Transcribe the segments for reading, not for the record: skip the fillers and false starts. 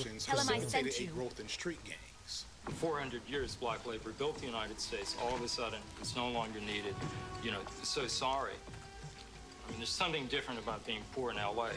restrictions facilitated a growth in street gangs. For 400 years, black labor built the United States. All of a sudden, it's no longer needed. You know, so sorry. I mean, there's something different about being poor in LA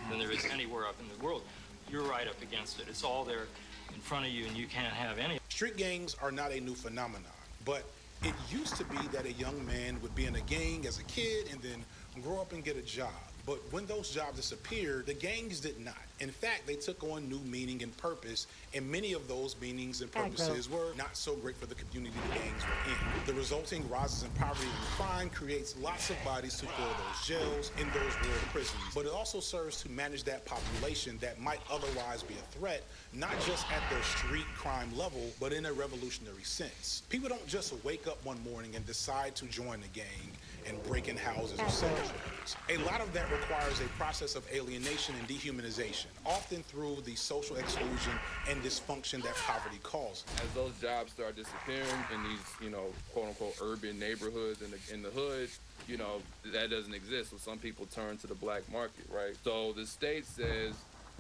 than there is anywhere up in the world. You're right up against it. It's all there in front of you, and you can't have any. Street gangs are not a new phenomenon, but it used to be that a young man would be in a gang as a kid and then grow up and get a job. But when those jobs disappeared, the gangs did not. In fact, they took on new meaning and purpose, and many of those meanings and purposes were not so great for the community the gangs were in. The resulting rises in poverty and crime creates lots of bodies to fill those jails in those rural prisons. But it also serves to manage that population that might otherwise be a threat, not just at their street crime level, but in a revolutionary sense. People don't just wake up one morning and decide to join a gang and break in houses or sell drugs. A lot of that requires a process of alienation and dehumanization, often through the social exclusion and dysfunction that poverty causes. As those jobs start disappearing in these, you know, quote unquote urban neighborhoods in the hood, you know, that doesn't exist. So some people turn to the black market, right? So the state says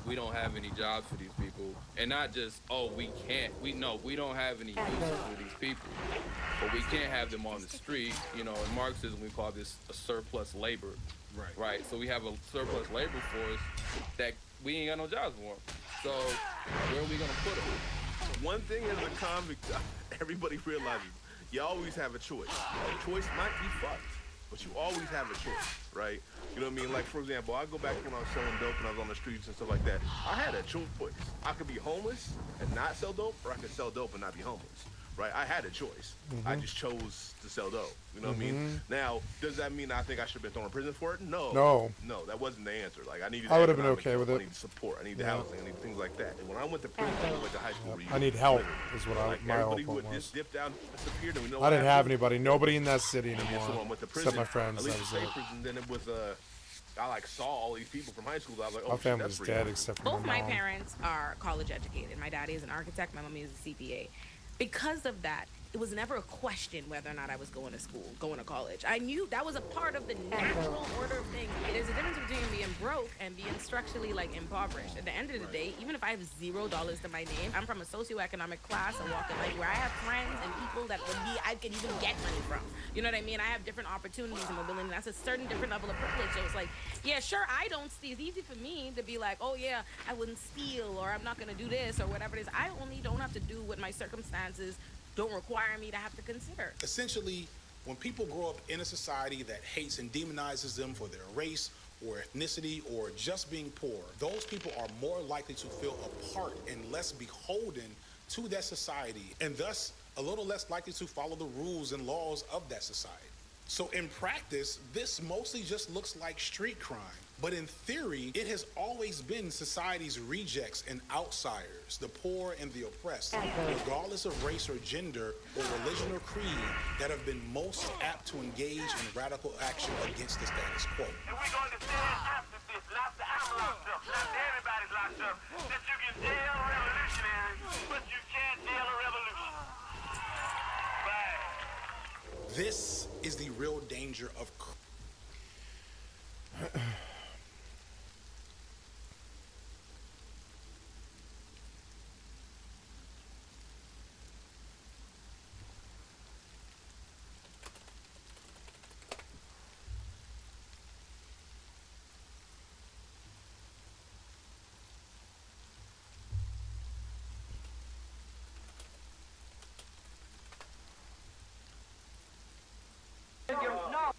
we don't have any jobs for these people, and not just, oh, we don't have any uses for these people, but we can't have them on the street. You know, in Marxism we call this a surplus labor, right? So we have a surplus labor force that we ain't got no jobs for them. So where are we gonna put them? One thing as a convict, everybody realizes you always have a choice. The choice might be fucked, but you always have a choice, right? You know what I mean? Like, for example, I go back when I was selling dope and I was on the streets and stuff like that. I had a choice. I could be homeless and not sell dope, or I could sell dope and not be homeless, right? I had a choice. I just chose to sell dope. You know what I mean? Now, does that mean I think I should have been thrown in prison for it? No, that wasn't the answer. Like, I needed. I would have been okay with it. I need support. I need the housing. I need things like that. And when I went to prison, I went to high school. I need help, is what my whole everybody point would was. just dip down, disappeared, and we know I didn't have anybody. Nobody in that city so anymore, I went to prison, except my friends. At That least was it. prison. Then it was I like saw all these people from high school. I was like, oh, My shit, family that's was real. dead except for Both my my mom. parents are college educated. My daddy is an architect, my mommy is a CPA. Because of that, it was never a question whether or not I was going to school, going to college. I knew that was a part of the natural order of things. There's a difference between being broke and being structurally like impoverished. At the end of the day, even if I have $0 to my name, I'm from a socioeconomic class and walk in life where I have friends and people that I could even get money from. You know what I mean? I have different opportunities and mobility, and that's a certain different level of privilege. So it's like, yeah, sure, I don't steal. It's easy for me to be like, oh yeah, I wouldn't steal, or I'm not gonna do this, or whatever it is. I only don't have to do what my circumstances don't require me to have to consider. Essentially, when people grow up in a society that hates and demonizes them for their race or ethnicity or just being poor, those people are more likely to feel a part and less beholden to that society, and thus a little less likely to follow the rules and laws of that society. So in practice, this mostly just looks like street crime. But in theory, it has always been society's rejects and outsiders, the poor and the oppressed, regardless of race or gender or religion or creed, that have been most apt to engage in radical action against the status quo. And we're going to stand after this, not the I'm locked up, not everybody's locked up, that you can jail revolutionaries, but you can't jail a revolution. Bye. This is the real danger of No.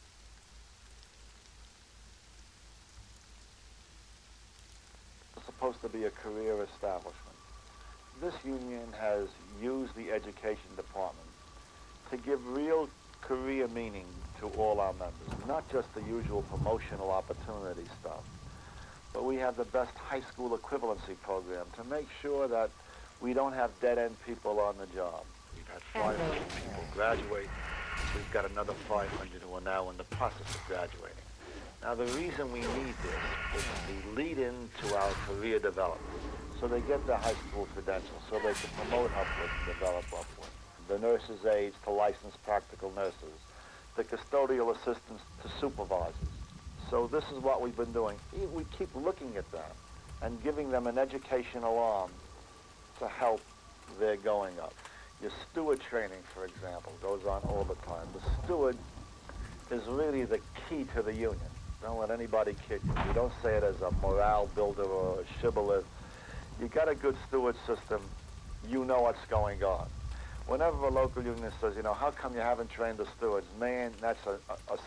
It's supposed to be a career establishment. This union has used the education department to give real career meaning to all our members, not just the usual promotional opportunity stuff, but we have the best high school equivalency program to make sure that we don't have dead-end people on the job. We've had 500 people graduate. We've got another 500 who are now in the process of graduating. Now, the reason we need this is the lead-in to our career development. So they get their high school credentials, so they can promote upward and develop upward. The nurses' aides to licensed practical nurses, the custodial assistants to supervisors. So this is what we've been doing. We keep looking at that and giving them an educational arm to help their going up. Your steward training, for example, goes on all the time. The steward is really the key to the union. Don't let anybody kid you. You don't say it as a morale builder or a shibboleth. You got a good steward system, you know what's going on. Whenever a local union says, you know, how come you haven't trained the stewards? Man, that's a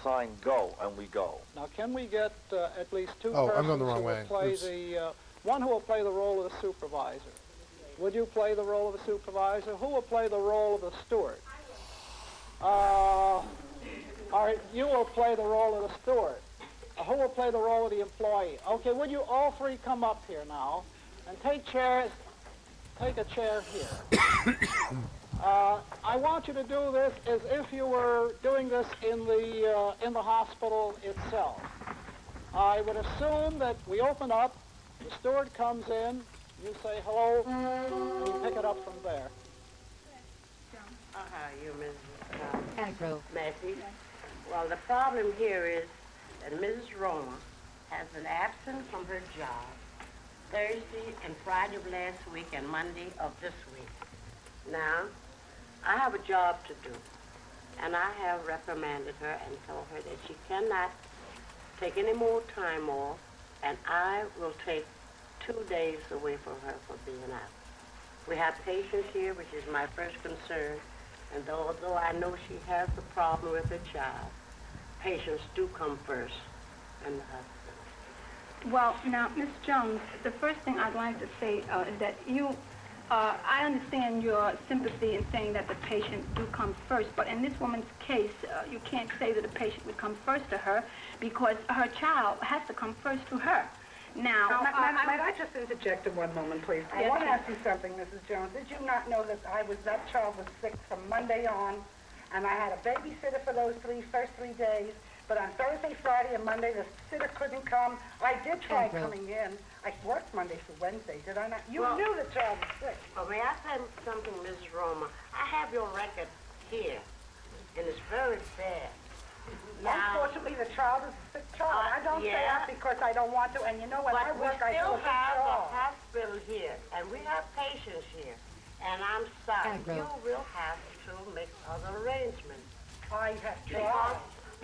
sign, go, and we go. Now, can we get at least two Oh, persons I'm going the wrong who will way. play Oops. one who will play the role of the supervisor? Would you play the role of the supervisor? Who will play the role of the steward? All right, you will play the role of the steward. Who will play the role of the employee? Okay, would you all three come up here now and take chairs? Take a chair here. I want you to do this as if you were doing this in the hospital itself. I would assume that we open up, the steward comes in, you say hello, and you pick it up from there. How are you, Mrs. Massey? Well, the problem here is that Mrs. Roma has been absent from her job Thursday and Friday of last week and Monday of this week. Now, I have a job to do, and I have reprimanded her and told her that she cannot take any more time off, and I will take 2 days away from her for being out. We have patients here, which is my first concern, and although I know she has the problem with her child, patients do come first, and the husband. Well, now, Ms. Jones, the first thing I'd like to say is that I understand your sympathy in saying that the patient do come first, but in this woman's case, you can't say that the patient would come first to her because her child has to come first to her. Now, might I just interject in one moment, please? I Yes, want to ma'am. ask you something, Mrs. Jones. Did you not know that that child was sick from Monday on, and I had a babysitter for those first three days, but on Thursday, Friday, and Monday, the sitter couldn't come. I did try coming in. I worked Monday through Wednesday, did I not? You knew the child was sick. Well, may I say something, Mrs. Roma? I have your record here, and it's very bad. Now, Unfortunately, the child is a sick child. I don't say that because I don't want to, and you know when I work, I do a still good have a job. hospital here, and we have patients here, and I'm sorry, you will have to make other arrangements. I have because tried.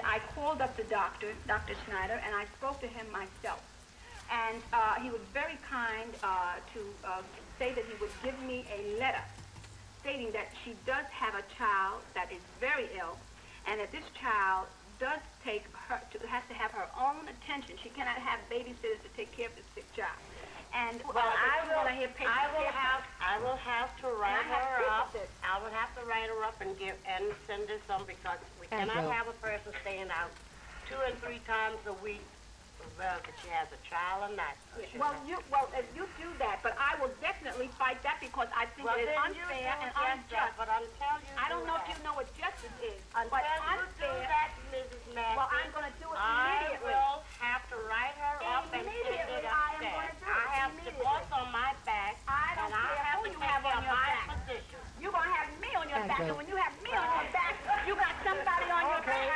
I called up the doctor, Dr. Schneider, and I spoke to him myself. And he was very kind to say that he would give me a letter stating that she does have a child that is very ill, and that this child does has to have her own attention. She cannot have babysitters to take care of this sick child. And Well, I will have to write And I have her proof up. of this. I will have to write her up and send her some because we cannot have a person staying out 2 and 3 times a week, whether she has a child or not. Well, you do that, but I will definitely fight that because I think it is unfair and unjust. But until you I don't know if you know what justice is, Until but you do unfair. that, Mrs. Massey, Well, I'm going to do it I immediately. will have to write her up and send Immediately, it I am upstairs. going to do I it have immediately. divorce on my back, I don't and I care have who to you take have care on of your my back. position. You're going to have me on your back, and when you have me on your back, you got somebody on your back.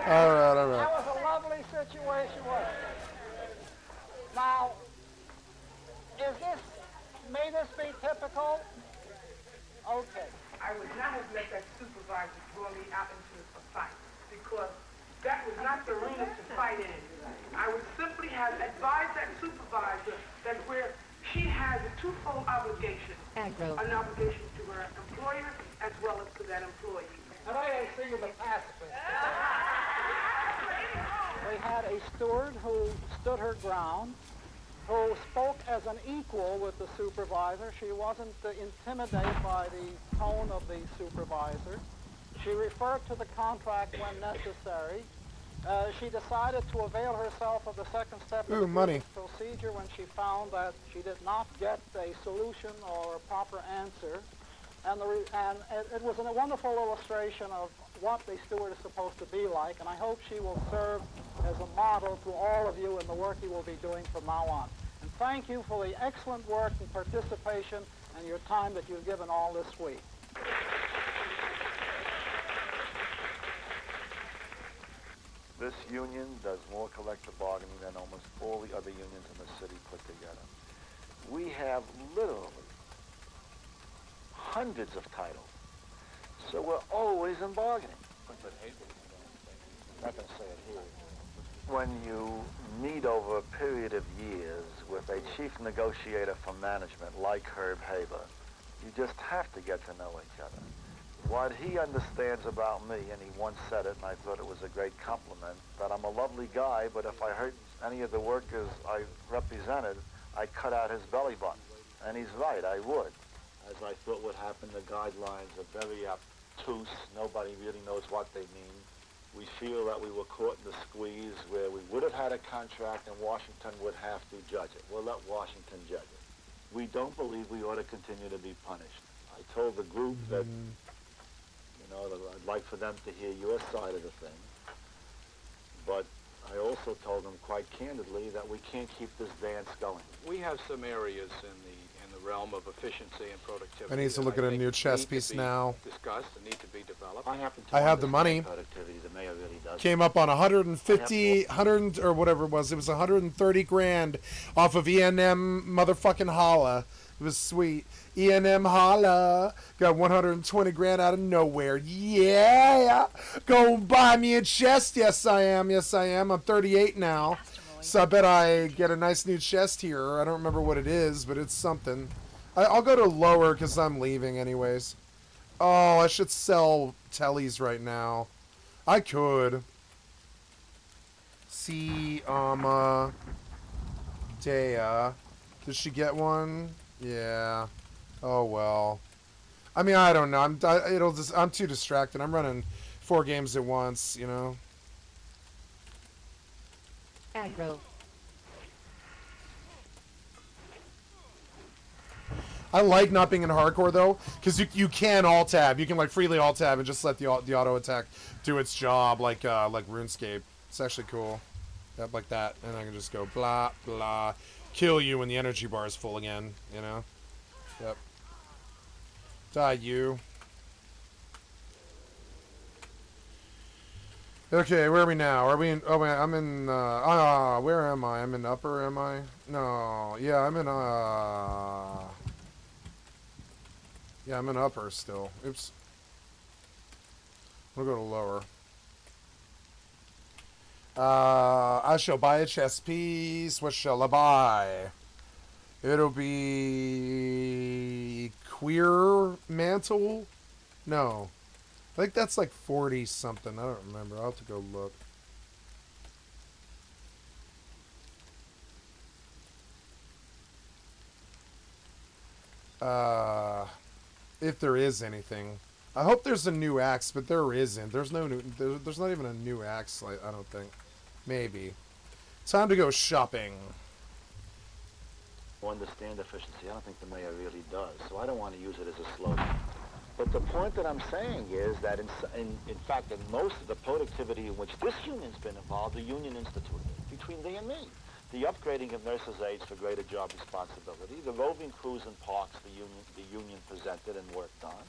All right, all right. That was a lovely situation, wasn't it? Now, may this be typical? Okay. I would not have let that supervisor throw me out into a fight because that was not the arena to fight in. I would simply have advised that supervisor that where she has a twofold obligation, an obligation to her employer as well as to that employee. And I see you the pacifist. We had a steward who stood her ground, who spoke as an equal with the supervisor. She wasn't intimidated by the tone of the supervisor. She referred to the contract when necessary. She decided to avail herself of the second step of the money. procedure when she found that she did not get a solution or a proper answer. And it was a wonderful illustration of what the steward is supposed to be like, and I hope she will serve as a model to all of you in the work you will be doing from now on. And thank you for the excellent work and participation and your time that you've given all this week. This union does more collective bargaining hundreds of titles. So we're always in bargaining. I'm not going to say it here. When you meet over a period of years with a chief negotiator from management like Herb Haber, you just have to get to know each other. What he understands about me, and he once said it, and I thought it was a great compliment, that I'm a lovely guy, but if I hurt any of the workers I represented, I cut out his belly button. And he's right, I would. As I thought would happen, the guidelines are very obtuse. Nobody really knows what they mean. We feel that we were caught in the squeeze where we would have had a contract and Washington would have to judge it. We'll let Washington judge it. We don't believe we ought to continue to be punished. I told the group that, you know, that I'd like for them to hear your side of the thing. But I also told them quite candidly that we can't keep this dance going. We have some areas in the realm of efficiency and productivity. I need to look at a new chess piece now. Discussed and need to be developed. I have the money. Productivity, the mayor really does. Came up on 150, 100 or whatever it was. It was 130 grand off of ENM motherfucking Holla. It was sweet. ENM Holla. Got 120 grand out of nowhere. Yeah. Go buy me a chest. Yes, I am. Yes, I am. I'm 38 now. So I bet I get a nice new chest here. I don't remember what it is, but it's something. I'll go to lower because I'm leaving anyways. Oh, I should sell tellies right now. I could. See, Dea. Did she get one? Yeah. Oh well. I mean, I don't know. I'm too distracted. I'm running 4 games at once, you know. Aggro. I like not being in hardcore though, because you can alt tab. You can like freely alt tab and just let the auto attack do its job, like RuneScape. It's actually cool. Yep, like that, and I can just go blah blah, kill you when the energy bar is full again. You know. Yep. Die you. Okay, where are we now? Are we in? Oh, wait, I'm in. Where am I? I'm in upper. Am I? No. Yeah, I'm in. Yeah, I'm in upper still. Oops. We'll go to lower. I shall buy a chess piece. What shall I buy? It'll be queer mantle. No. I think that's like 40 something. I don't remember. I'll have to go look. If there is anything. I hope there's a new axe, but there isn't. There's no new. There's not even a new axe. I don't think. Maybe. Time to go shopping. Understand efficiency. I don't think the mayor really does. So I don't want to use it as a slogan. But the point that I'm saying is that, in fact, in most of the productivity in which this union's been involved, the union instituted it, between they and me. The upgrading of nurses' aides for greater job responsibility, the roving crews in parks the union presented and worked on,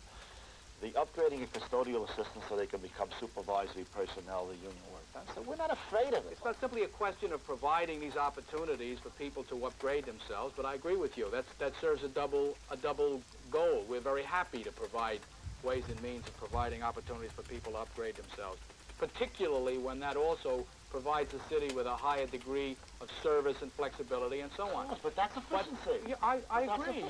the upgrading of custodial assistants so they can become supervisory personnel the union worked on. So we're not afraid of it. It's not simply a question of providing these opportunities for people to upgrade themselves, but I agree with you. That serves a double goal. We're very happy to provide ways and means of providing opportunities for people to upgrade themselves, particularly when that also provides the city with a higher degree of service and flexibility and so on. But that's efficiency. Yeah, I agree.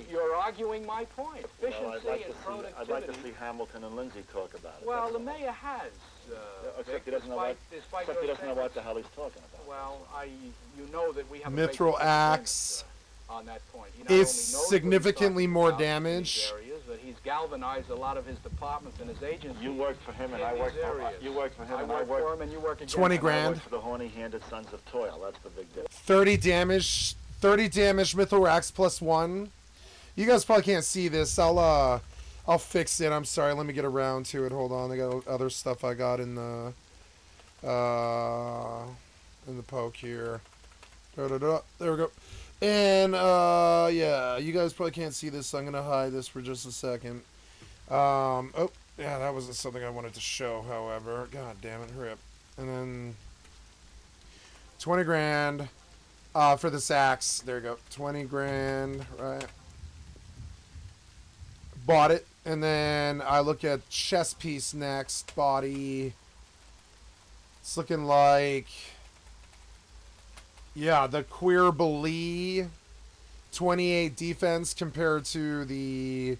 You're arguing my point. Efficiency and productivity. I'd like to see Hamilton and Lindsay talk about it. Well, the mayor has. Except he doesn't know what the hell he's talking about. Well, you know that we have Mithril axe. On that point. It's significantly more damage. But he's galvanized a lot of his departments and his agencies. You worked for him and I worked for him. You worked for him and I worked for him and you work again. 20 grand. I worked for the horny-handed sons of toil. That's the big difference. 30 damage. 30 damage. Mithril axe +1. You guys probably can't see this. I'll fix it. I'm sorry. Let me get around to it. Hold on. I got other stuff I got in the poke here. There we go. And, yeah, you guys probably can't see this, so I'm going to hide this for just a second. Oh, yeah, that wasn't something I wanted to show, however. God damn it, hurry up. And then 20 grand for this axe. There you go. 20 grand, right? Bought it. And then I look at chest piece next. Body. It's looking like... Yeah, the Queer Belie. 28 defense compared to the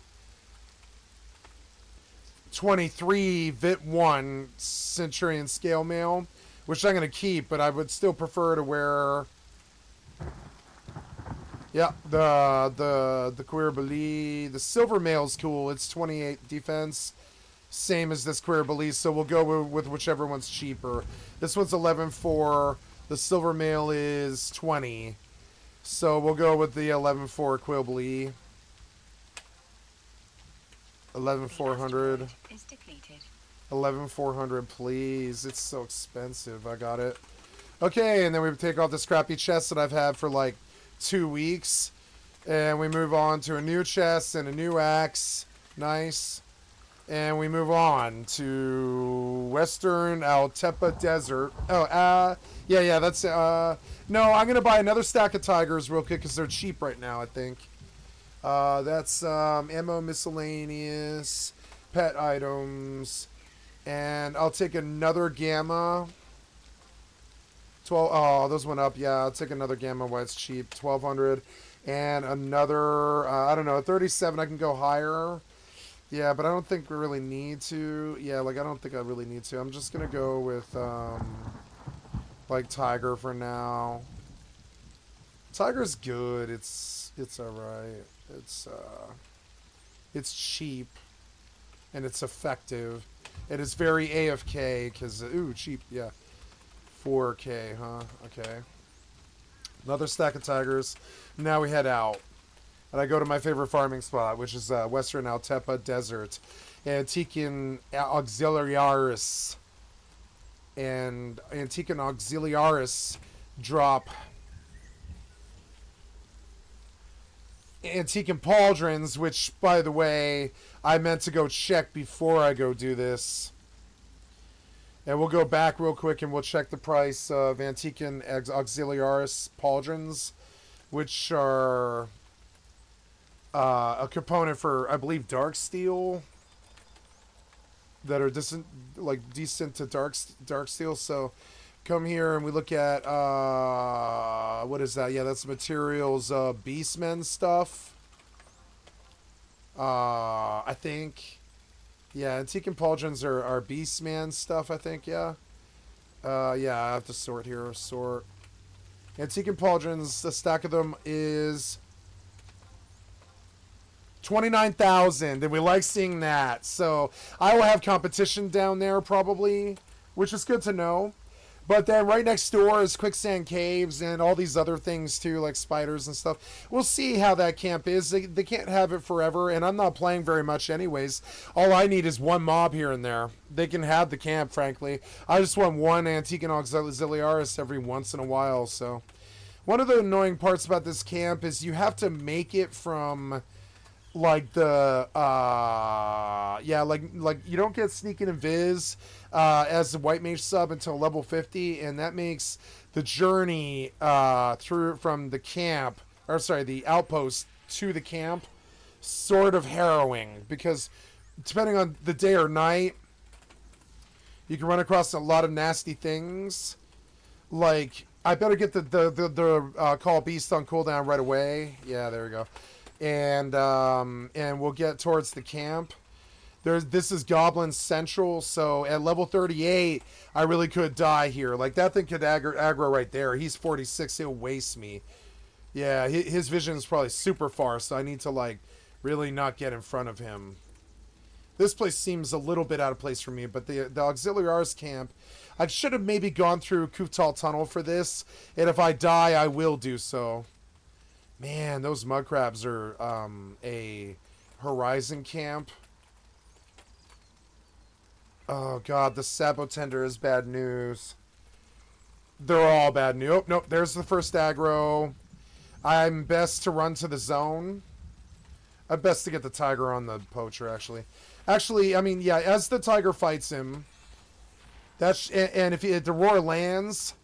23 Vit 1 Centurion Scale Mail, which I'm going to keep, but I would still prefer to wear... Yeah, the Queer Belie. The Silver Mail's cool. It's 28 defense. Same as this Queer Belie, so we'll go with whichever one's cheaper. This one's 11.4. The Silver Mail is 20. So we'll go with the 11.4 Queer Belie. 11,400. 11,400, please. It's so expensive. I got it. Okay, and then we take off this crappy chest that I've had for like 2 weeks. And we move on to a new chest and a new axe. Nice. And we move on to Western Altepa Desert. Oh, yeah, that's, no, I'm going to buy another stack of tigers real quick because they're cheap right now, I think. That's, ammo, miscellaneous, pet items, and I'll take another gamma. 12, oh, those went up, yeah, I'll take another gamma while it's cheap, 1,200, and another, I don't know, 37, I can go higher. Yeah, but I don't think we really need to. Yeah, like, I don't think I really need to. I'm just going to go with, like, Tiger for now. Tiger's good. It's alright. It's cheap. And it's effective. And it's very AFK, because, ooh, cheap, yeah. 4K, huh? Okay. Another stack of Tigers. Now we head out. And I go to my favorite farming spot, which is Western Altepa Desert. Antiquan Auxiliaris. And Antiquan Auxiliaris drop Antiquan Pauldrons, which, by the way, I meant to go check before I go do this. And we'll go back real quick and we'll check the price of Antiquan Auxiliaris Pauldrons, which are... a component for, I believe, dark steel that are decent to dark steel. So come here and we look at what is that? Yeah, that's materials, Beastmen stuff. I think, yeah, Antique Pauldrons are Beastman stuff. I think, yeah. Yeah, I have to sort here. Sort. Antique Pauldrons. The stack of them is 29,000, and we like seeing that. So I will have competition down there probably, which is good to know. But then right next door is quicksand caves and all these other things too, like spiders and stuff. We'll see how that camp is. They can't have it forever, and I'm not playing very much anyways. All I need is one mob here and there. They can have the camp, frankly. I just want one Antiquan Auxiliaris every once in a while. So one of the annoying parts about this camp is you have to make it from... like the yeah, like you don't get sneaking and viz as the white mage sub until level 50, and that makes the journey through from the camp, or sorry, the outpost to the camp sort of harrowing, because depending on the day or night you can run across a lot of nasty things. Like, I better get the call beast on cooldown right away. Yeah, there we go. And we'll get towards the camp. This is Goblin Central, so at level 38, I really could die here. Like, that thing could aggro right there. He's 46, he'll waste me. Yeah, his vision is probably super far, so I need to, like, really not get in front of him. This place seems a little bit out of place for me, but the Auxiliaris camp, I should have maybe gone through Kuftal Tunnel for this, and if I die, I will do so. Man, those mud crabs are a Horizon camp. Oh, God, the Sabotender is bad news. They're all bad news. Oh, nope, there's the first aggro. I'm best to run to the zone. I'm best to get the tiger on the poacher, actually. Actually, I mean, yeah, as the tiger fights him, and if the roar lands...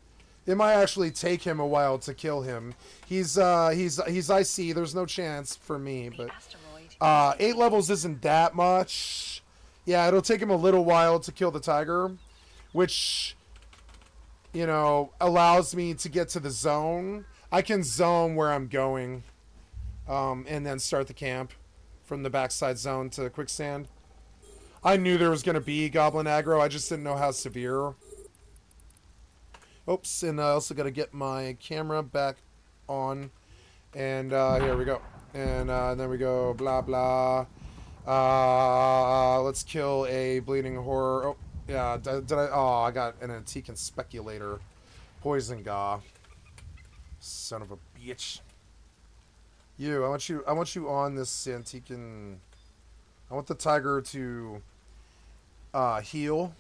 it might actually take him a while to kill him. He's IC. There's no chance for me, but 8 levels isn't that much. Yeah, it'll take him a little while to kill the tiger, which, you know, allows me to get to the zone. I can zone where I'm going, and then start the camp from the backside zone to quicksand. I knew there was going to be goblin aggro. I just didn't know how severe. Oops, and I also got to get my camera back on. And here we go. And then we go, blah, blah. Let's kill a bleeding horror. Oh, yeah, did I? Oh, I got an antique and speculator. Poison Gaw. Son of a bitch. You, I want you on this antique and... I want the tiger to heal.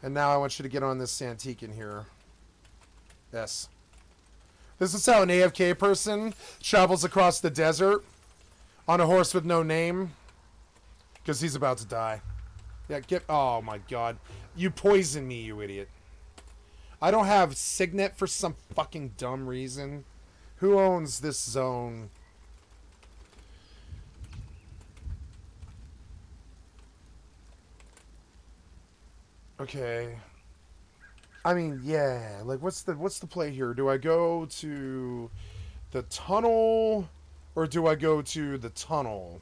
And now I want you to get on this antique in here. Yes. This is how an AFK person travels across the desert on a horse with no name. Because he's about to die. Yeah, get... Oh, my God. You poison me, you idiot. I don't have Signet for some fucking dumb reason. Who owns this zone? Okay. I mean, yeah. Like, what's the play here? Do I go to the tunnel, or do I go to the tunnel?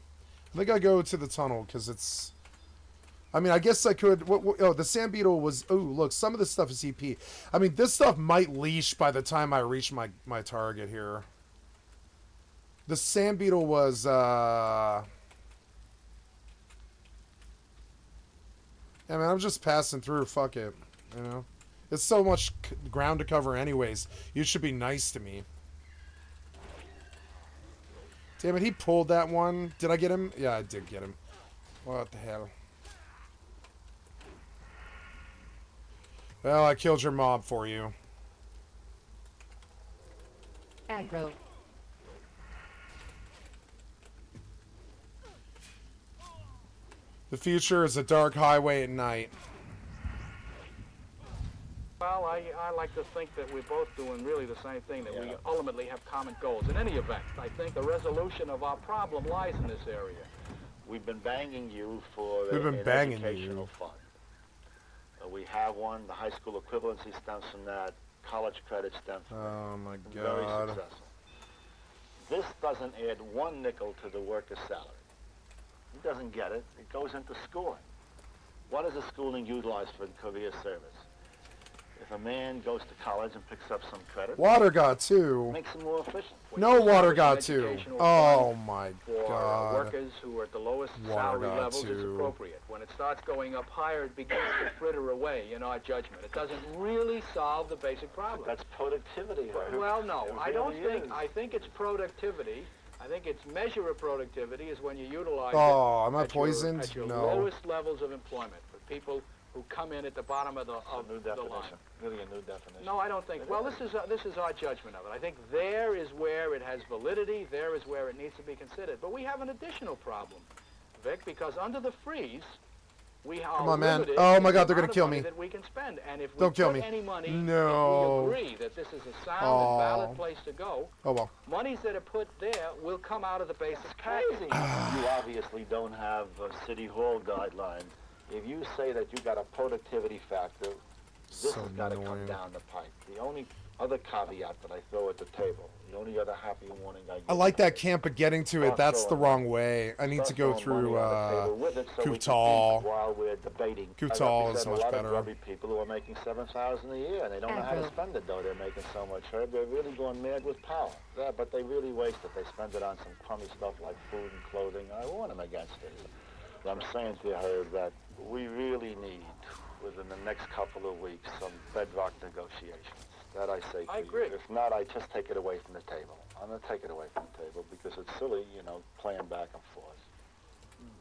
I think I go to the tunnel because it's. I mean, I guess I could. Oh, the sand beetle was. Oh, look, some of this stuff is EP. I mean, this stuff might leash by the time I reach my target here. The sand beetle was. I mean, I'm just passing through. Fuck it, you know. It's so much ground to cover, anyways. You should be nice to me. Damn it, he pulled that one. Did I get him? Yeah, I did get him. What the hell? Well, I killed your mob for you. Aggro. The future is a dark highway at night. Well, I like to think that we're both doing really the same thing, that we ultimately have common goals. In any event, I think the resolution of our problem lies in this area. We've been banging you for an educational fund. We have one. The high school equivalency stems from that. College credit stems from that. Oh, my Very God. successful. This doesn't add one nickel to the worker's salary. He doesn't get it. It goes into schooling. What is the schooling utilized for career service? If a man goes to college and picks up some credit, Water got two. makes him more efficient. No water got two. Oh my For God. workers who are at the lowest Water salary got levels, it's two. appropriate. When it starts going up higher, it begins to fritter away in our judgment. It doesn't really solve the basic problem. That's productivity. Well, no, It I don't really think. is. I think it's productivity. I think its measure of productivity is when you utilize Oh, it am I at poisoned? at your No. lowest levels of employment for people who come in at the bottom of the New the line. definition. Really a new definition. No, I don't think. Well, this is our judgment of it. I think there is where it has validity. There is where it needs to be considered. But we have an additional problem, Vic, because under the freeze, we are Come on, man. limited Oh, in my the God, they're gonna amount of kill money me. that we can spend. And if we Don't kill put me. any money, No. if we agree that this is a sound Oh. and valid place to go, Oh, well. monies that are put there will come out of the basic Crazy. package. You obviously don't have City Hall guidelines. If you say that you got a productivity factor, this So has got to come annoying. down the pipe. The only other caveat that I throw at the table, the only other happy warning I give. I like that camp, but getting to it, that's the wrong way. I need to go Start throwing through money on the table with it so we can Kutal. think while we're debating. Kutal I is represent much a lot better. of grubby people who are making $7,000 a year, and they don't know how to spend it, though. They're making so much. Herb, they're really going mad with power. Yeah, but they really waste it. They spend it on some crummy stuff like food and clothing. I warn them against it. But I'm saying to you, Herb, that we really need, within the next couple of weeks, some bedrock negotiations. That I say to I you. agree. If not, I just take it away from the table. I'm going to take it away from the table because it's silly, you know, playing back and forth.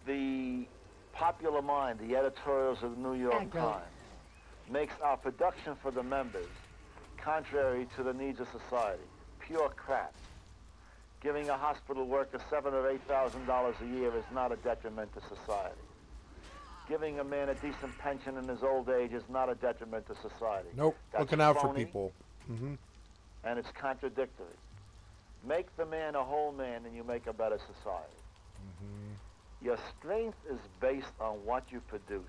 The popular mind, the editorials of the New York Times, makes our production for the members contrary to the needs of society. Pure crap. Giving a hospital worker $7,000 or $8,000 a year is not a detriment to society. Giving a man a decent pension in his old age is not a detriment to society. Nope. That's Looking out for phony, people. Mm-hmm. and it's contradictory. Make the man a whole man and you make a better society. Your strength is based on what you produce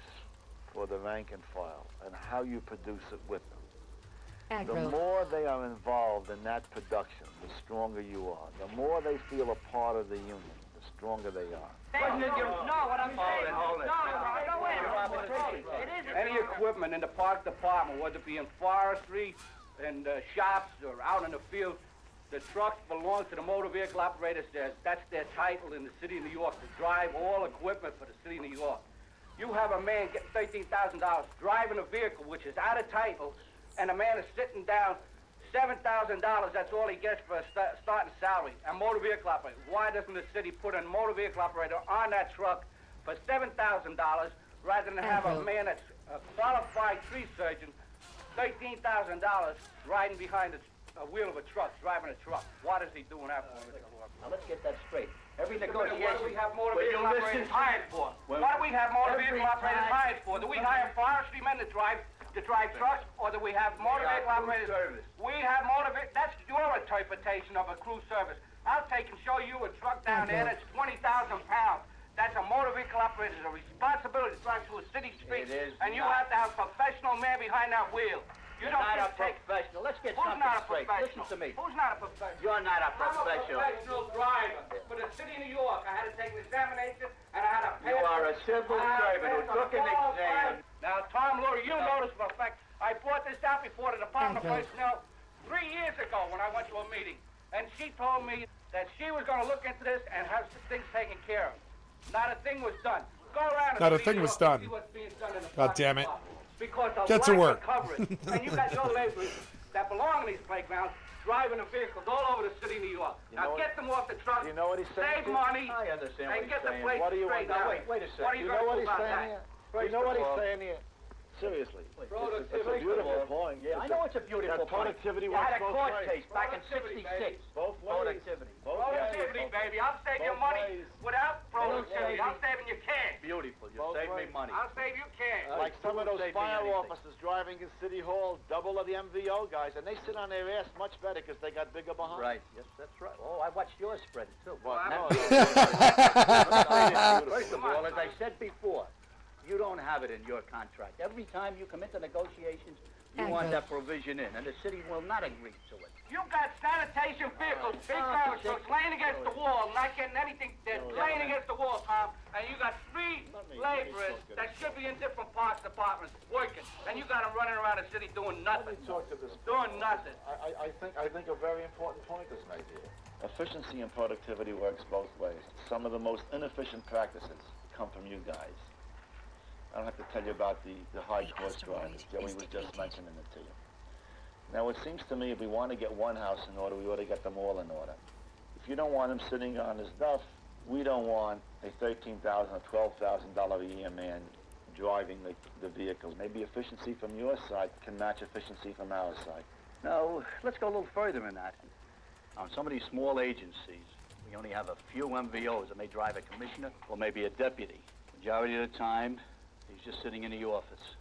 for the rank and file and how you produce it with them. The more they are involved in that production, the stronger you are. The more they feel a part of the union, the stronger they are. What I'm saying. Any equipment in the park department, whether it be in forestry, in shops, or out in the field, the trucks belong to the motor vehicle operators. That's their title in the city of New York, to drive all equipment for the city of New York. You have a man getting $13,000 driving a vehicle which is out of title, and a man is sitting down $7,000, that's all he gets for a starting salary. A motor vehicle operator. Why doesn't the city put a motor vehicle operator on that truck for $7,000 rather than have a man that's a qualified tree surgeon, $13,000 riding behind a wheel of a truck, driving a truck? What is he doing that for, Mr. Lord? Now let's get that straight. Every negotiation. What do we have motor vehicle operators hired for? What do we have motor vehicle operators hired for? Do we hire forestry men to drive trucks, or do we have motor vehicle operators? Service. We have motor vehicle. That's your interpretation of a crew service. I'll take and show you a truck down there that's 20,000 pounds. That's a motor vehicle operator's a responsibility to drive through a city street, and you have to have a professional man behind that wheel. You're not a professional. Let's get something straight. Listen to me. Who's not a professional? You're not a professional. I'm a professional driver for the city of New York. I had to take an examination, and I had to pass. You are a civil servant who took an exam. Now, Tom Lurie, you notice for a fact, I brought this out before the Department of Personnel 3 years ago when I went to a meeting, and she told me that she was going to look into this and have things taken care of. Not a thing was done. Go around and Not a thing was done. see what's being done in the God damn it. Because of Get to lack work. of coverage. And you got your laborers that belong in these playgrounds driving the vehicles all over the city of New York. Now get them off the truck, You know what he's saying? save money, I understand and what he's get the saying. place What do you straight want? out. Wait a second. What are you You know what going to do he's about saying that? here? You know what he's saying here? Seriously. It's a beautiful point. Yeah, I know it's a beautiful That point. productivity You works had a both court ways. case back in Productivity, 66. Both ways. Productivity. Productivity, baby. I'll save you Both money ways. without productivity. I'm saving you cash. Beautiful. You Both saved me ways. money. I'll save you cash. Like some of those Save me fire anything. officers driving in City Hall, double of the MVO guys, and they sit on their ass much better because they got bigger behind. Right. Yes, that's right. Oh, I watched yours spread it too. What? No, First of all, as I said before, you don't have it in your contract. Every time you come into negotiations, you want that provision in, and the city will not agree to it. You got sanitation vehicles, big garbage trucks laying against the wall, not getting anything. They're laying against the wall, Tom. And you got 3 laborers that should be in different parks departments working, and you got them running around the city doing nothing. talk to this. Doing nothing. I think a very important point is made here. Efficiency and productivity works both ways. Some of the most inefficient practices come from you guys. I don't have to tell you about the high cost drivers. Joey was just mentioning it to you. Now, it seems to me if we want to get one house in order, we ought to get them all in order. If you don't want him sitting on his duff, we don't want a $13,000 or $12,000 a year man driving the vehicles. Maybe efficiency from your side can match efficiency from our side. No, let's go a little further than that. On some of these small agencies, we only have a few MVOs that may drive a commissioner or maybe a deputy. Majority of the time, he's just sitting in the office.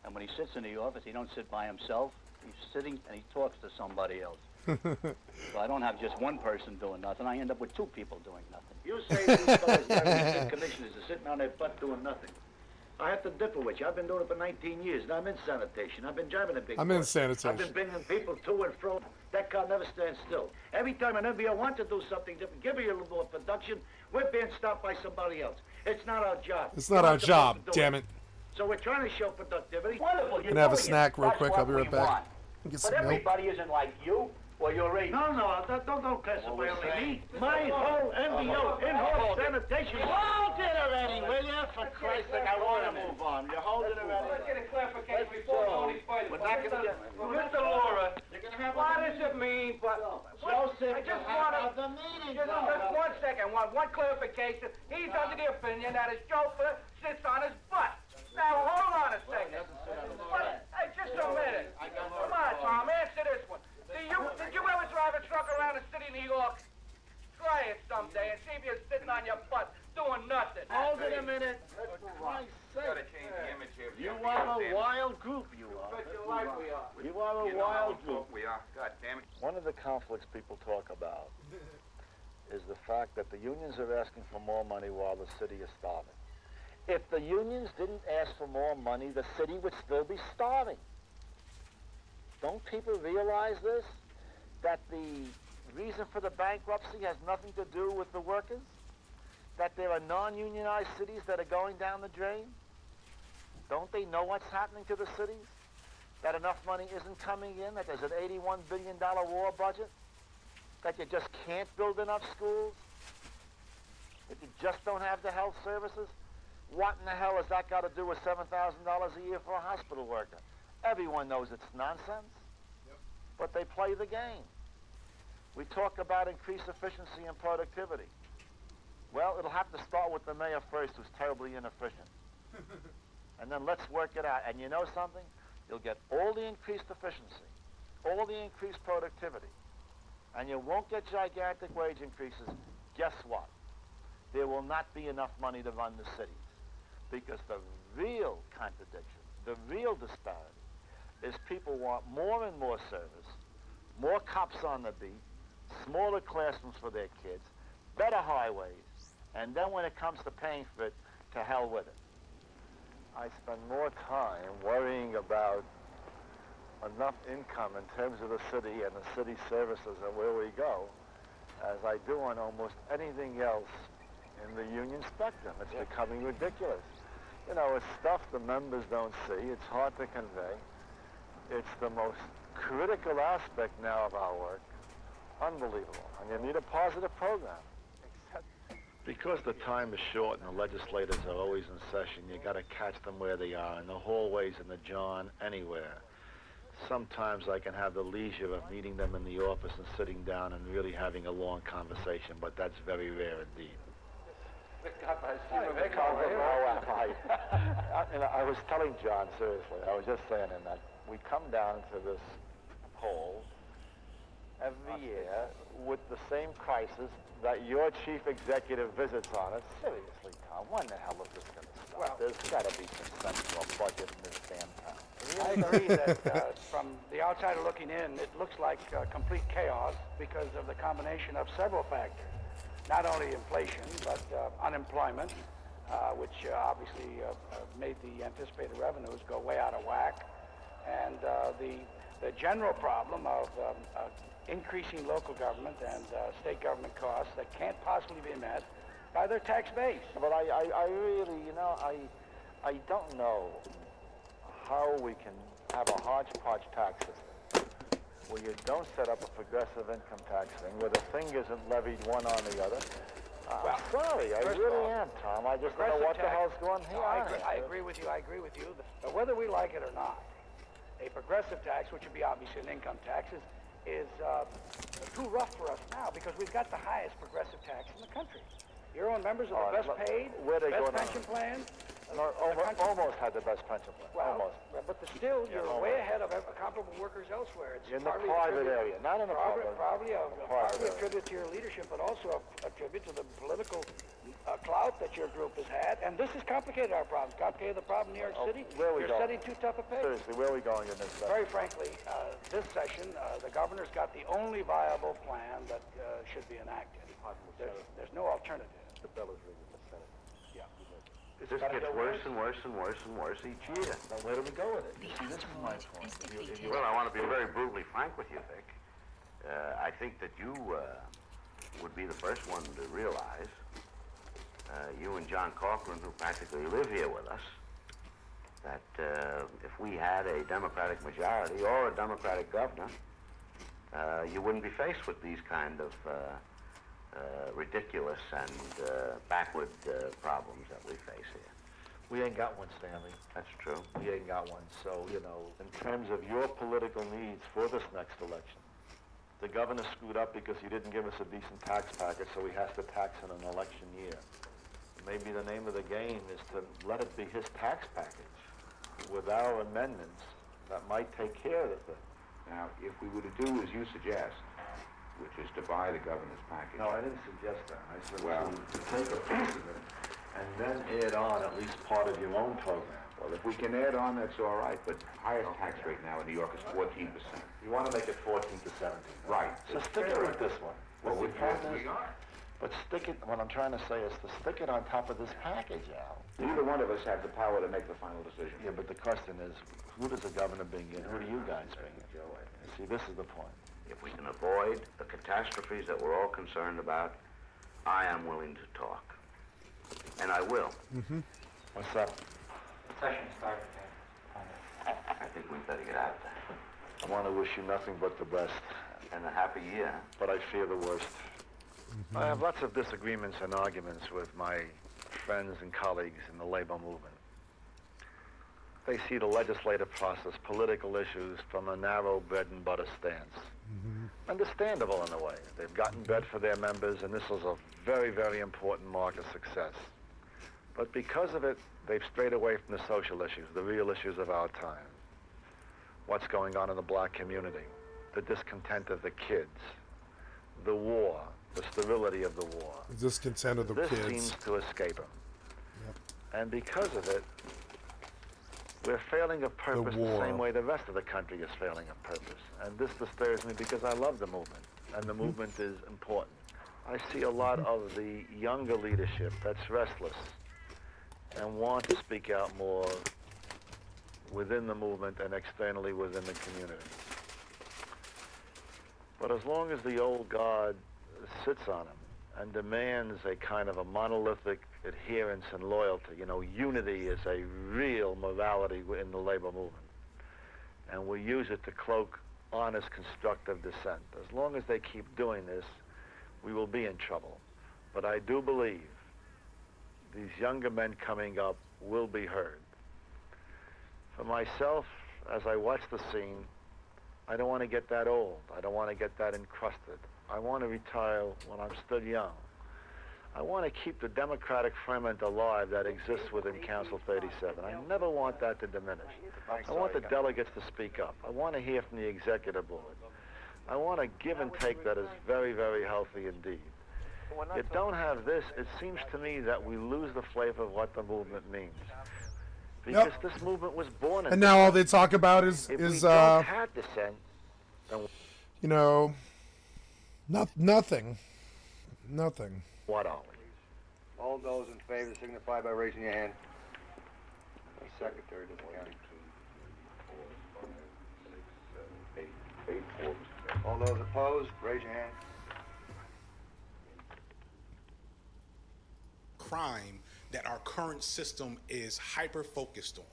And when he sits in the office, he don't sit by himself. He's sitting and he talks to somebody else. So I don't have just one person doing nothing. I end up with 2 people doing nothing. You say these fellas driving commissioners are sitting on their butt doing nothing. I have to differ with you. I've been doing it for 19 years, and I'm in sanitation. I've been driving a big I'm in bus. sanitation. I've been bringing people to and fro. That car never stands still. Every time an MVO wants to do something different, give me a little more production, we're being stopped by somebody else. It's not our job. It's not our job, damn it. So we're trying to show productivity. Wonderful. Gonna have a snack real quick. I'll be right back. Get some But milk. everybody isn't like you or your age. No, don't classify only me. My whole MVO, in-house sanitation. Hold it already, will you? For Christ's sake, I want to move on. You're holding it already. Let's get a clarification before we go any further. We're not gonna get- Mr. Laura, what does it mean? But Joseph, I just you want have to. the meeting, Just though. 1 second. One clarification. He's under the opinion that his chauffeur sits on his butt. Now hold on a second. Hey, just a minute. Come on, Tom. Answer this one. Did you ever drive a truck around the city of New York? Try it someday and see if you're sitting on your butt doing nothing. Hold it a minute. For Christ's sake. Gotta change the image here. You are a wild group, you are. But you're like we are. You are a wild group. We are. God damn it. One of the conflicts people talk about is the fact that the unions are asking for more money while the city is starving. If the unions didn't ask for more money, the city would still be starving. Don't people realize this? That the reason for the bankruptcy has nothing to do with the workers? That there are non-unionized cities that are going down the drain? Don't they know what's happening to the cities? That enough money isn't coming in, that there's an $81 billion war budget? That you just can't build enough schools? That you just don't have the health services? What in the hell has that got to do with $7,000 a year for a hospital worker? Everyone knows it's nonsense, but they play the game. We talk about increased efficiency and productivity. Well, it'll have to start with the mayor first, who's terribly inefficient. And then let's work it out. And you know something? You'll get all the increased efficiency, all the increased productivity, and you won't get gigantic wage increases. Guess what? There will not be enough money to run the cities. Because the real contradiction, the real disparity, is people want more and more service, more cops on the beat, smaller classrooms for their kids, better highways, and then when it comes to paying for it, to hell with it. I spend more time worrying about enough income in terms of the city and the city services and where we go as I do on almost anything else in the union spectrum. It's becoming ridiculous. You know, it's stuff the members don't see. It's hard to convey. It's the most critical aspect now of our work. Unbelievable. And you need a positive program. Because the time is short and the legislators are always in session, you got to catch them where they are, in the hallways, in the John, anywhere. Sometimes I can have the leisure of meeting them in the office and sitting down and really having a long conversation, but that's very rare indeed. I was telling John, seriously, I was just saying him that we come down to this hole every year with the same crisis that your chief executive visits on it. Seriously, Tom, when the hell is this going to stop? Well, there's got to be some sensible budget in this damn town. I agree that from the outsider looking in, it looks like complete chaos because of the combination of several factors. Not only inflation, but unemployment, which obviously made the anticipated revenues go way out of whack, and the general problem of increasing local government and state government costs that can't possibly be met by their tax base. But I really, you know, I don't know how we can have a hodgepodge tax system where you don't set up a progressive income tax thing, where the thing isn't levied one on the other. I'm sorry, I really am, Tom. I just don't know what the hell's going on here. I agree with you. But whether we like it or not, a progressive tax, which would be obviously an income tax, is too rough for us now because we've got the highest progressive tax in the country. Your own members are the best paid, best pension plans. Almost had the best pension plan. Well, but still, you're way ahead of comparable workers elsewhere. It's in the private area, not in the public. Probably a tribute to your leadership, but also a tribute to the political clout that your group has had. And this has complicated our problems. Complicated the problem in New York City. Where are we You're setting too tough a pace. Seriously, where are we going in this session? Very frankly, this session, the governor's got the only viable plan that should be enacted. There's no alternative. The bill is rigged in the Senate. Yeah. It just gets worse and worse and worse and worse each year. Now, where do we go with it? See, this is my point. Well, I want to be very brutally frank with you, Vic. I think that you would be the first one to realize, you and John Corcoran, who practically live here with us, that if we had a Democratic majority or a Democratic governor, you wouldn't be faced with these kind of ridiculous and backward problems that we face here. We ain't got one, Stanley. That's true. We ain't got one. So, you know, in terms of your political needs for this next election, the governor screwed up because he didn't give us a decent tax package, so he has to tax in an election year. Maybe the name of the game is to let it be his tax package with our amendments that might take care of the thing. Now, if we were to do as you suggest, which is to buy the governor's package. No, I didn't suggest that. I said, well, to take a piece of it and then add on at least part of your own program. Well, if we can add on, that's all right, but highest tax rate now in New York is 14%. You want to make it 14 to 17. Right. So stick it with this one. Well, we are. But stick it, what I'm trying to say is to stick it on top of this package, Al. Neither one of us have the power to make the final decision. Yeah, but the question is, who does the governor bring in? Who do you guys bring in? See, this is the point. If we can avoid the catastrophes that we're all concerned about, I am willing to talk. And I will. Mm-hmm. What's up? Session started. I think we'd better get out of there. I want to wish you nothing but the best. And a happy year. But I fear the worst. I have lots of disagreements and arguments with my friends and colleagues in the labor movement. They see the legislative process, political issues, from a narrow bread and butter stance. Understandable in a way. They've gotten bread for their members, and this is a very, very important mark of success. But because of it, they've strayed away from the social issues, the real issues of our time. What's going on in the black community, the discontent of the kids, the war, the sterility of the war. The discontent of the this kids. seems to escape them. Yep. And because of it, we're failing of purpose the same way the rest of the country is failing of purpose. And this disturbs me because I love the movement, and the movement is important. I see a lot of the younger leadership that's restless and want to speak out more within the movement and externally within the community. But as long as the old guard sits on him and demands a kind of a monolithic adherence and loyalty, you know, unity is a real morality in the labor movement. And we use it to cloak honest, constructive dissent. As long as they keep doing this, we will be in trouble. But I do believe these younger men coming up will be heard. For myself, as I watch the scene, I don't want to get that old. I don't want to get that encrusted. I want to retire when I'm still young. I want to keep the democratic ferment alive that exists within Council 37. I never want that to diminish. I want the delegates to speak up. I want to hear from the executive board. I want a give and take that is very, very healthy indeed. You don't have this, it seems to me that we lose the flavor of what the movement means. Because this movement was born in And now all they talk about is if we don't have dissent, then you know, nothing. what are we? All those in favor signify by raising your hand. Secretary doesn't count. 8, 4. All those opposed, raise your hand. Crime that our current system is hyper-focused on,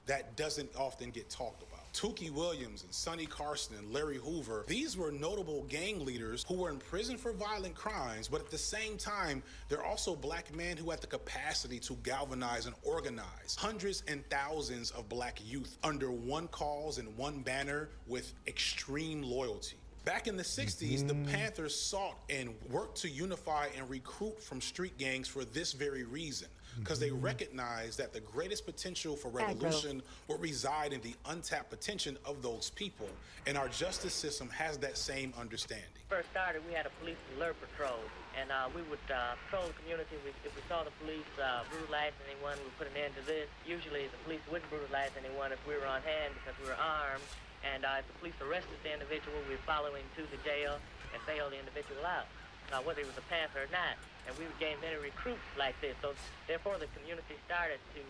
that doesn't often get talked about. Tukey Williams and Sonny Carson and Larry Hoover, these were notable gang leaders who were in prison for violent crimes, but at the same time, they're also black men who had the capacity to galvanize and organize hundreds and thousands of black youth under one cause and one banner with extreme loyalty. Back in the 60s, the Panthers sought and worked to unify and recruit from street gangs for this very reason, because they recognized that the greatest potential for revolution would reside in the untapped potential of those people, and our justice system has that same understanding. First started, we had a police alert patrol, and we would patrol the community. If we saw the police brutalize anyone, we put an end to this. Usually the police wouldn't brutalize anyone if we were on hand because we were armed. And if the police arrested the individual, we'd follow him to the jail and bail the individual out, whether he was a Panther or not. And we would gain many recruits like this. So therefore, the community started to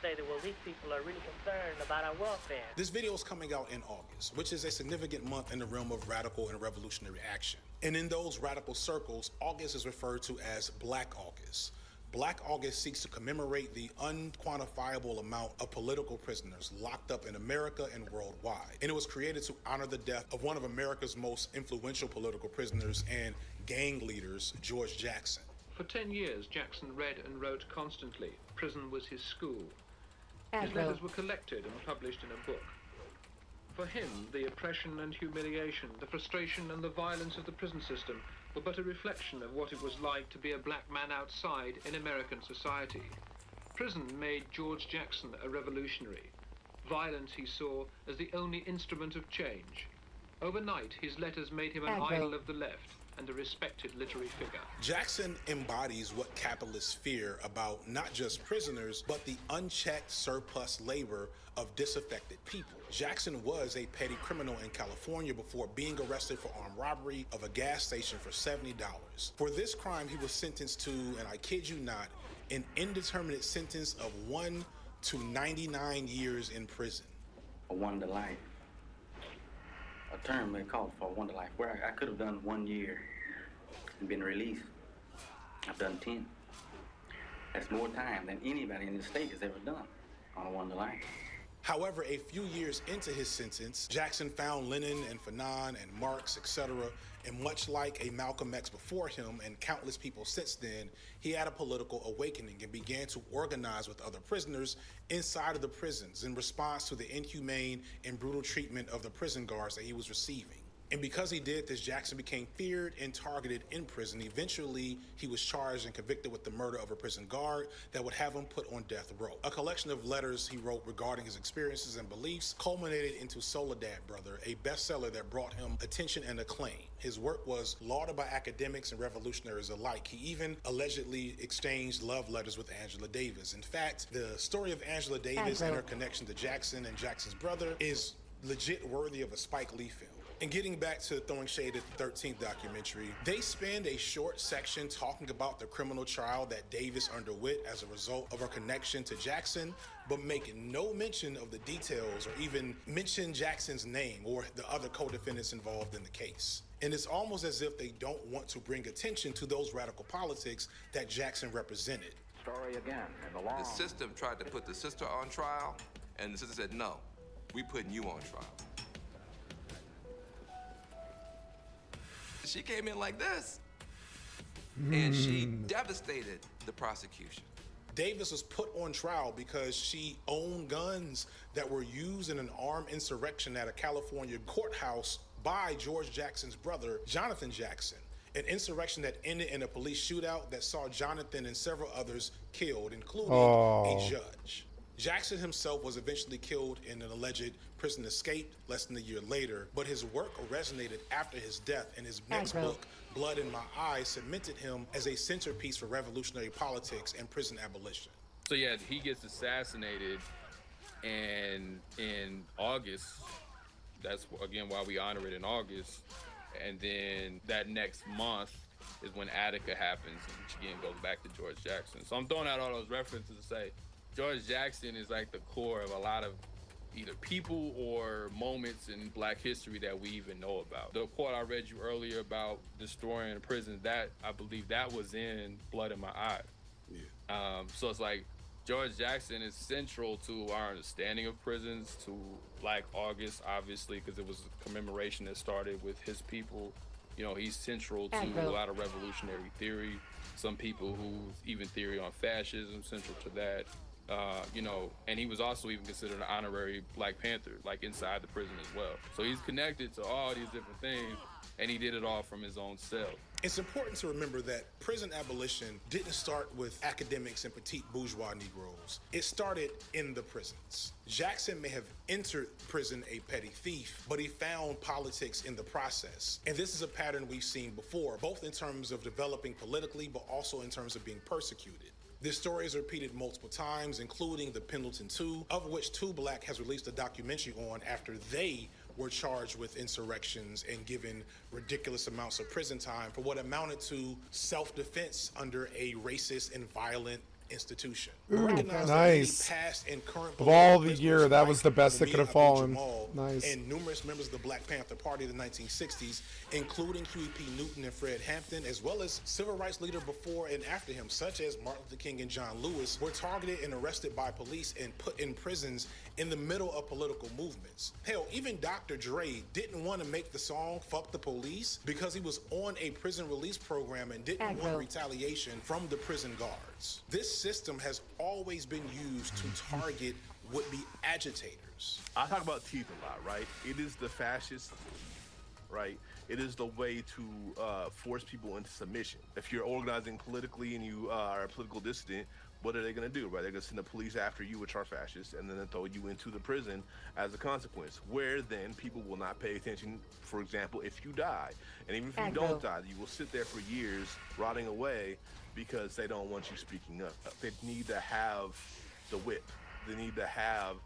say that, well, these people are really concerned about our welfare. This video is coming out in August, which is a significant month in the realm of radical and revolutionary action. And in those radical circles, August is referred to as Black August. Black August seeks to commemorate the unquantifiable amount of political prisoners locked up in America and worldwide. And it was created to honor the death of one of America's most influential political prisoners and gang leaders, George Jackson. For 10 years, Jackson read and wrote constantly. Prison was his school. His letters were collected and published in a book. For him, the oppression and humiliation, the frustration and the violence of the prison system were but a reflection of what it was like to be a black man outside in American society. Prison made George Jackson a revolutionary. Violence he saw as the only instrument of change. Overnight, his letters made him an idol of the left, and a respected literary figure. Jackson embodies what capitalists fear about not just prisoners, but the unchecked surplus labor of disaffected people. Jackson was a petty criminal in California before being arrested for armed robbery of a gas station for $70. For this crime, he was sentenced to, and I kid you not, an indeterminate sentence of 1 to 99 years in prison. A 1 to life. A term they called for 1 to life, where I could have done 1 year and been released. I've done 10. That's more time than anybody in the state has ever done on a 1 to life. However, a few years into his sentence, Jackson found Lenin and Fanon and Marx, etc., and much like a Malcolm X before him and countless people since then, he had a political awakening and began to organize with other prisoners inside of the prisons in response to the inhumane and brutal treatment of the prison guards that he was receiving. And because he did this, Jackson became feared and targeted in prison. Eventually, he was charged and convicted with the murder of a prison guard that would have him put on death row. A collection of letters he wrote regarding his experiences and beliefs culminated into Soledad Brother, a bestseller that brought him attention and acclaim. His work was lauded by academics and revolutionaries alike. He even allegedly exchanged love letters with Angela Davis. In fact, the story of Angela Davis and her connection to Jackson and Jackson's brother is legit worthy of a Spike Lee film. And getting back to Throwing Shade at the 13th documentary, they spend a short section talking about the criminal trial that Davis underwent as a result of her connection to Jackson, but making no mention of the details or even mention Jackson's name or the other co-defendants involved in the case. And it's almost as if they don't want to bring attention to those radical politics that Jackson represented. Story again in the long. The system tried to put the sister on trial, and the sister said, no, we putting you on trial. She came in like this, and she devastated the prosecution. Davis was put on trial because she owned guns that were used in an armed insurrection at a California courthouse by George Jackson's brother, Jonathan Jackson. An insurrection that ended in a police shootout that saw Jonathan and several others killed, including a judge. Jackson himself was eventually killed in an alleged prison escape less than a year later, but his work resonated after his death, and his next book, Blood in My Eyes, cemented him as a centerpiece for revolutionary politics and prison abolition. So yeah, he gets assassinated, and in August, that's again why we honor it in August, and then that next month is when Attica happens, which again goes back to George Jackson. So I'm throwing out all those references to say George Jackson is like the core of a lot of either people or moments in Black history that we even know about. The quote I read you earlier about destroying a prison, that I believe that was in Blood in My Eye. Yeah. So it's like George Jackson is central to our understanding of prisons, to Black August, obviously, because it was a commemoration that started with his people. You know, he's central to a lot of revolutionary theory. Some people who even theory on fascism, central to that. You know, and he was also even considered an honorary Black Panther, like inside the prison as well. So he's connected to all these different things, and he did it all from his own cell. It's important to remember that prison abolition didn't start with academics and petite bourgeois Negroes. It started in the prisons. Jackson may have entered prison a petty thief, but he found politics in the process. And this is a pattern we've seen before, both in terms of developing politically, but also in terms of being persecuted. This story is repeated multiple times, including the Pendleton 2, of which 2 Black has released a documentary on after they were charged with insurrections and given ridiculous amounts of prison time for what amounted to self-defense under a racist and violent institution. Nice. Past and current of all the year, that was the best that could have fallen. Nice. And numerous members of the Black Panther Party of the 1960s, including Huey P. Newton and Fred Hampton, as well as civil rights leaders before and after him, such as Martin Luther King and John Lewis, were targeted and arrested by police and put in prisons in the middle of political movements. Hell, even Dr. Dre didn't want to make the song Fuck the Police because he was on a prison release program and didn't want retaliation from the prison guards. This system has always been used to target would-be agitators. I talk about teeth a lot, right? It is the fascist, right? It is the way to force people into submission. If you're organizing politically and you are a political dissident, what are they going to do, right? They're going to send the police after you, which are fascists, and then they throw you into the prison as a consequence, where then people will not pay attention, for example, if you die. And even if you don't die, you will sit there for years rotting away because they don't want you speaking up. They need to have the whip. They need to have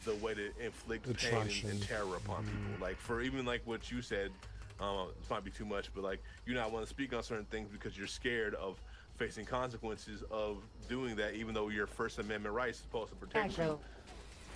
the way to inflict The pain and terror upon people. Like, for even like what you said, this might be too much, but like, you not want to speak on certain things because you're scared of facing consequences of doing that, even though your First Amendment rights is supposed to protect you.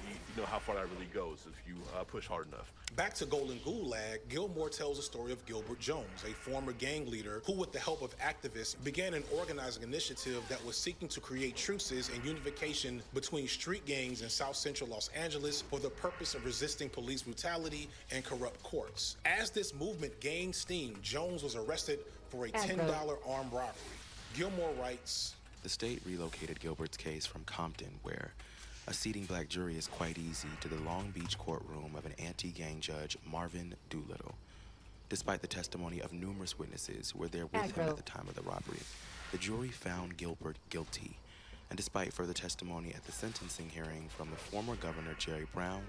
You know how far that really goes if you push hard enough. Back to Golden Gulag, Gilmore tells the story of Gilbert Jones, a former gang leader who, with the help of activists, began an organizing initiative that was seeking to create truces and unification between street gangs in South Central Los Angeles for the purpose of resisting police brutality and corrupt courts. As this movement gained steam, Jones was arrested for a $10 armed robbery. Gilmore writes, "The state relocated Gilbert's case from Compton, where a seating black jury is quite easy, to the Long Beach courtroom of an anti-gang judge, Marvin Doolittle. Despite the testimony of numerous witnesses who were there with him at the time of the robbery, the jury found Gilbert guilty. And despite further testimony at the sentencing hearing from the former governor, Jerry Brown,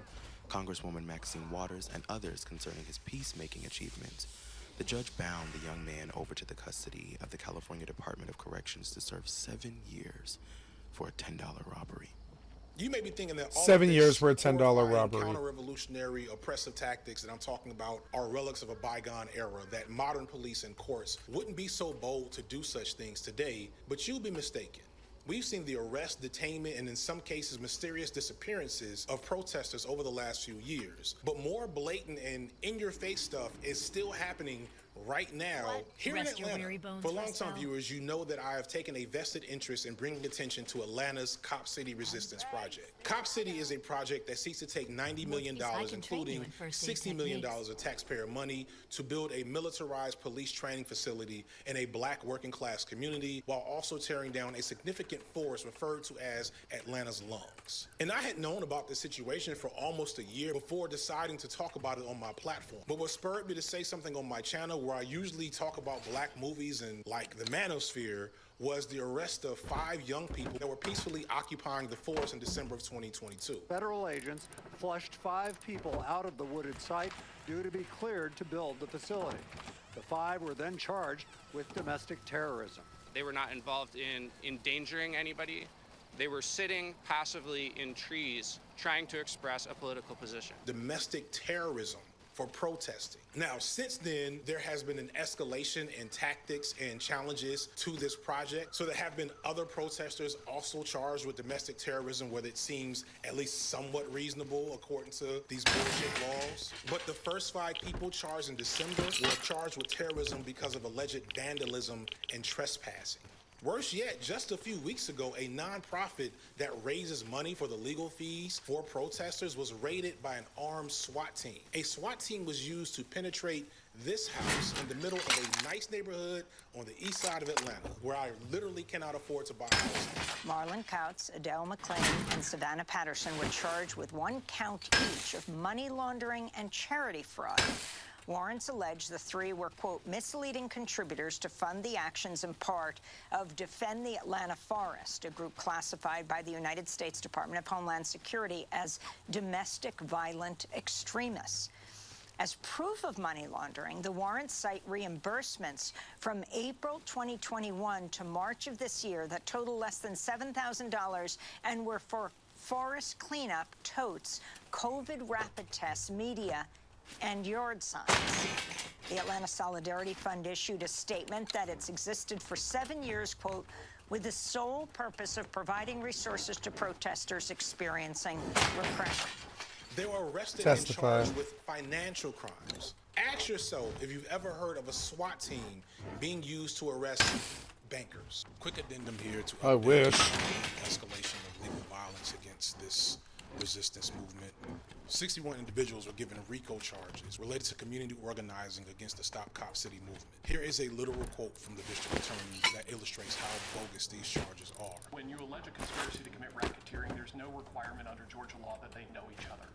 Congresswoman Maxine Waters, and others concerning his peacemaking achievements, the judge bound the young man over to the custody of the California Department of Corrections to serve 7 years for a $10 robbery." You may be thinking that all 7 of years this for a $10 horrifying, robbery. counter-revolutionary, oppressive tactics that I'm talking about are relics of a bygone era, that modern police and courts wouldn't be so bold to do such things today, but you'll be mistaken. We've seen the arrest, detainment, and in some cases mysterious disappearances of protesters over the last few years. But more blatant and in-your-face stuff is still happening right now here Rest in your Atlanta. weary bones, For longtime Westo. viewers, you know that I have taken a vested interest in bringing attention to Atlanta's Cop City Resistance Project. Cop City is a project that seeks to take $90 million, including $60 million of taxpayer money, to build a militarized police training facility in a black working class community, while also tearing down a significant force referred to as Atlanta's lungs. And I had known about this situation for almost a year before deciding to talk about it on my platform. But what spurred me to say something on my channel, where I usually talk about black movies and like the manosphere, was the arrest of 5 young people that were peacefully occupying the forest in December of 2022. Federal agents flushed 5 people out of the wooded site due to be cleared to build the facility. The 5 were then charged with domestic terrorism. They were not involved in endangering anybody. They were sitting passively in trees trying to express a political position. Domestic terrorism for protesting. Now, since then, there has been an escalation in tactics and challenges to this project. So there have been other protesters also charged with domestic terrorism, where it seems at least somewhat reasonable according to these bullshit laws. But the first 5 people charged in December were charged with terrorism because of alleged vandalism and trespassing. Worse yet, just a few weeks ago, a nonprofit that raises money for the legal fees for protesters was raided by an armed SWAT team. A SWAT team was used to penetrate this house in the middle of a nice neighborhood on the east side of Atlanta, where I literally cannot afford to buy a house. Marlon Couts, Adele McClain, and Savannah Patterson were charged with 1 count each of money laundering and charity fraud. Warrants allege the 3 were, quote, misleading contributors to fund the actions in part of Defend the Atlanta Forest, a group classified by the United States Department of Homeland Security as domestic violent extremists. As proof of money laundering, the warrants cite reimbursements from April 2021 to March of this year that total less than $7,000 and were for forest cleanup, totes, COVID rapid tests, media, and yard signs. The Atlanta Solidarity Fund issued a statement that it's existed for 7 years, quote, with the sole purpose of providing resources to protesters experiencing repression. They were arrested and charged with financial crimes. Ask yourself if you've ever heard of a SWAT team being used to arrest bankers. Quick addendum here to I wish. escalation of legal violence against this resistance movement. 61 individuals were given RICO charges related to community organizing against the Stop Cop City movement. Here is a literal quote from the district attorney that illustrates how bogus these charges are. When you allege a conspiracy to commit racketeering, there's no requirement under Georgia law that they know each other.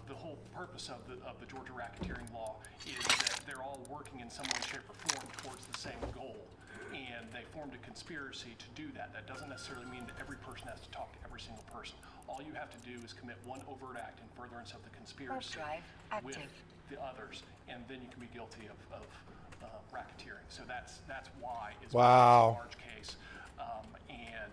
The whole purpose of the Georgia racketeering law is that they're all working in some way, shape, or form towards the same goal. and they formed a conspiracy to do that. That doesn't necessarily mean that every person has to talk to every single person. All you have to do is commit one overt act in furtherance of the conspiracy with the others, and then you can be guilty of racketeering. So that's why it's a large case, and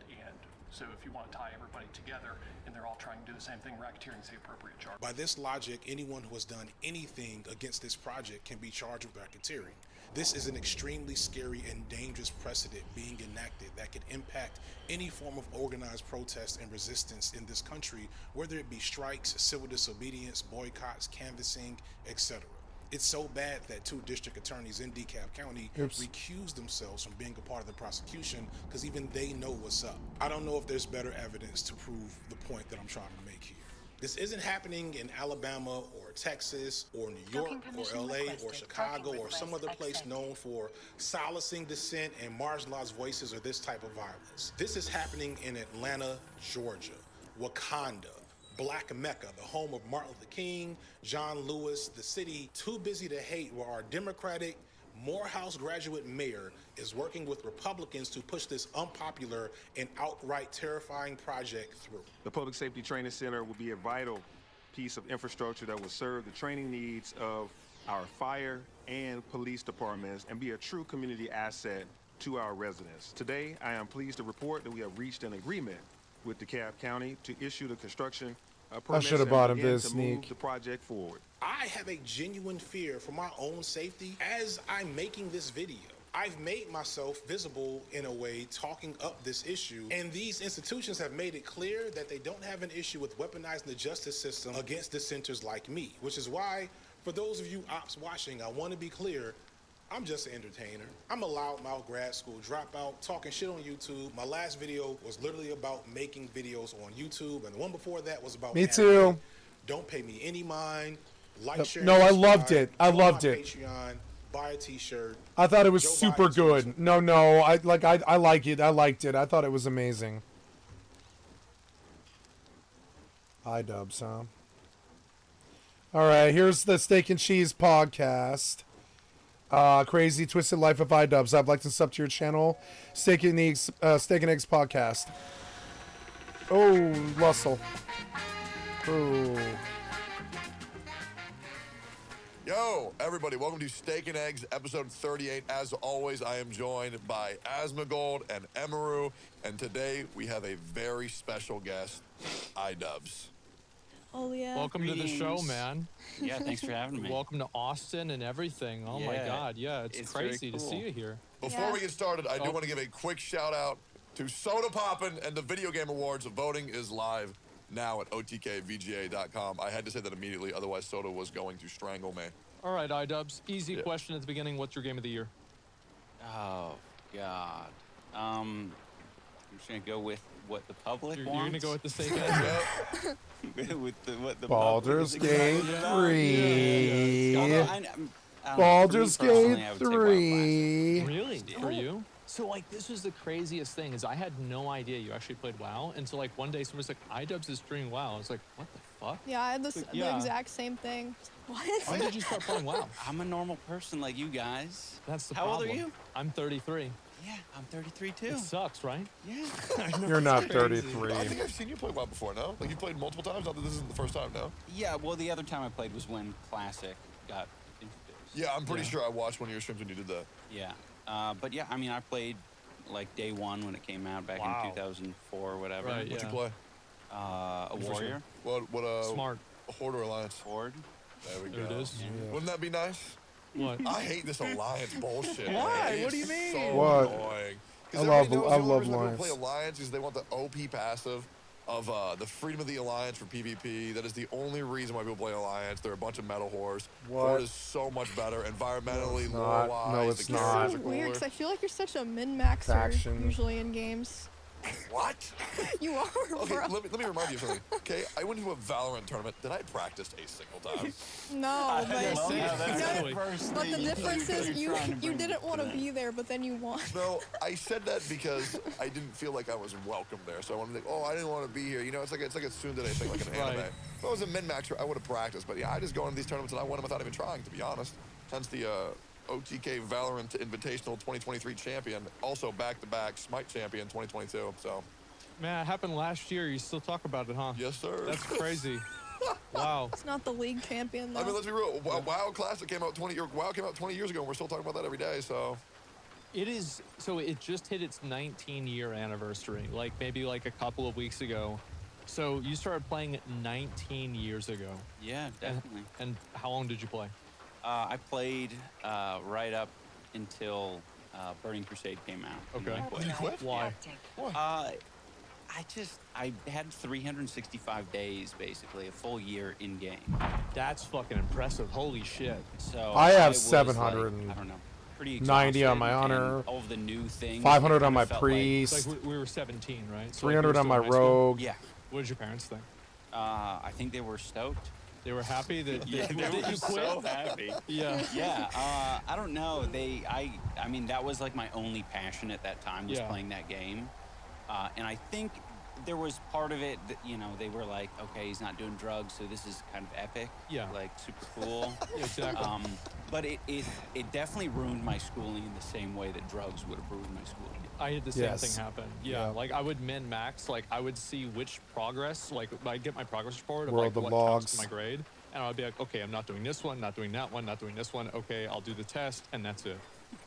so if you want to tie everybody together and they're all trying to do the same thing, racketeering is the appropriate charge. By this logic, anyone who has done anything against this project can be charged with racketeering. This is an extremely scary and dangerous precedent being enacted that could impact any form of organized protest and resistance in this country, whether it be strikes, civil disobedience, boycotts, canvassing, etc. It's so bad that 2 district attorneys in DeKalb County recused themselves from being a part of the prosecution because even they know what's up. I don't know if there's better evidence to prove the point that I'm trying to make here. This isn't happening in Alabama or Texas or New York or LA or Chicago or some other place known for silencing dissent and marginalized voices or this type of violence. This is happening in Atlanta, Georgia, Wakanda, Black Mecca, the home of Martin Luther King, John Lewis, the city too busy to hate, where our Democratic Morehouse graduate mayor is working with Republicans to push this unpopular and outright terrifying project through. The Public Safety Training Center will be a vital piece of infrastructure that will serve the training needs of our fire and police departments and be a true community asset to our residents. Today, I am pleased to report that we have reached an agreement with DeKalb County to issue the construction permits and begin to move the project forward. I have a genuine fear for my own safety as I'm making this video. I've made myself visible in a way talking up this issue, and these institutions have made it clear that they don't have an issue with weaponizing the justice system against dissenters like me, which is why, for those of you ops watching, I want to be clear, I'm just an entertainer. I'm a loudmouth grad school dropout talking shit on YouTube. My last video was literally about making videos on YouTube, and the one before that was about Me too. Don't pay me any mind. Like, share, no, I subscribe, loved it. I loved it. Patreon, buy a t-shirt. I thought it was super good. No, I like it. I liked it. I thought it was amazing. iDubbbz, huh? All right, here's the Steak and Cheese podcast. Crazy Twisted Life of iDubbbz. I'd like to sub to your channel, Steak and Eggs podcast. Oh, Russell. Oh. Yo, everybody, welcome to Steak and Eggs, episode 38. As always, I am joined by Asmongold and Emaru, and today we have a very special guest, iDubbbz. Oh, yeah. Welcome to the show, man. Yeah, thanks for having me. Welcome to Austin and everything. Oh, my God. Yeah, it's crazy to see you here. Before we get started, I do want to give a quick shout out to Soda Poppin' and the Video Game Awards. Voting is live now at otkvga.com. I had to say that immediately, otherwise Soda was going to strangle me. All right, iDubbbz. Easy question at the beginning. What's your game of the year? Oh, God. I'm just going to go with what the public wants. You're going to go with the Steak what the Baldur's public is Gate excited 3. Baldur's Gate 3. Really? For you? So, like, this was the craziest thing, is I had no idea you actually played WoW. And so, like, one day somebody's like, iDubbbz is streaming WoW. I was like, what the fuck? Yeah, I had the exact same thing. What? When did you start playing WoW? I'm a normal person like you guys. That's the How problem. old are you? I'm 33. Yeah, I'm 33 too. It sucks, right? Yeah. You're not 33. I think I've seen you play WoW before, no? Like, you played multiple times? Not that this isn't the first time, no? Yeah, well, the other time I played was when Classic got introduced. Yeah, I'm pretty sure I watched one of your streams when you did that. Yeah. But yeah, I mean, I played like day one when it came out back in 2004 or whatever. Right, What'd you play? A warrior. What Smart. Horde or Alliance? Horde. There we There go. it is. Yeah. Wouldn't that be nice? What? I hate this Alliance bullshit. Why? Man. What do you It's mean? So What? annoying. I 'Cause love everybody knows the only reason Alliance. people play Alliance is they want the OP passive of the freedom of the Alliance for PvP. That is the only reason why people play Alliance. They're a bunch of metal whores. What? Horde is so much better environmentally, No, it's not. lore-wise. No, it's the not. characters So are weird, cooler. because I feel like you're such a min-maxer Faction. usually in games. What? You are, Okay, bro. let me remind you of something. Okay, I went to a Valorant tournament. Did I practice a single time? No, Exactly. but the difference is you didn't want to be there, but then you won. No, I said that because I didn't feel like I was welcome there. So I wanted to think, oh, I didn't want to be here. You know, it's like a tsundere thing, like an anime. Right. If I was a min-maxer, I would have practiced. But yeah, I just go into these tournaments and I won them without even trying, to be honest. Hence the OTK Valorant Invitational 2023 champion, also back-to-back Smite champion 2022. So, Man, it happened last year. You still talk about it, huh? yes, sir. That's crazy. Wow. It's not the league champion, though. I mean, let's be real. WoW Classic came out 20 years ago, and we're still talking about that every day. So, It is, so it just hit its 19-year anniversary, like maybe like a couple of weeks ago. So you started playing it 19 years ago. Yeah, definitely. And how long did you play? I played right up until Burning Crusade came out. Okay. Did you quit? Why? I had 365 days, basically, a full year in game. That's fucking impressive. Holy shit. So I have was 700 like, I don't know, pretty 90 on my exhausted, honor. and all of the new things. 500 it on my kinda felt priest. Like we were 17, right? So 300 on my like you were still in high school? rogue. Yeah. What did your parents think? I think they were stoked. They were happy that, Yeah, that they you were quit? so happy. Yeah. Yeah. I don't know. I mean, that was like my only passion at that time was Yeah. playing that game. And I think there was part of it that, you know, they were like, okay, he's not doing drugs, so this is kind of epic. Yeah. Like, super cool. Yeah, exactly. But it definitely ruined my schooling in the same way that drugs would have ruined my schooling. I had the same Yes. thing happen. Yeah, like I would min max, like I would see which progress, like I'd get my progress report of World like of what counts logs. to my grade, and I'd be like, okay, I'm not doing this one, not doing that one, not doing this one. Okay, I'll do the test, and that's it.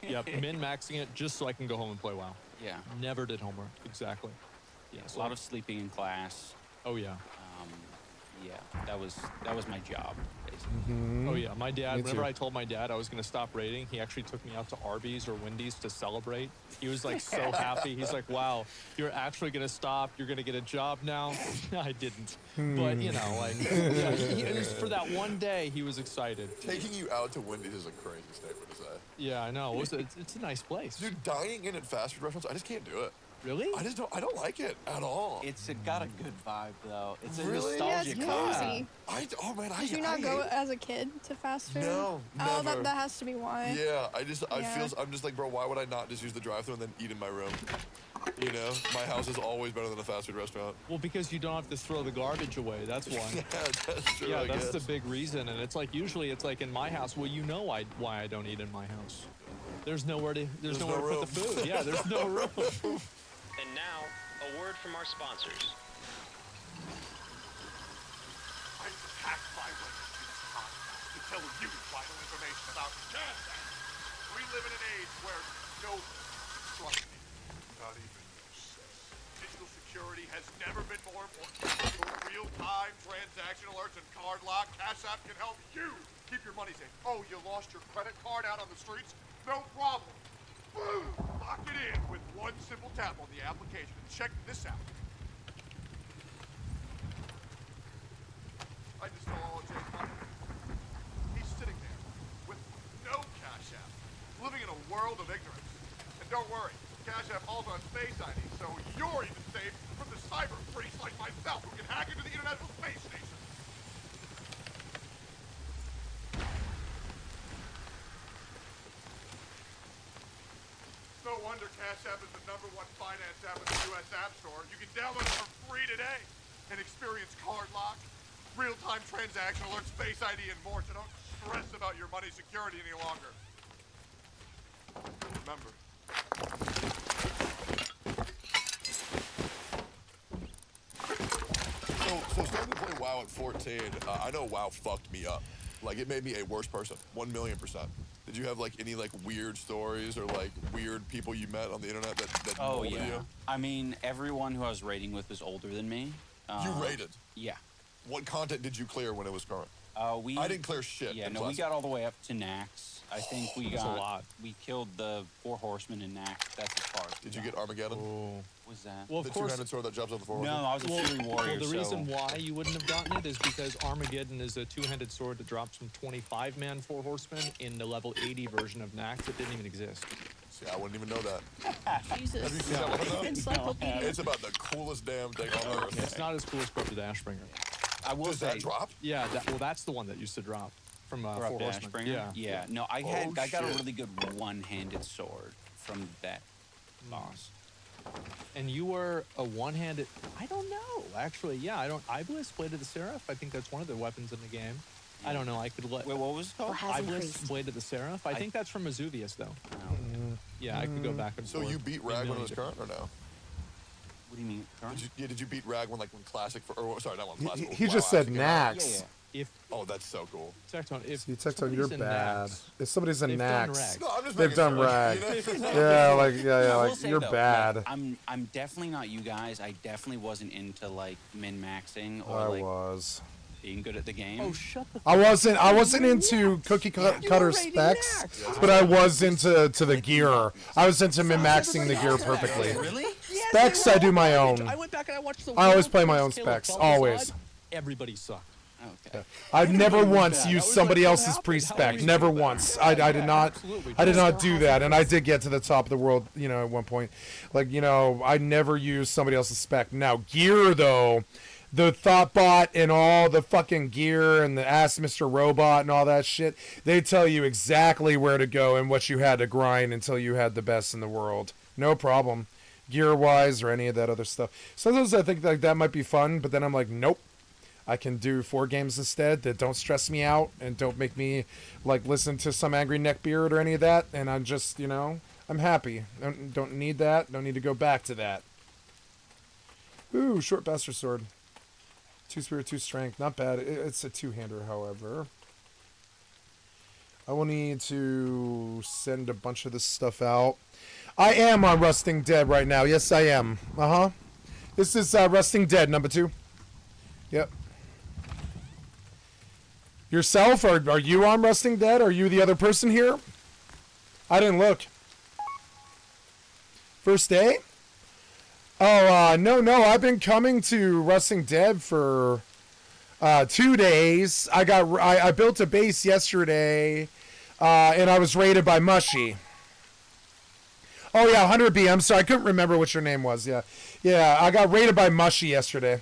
Yep, min maxing it just so I can go home and play WoW. Yeah. Never did homework. Exactly. Yeah. A lot of sleeping in class. Oh yeah. Yeah, that was my job, basically. Oh yeah, my dad. Me Whenever too. I told my dad I was going to stop raiding, he actually took me out to Arby's or Wendy's to celebrate. He was like so happy. He's like, "Wow, you're actually going to stop. You're going to get a job now." I didn't, but you know, like yeah, it was for that one day, he was excited. taking you out to Wendy's is a crazy statement to say. Yeah, I know. It's a nice place. Dude, dining in at fast food restaurants, I just can't do it. Really? I don't like it at all. It's got a good vibe though. It's a Really? Yeah, it's nostalgic cozy. Oh man, Did you not go as a kid to fast food? No, Oh, never. that has to be why. Yeah, I Yeah. feel, I'm just like, bro, why would I not just use the drive-thru and then eat in my room? You know, my house is always better than a fast food restaurant. Well, because you don't have to throw the garbage away. That's why. Yeah, that's true. Yeah, I that's guess. the big reason. And it's like usually it's like in my house. Well, you know why I don't eat in my house. There's nowhere to There's nowhere no to put the room. food. Yeah, there's no room. And now, a word from our sponsors. I'm attacked by women in this podcast to tell you vital information about gas. We live in an age where no trust me, not even yourself. Digital security has never been more important. For real-time transaction alerts and card lock, Cash App can help you keep your money safe. Oh, you lost your credit card out on the streets? No problem. Boom! Lock it in with one simple tap on the application. And check this out. I just stole all of Jay's money. He's sitting there with no Cash App, living in a world of ignorance. And don't worry, Cash App also has Face ID, so you're even safe from the cyber freaks like myself who can hack into the International Space Station. No wonder Cash App is the #1 finance app in the U.S. App Store. You can download it for free today and experience card lock, real-time transaction alerts, Face ID, and more, so don't stress about your money security any longer. Remember. So starting to play WoW at 14, I know WoW fucked me up. Like, it made me a worse person, 1,000,000%. Did you have, like, any, like, weird stories or, like, weird people you met on the internet that Oh molded yeah. you? I mean, everyone who I was raiding with was older than me. You raided? Yeah. What content did you clear when it was current? I didn't clear shit. Yeah, in no, we Classic. got all the way up to Nax. I think we That's a got lot. We killed the 4 horsemen in Nax. That's as far as we Did you got. get Armageddon? Oh. Was that? Well, of the course. two-handed sword that jumps on the four No, I was a Fury warrior. Well, the so- reason why you wouldn't have gotten it is because Armageddon is a two-handed sword that drops from 25-man 4 horsemen in the level 80 version of Nax. It didn't even exist. See, I wouldn't even know that. Jesus. Have you seen that one, though? Encyclopedia. It's about the coolest damn thing on earth. Yeah, it's not as cool as Corp the Dashbringer. I will Does say, that drop? Yeah, well, that's the one that used to drop from for 4 a horsemen. Dashbringer? Yeah. No, I Oh, got a shit. really good one-handed sword from that boss. And you were a one-handed. I don't know, actually. Yeah, I don't. I split the Seraph. I think that's one of the weapons in the game. I don't know. I could let. Wait, what was it called? I was Blade of the Seraph. I think that's from Vesuvius, though. Yeah, I could go back and So forth. you beat Rag when it was current or no? What do you mean? Did you beat Rag when classic sorry, not when classic. He just said Nax. Oh, that's so cool. If Tecton, you're bad. If somebody's a they've done Nax, Rag. No, I'm just they've making done sure, Rag. you know? Yeah, will like say, you're though, bad. like, I'm definitely not you guys. I definitely wasn't into like min maxing or I like was. being good at the game. Oh, shut the. I wasn't into cookie cutter specs, but I was into the gear. I was into min maxing the gear perfectly. Really? Specs, I do my own. I went back and I watched the. I always play my World own Caleb specs, Kelvis always. live. Everybody sucked. Okay. I've never once bad. I used was somebody like, what else's happened? How pre-spec. are we Never doing that? once. I did not. Absolutely. I did not do that, and I did get to the top of the world. At one point, I never used somebody else's spec. Now gear though, the Thoughtbot and all the fucking gear and the Ask Mr. Robot and all that shit, they tell you exactly where to go and what you had to grind until you had the best in the world. No problem, gear-wise or any of that other stuff. Sometimes I think that might be fun, but then I'm like, nope. I can do 4 games instead that don't stress me out and don't make me listen to some angry neckbeard or any of that. And I'm just, I'm happy. Don't need that. Don't need to go back to that. Ooh, short bastard sword. 2 spirit, 2 strength. Not bad. It's a 2-hander, however. I will need to send a bunch of this stuff out. I am on Rusting Dead right now. Yes, I am. This is Rusting Dead number 2. Yep. Yourself? Are you on Rusting Dead? Are you the other person here? I didn't look. First day? Oh, no. I've been coming to Rusting Dead for 2 days. I built a base yesterday, and I was raided by Mushy. Oh, yeah, 100B. I'm sorry. I couldn't remember what your name was. Yeah, I got raided by Mushy yesterday.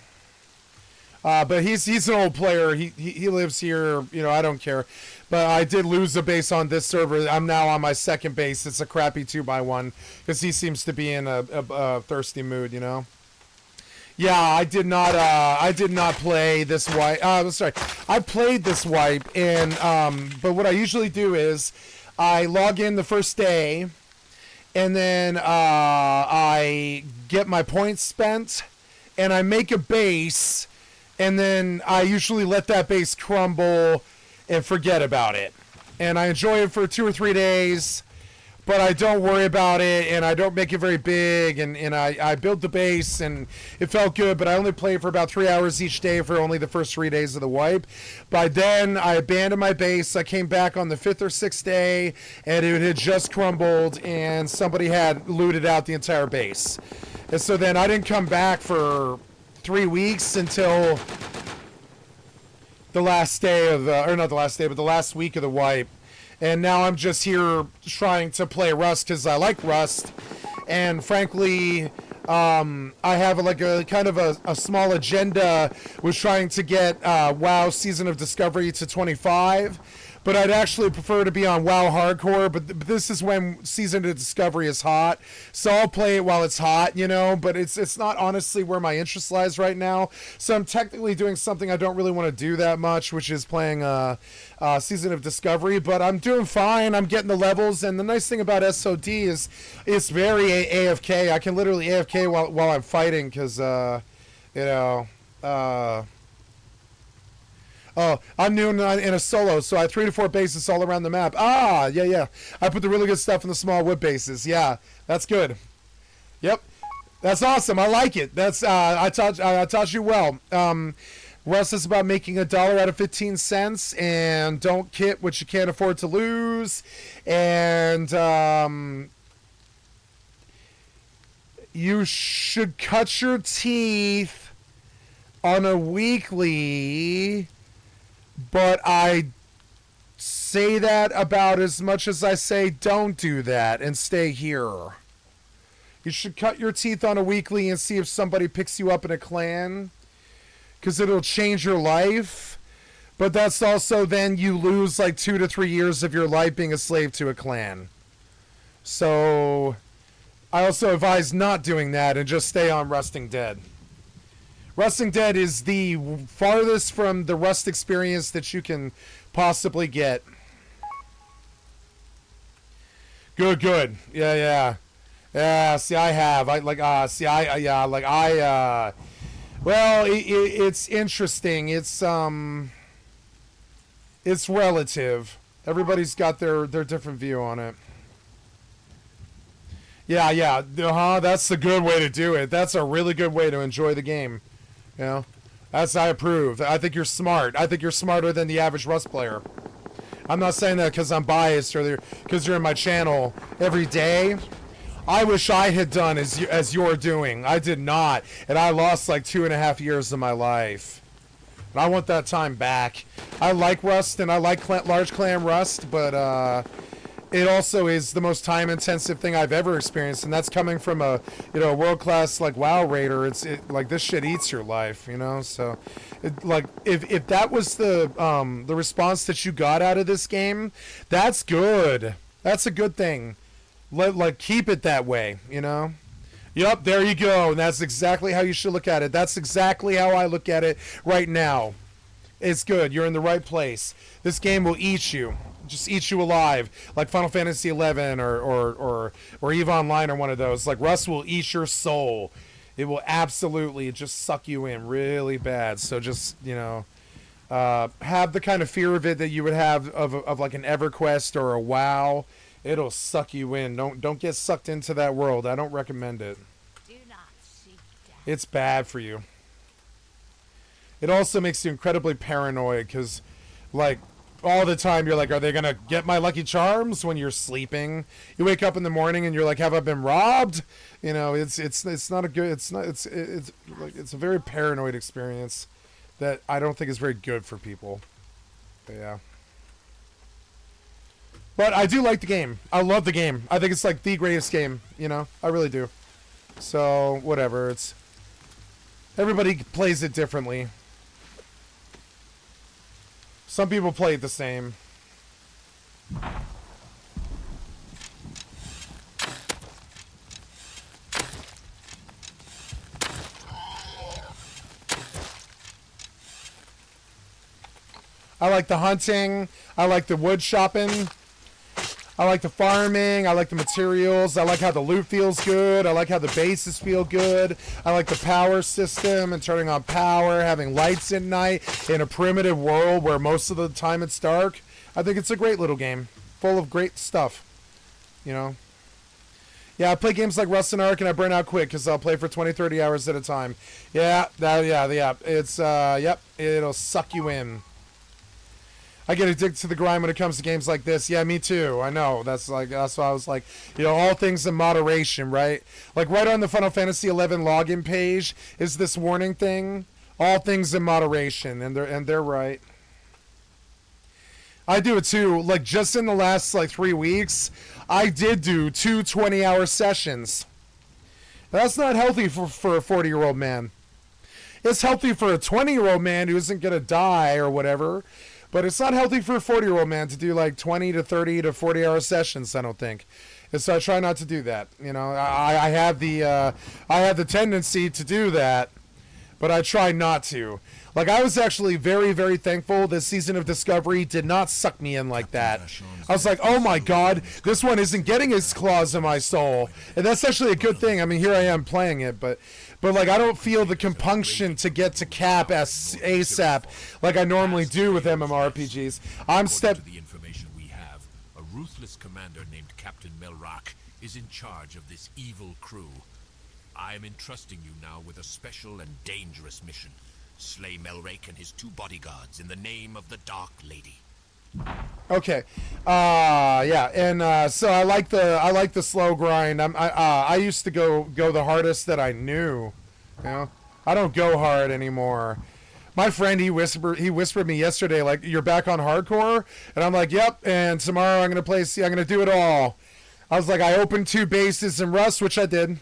But he's an old player. He lives here. I don't care. But I did lose a base on this server. I'm now on my second base. It's a crappy 2x1 because he seems to be in a thirsty mood. Yeah, I did not play this wipe. Sorry, I played this wipe, and but what I usually do is I log in the first day, and then I get my points spent, and I make a base. And then I usually let that base crumble and forget about it. And I enjoy it for 2 or 3 days, but I don't worry about it, and I don't make it very big. And I built the base, and it felt good, but I only played for about 3 hours each day for only the first 3 days of the wipe. By then, I abandoned my base. I came back on the 5th or 6th day, and it had just crumbled, and somebody had looted out the entire base. And so then I didn't come back for 3 weeks until the last day of or not the last day, but the last week of the wipe. And now I'm just here trying to play Rust because I like Rust. And frankly, I have a kind of a small agenda with trying to get WoW Season of Discovery to 25. But I'd actually prefer to be on WoW Hardcore, but this is when Season of Discovery is hot. So I'll play it while it's hot, but it's not honestly where my interest lies right now. So I'm technically doing something I don't really want to do that much, which is playing Season of Discovery, but I'm doing fine. I'm getting the levels, and the nice thing about SoD is it's very AFK. I can literally AFK while I'm fighting because, oh, I'm new in a solo, so I have 3 to 4 bases all around the map. Yeah. I put the really good stuff in the small wood bases. Yeah, that's good. Yep, that's awesome. I like it. That's I taught you well. Russ is about making $1 out of 15 cents, and don't kit what you can't afford to lose, and you should cut your teeth on a weekly. But I say that about as much as I say don't do that and stay here. You should cut your teeth on a weekly and see if somebody picks you up in a clan, because it'll change your life. But that's also then you lose 2 to 3 years of your life being a slave to a clan. So I also advise not doing that and just stay on Rusting Dead. Rusting Dead is the farthest from the Rust experience that you can possibly get. Good. Yeah. See, I have. Well, it's interesting. It's relative. Everybody's got their different view on it. Yeah. That's the good way to do it. That's a really good way to enjoy the game. You know, I approve. I think you're smart. I think you're smarter than the average Rust player. I'm not saying that because I'm biased or because you're in my channel every day. I wish I had done as you're doing. I did not, and I lost like 2.5 years of my life. And I want that time back. I like Rust and I like large clan Rust, but it also is the most time-intensive thing I've ever experienced, and that's coming from a world-class like WoW raider. It's like this shit eats your life, you know. So, if that was the response that you got out of this game, that's good. That's a good thing. Keep it that way, you know. Yup, there you go. And that's exactly how you should look at it. That's exactly how I look at it right now. It's good. You're in the right place. This game will eat you. Just eat you alive, like Final Fantasy 11 or EVE Online or one of those. Like Rust will eat your soul. It will absolutely just suck you in really bad. So just have the kind of fear of it that you would have of like an EverQuest or a WoW. It'll suck you in. Don't get sucked into that world. I don't recommend it. Do not seek death. It's bad for you. It also makes you incredibly paranoid because, like, all the time you're like, are they gonna get my Lucky Charms when you're sleeping? You wake up in the morning and you're like, have I been robbed? You know, it's not a good. It's a very paranoid experience that I don't think is very good for people. But yeah. But I do like the game. I love the game. I think it's like the greatest game. You know, I really do. So whatever. Everybody plays it differently. Some people play it the same. I like the hunting. I like the wood shopping. I like the farming. I like the materials. I like how the loot feels good. I like how the bases feel good. I like the power system and turning on power, having lights at night in a primitive world where most of the time it's dark. I think it's a great little game, full of great stuff. You know? Yeah, I play games like Rust and Ark and I burn out quick because I'll play for 20, 30 hours at a time. Yeah. It's, yep, it'll suck you in. I get addicted to the grind when it comes to games like this. Yeah, me too. I know. That's why I was like, all things in moderation, right? Like right on the Final Fantasy 11 login page is this warning thing. All things in moderation, and they're right. I do it too. Like just in the last 3 weeks, I did do 2 20-hour sessions. That's not healthy for a 40-year-old man. It's healthy for a 20-year-old man who isn't gonna die or whatever. But it's not healthy for a 40-year-old man to do 20 to 30 to 40-hour sessions, I don't think. And so I try not to do that. You know, I have the tendency to do that, but I try not to. Like, I was actually very, very thankful this season of Discovery did not suck me in like that. I was like, oh my god, this one isn't getting its claws in my soul. And that's actually a good thing. I mean, here I am playing it, but like, I don't feel the compunction to get to cap as ASAP like I normally do with MMORPGs. To the information we have, a ruthless commander named Captain Melrock is in charge of this evil crew. I am entrusting you now with a special and dangerous mission. Slay Melrake and his 2 bodyguards in the name of the Dark Lady. Okay, yeah, and so I like the slow grind. I used to go the hardest that I knew. You know, I don't go hard anymore. My friend, he whispered me yesterday, like, you're back on hardcore, and I'm like, yep. And tomorrow I'm gonna do it all. I was like, I opened 2 bases in Rust, which I did.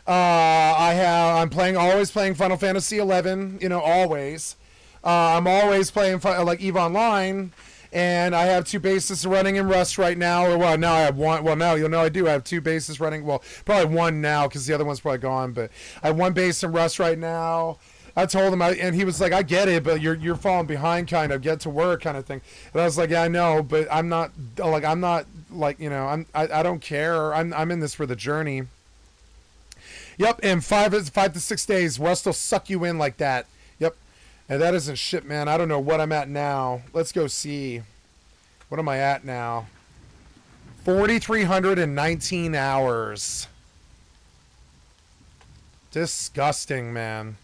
I'm always playing Final Fantasy 11, you know, always. I'm always playing like EVE Online, and I have 2 bases running in Rust right now. Or well, now I have 1. Well, now you'll know I do. I have 2 bases running. Well, probably 1 now because the other one's probably gone. But I have 1 base in Rust right now. I told him, and he was like, I get it, but you're falling behind, kind of, get to work, kind of thing. And I was like, yeah, I know, but I'm not like, you know, I don't care. I'm in this for the journey. Yep, and 5 to 6 days, Rust will suck you in like that. Yep, and that isn't shit, man. I don't know what I'm at now. Let's go see. What am I at now? 4,319 hours. Disgusting, man.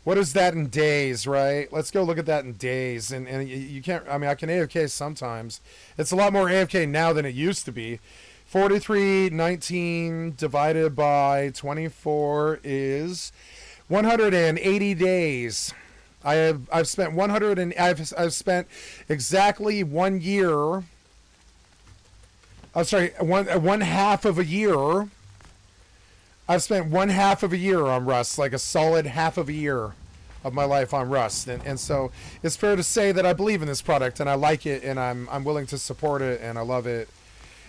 What is that in days, right? Let's go look at that in days. And you can't, I mean, I can AFK sometimes. It's a lot more AFK now than it used to be. 4319 divided by 24 is 180 days. I've spent I've spent exactly 1 year. I'm sorry, one half of a year. I've spent one half of a year on Rust, like a solid half of a year of my life on Rust, and so it's fair to say that I believe in this product and I like it and I'm willing to support it and I love it.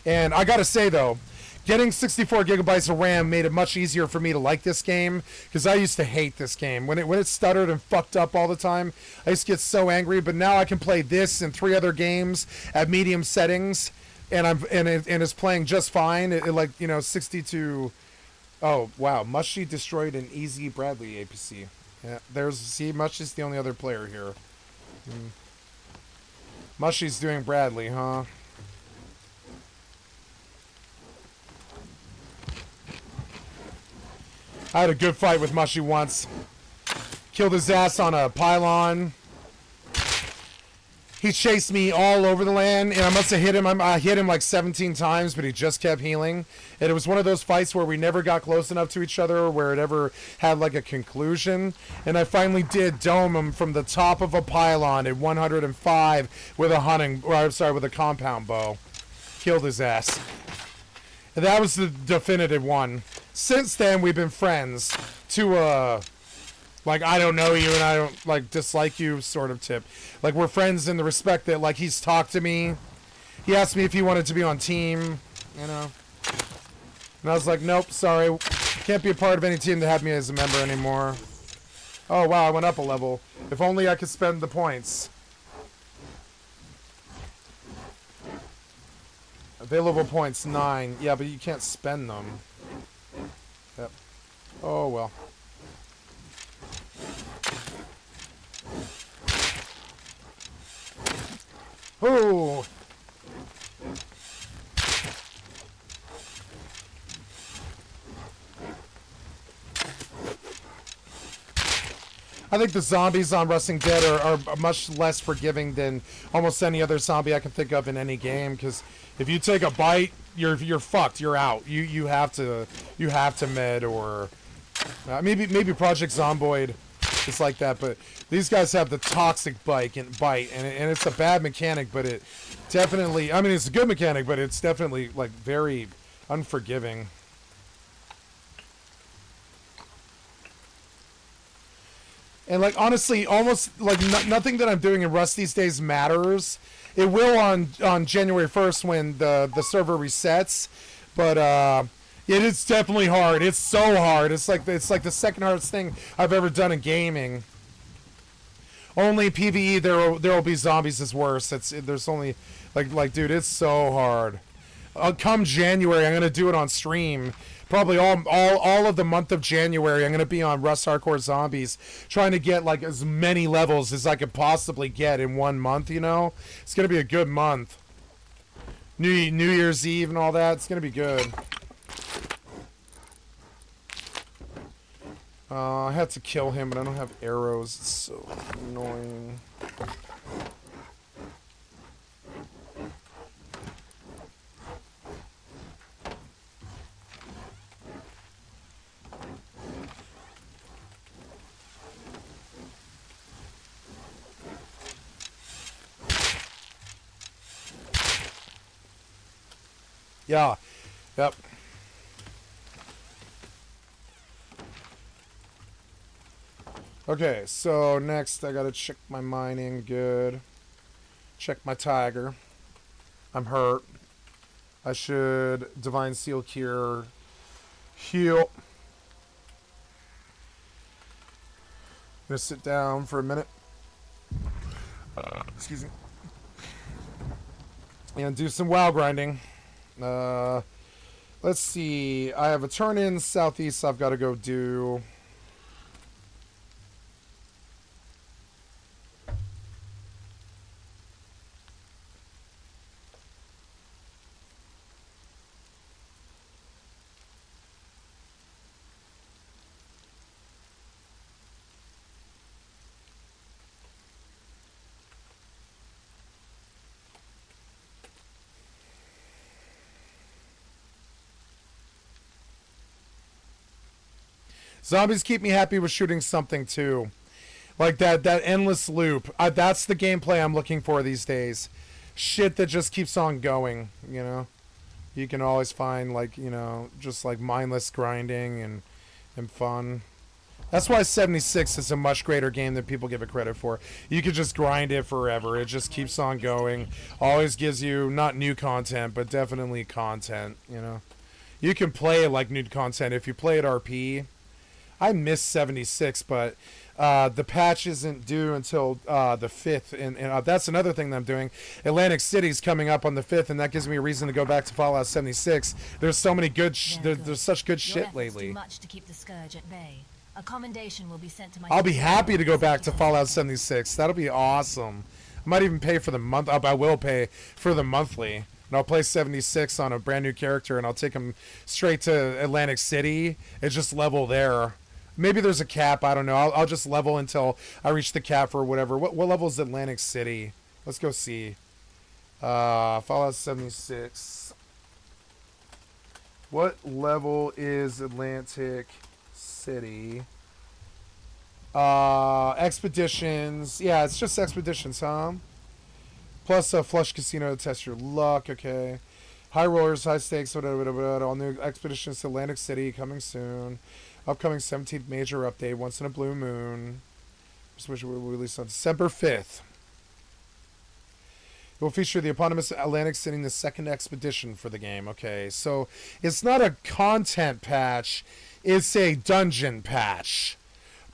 And I gotta say though, getting 64 gigabytes of RAM made it much easier for me to like this game, because I used to hate this game when it stuttered and fucked up all the time. I used to get so angry, but now I can play this and 3 other games at medium settings, and it's playing just fine. It like, you know, 62. Oh wow, Mushy destroyed an Easy Bradley APC. Yeah, Mushy's the only other player here. Mushy's doing Bradley, huh? I had a good fight with Mushy once. Killed his ass on a pylon. He chased me all over the land, and I must have hit him. I hit him like 17 times, but he just kept healing. And it was one of those fights where we never got close enough to each other, where it ever had like a conclusion. And I finally did dome him from the top of a pylon at 105 with with a compound bow. Killed his ass. And that was the definitive one. Since then, we've been friends to like, I don't know you and I don't like dislike you sort of tip. Like, we're friends in the respect that like he's talked to me. He asked me if he wanted to be on team, you know. And I was like, nope, sorry. Can't be a part of any team that had me as a member anymore. Oh wow, I went up a level. If only I could spend the points. Available points 9. Yeah, but you can't spend them. Yep. Oh well. Oh. I think the zombies on Rusting Dead are much less forgiving than almost any other zombie I can think of in any game, because if you take a bite, you're fucked. You're out. You have to med, or maybe Project Zomboid is like that, but these guys have the toxic bite, and it's a bad mechanic, but it definitely, I mean, it's a good mechanic, but it's definitely like very unforgiving. And like, honestly, almost like nothing that I'm doing in Rust these days matters. It will on January 1st when the server resets, but it is definitely hard. It's so hard. It's like the second hardest thing I've ever done in gaming. Only PvE there will be zombies is worse. There's only like dude, it's so hard. Come January, I'm gonna do it on stream. Probably all of the month of January, I'm gonna be on Rust Hardcore Zombies, trying to get like as many levels as I could possibly get in 1 month. You know, it's gonna be a good month. New Year's Eve and all that. It's gonna be good. I had to kill him, but I don't have arrows. It's so annoying. Yeah. Yep. Okay, so next I gotta check my mining good. Check my tiger. I'm hurt. I should Divine Seal Cure. Heal. Gonna sit down for a minute. Excuse me. And do some WoW grinding. Let's see. I have a turn in southeast I've got to go do. Zombies keep me happy with shooting something too. Like that endless loop. That's the gameplay I'm looking for these days. Shit that just keeps on going, you know? You can always find, like, you know, just like mindless grinding and fun. That's why 76 is a much greater game than people give it credit for. You could just grind it forever. It just keeps on going. Always gives you, not new content, but definitely content, you know? You can play it like new content. If you play it RP, I miss 76, but the patch isn't due until the 5th, and that's another thing that I'm doing. Atlantic City's coming up on the 5th, and that gives me a reason to go back to Fallout 76. There's so many good, there's such good shit lately. Much to keep the scourge at bay. A commendation will be sent to my I'll be happy to go back to Fallout 76. That'll be awesome. I might even pay for the month. I will pay for the monthly. And I'll play 76 on a brand new character, and I'll take him straight to Atlantic City and just level there. Maybe there's a cap. I don't know. I'll just level until I reach the cap or whatever. What level is Atlantic City? Let's go see. Fallout 76. What level is Atlantic City? Expeditions. Yeah, it's just expeditions, huh? Plus a flush casino to test your luck. Okay. High rollers, high stakes, whatever. All new expeditions to Atlantic City coming soon. Upcoming 17th major update, once in a blue moon. Which will release on December 5th. It will feature the eponymous Atlantic City, the second expedition for the game. Okay, so it's not a content patch, it's a dungeon patch.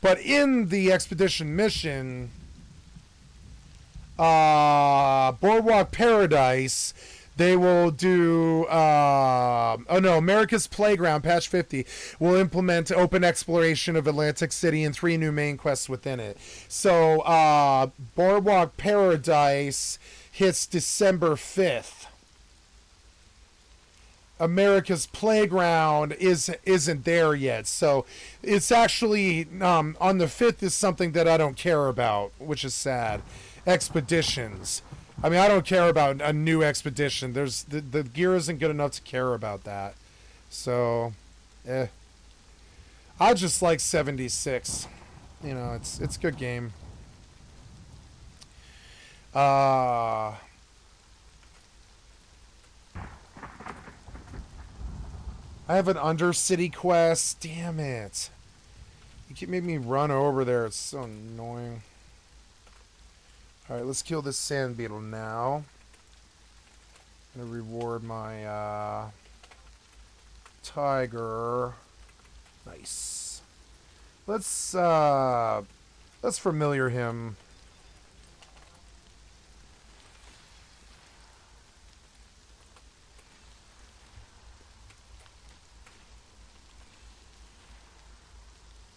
But in the expedition mission, Boardwalk Paradise, they will do, America's Playground, patch 50, will implement open exploration of Atlantic City and 3 new main quests within it. So, Boardwalk Paradise hits December 5th. America's Playground isn't there yet. So, it's actually, on the 5th is something that I don't care about, which is sad. Expeditions. I mean, I don't care about a new expedition. There's the gear isn't good enough to care about that. So, I just like 76. You know, it's a good game. I have an Undercity quest. Damn it. You keep making me run over there. It's so annoying. Alright, let's kill this sand beetle now. I'm gonna reward my tiger. Nice. Let's familiar him.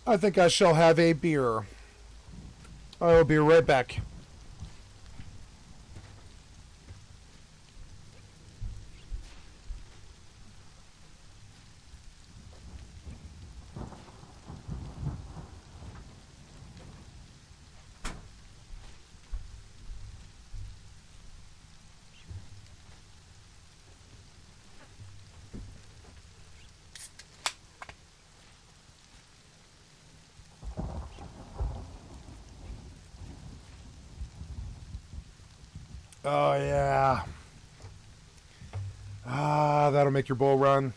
I think I shall have a beer. I will be right back. Oh, yeah. That'll make your bull run.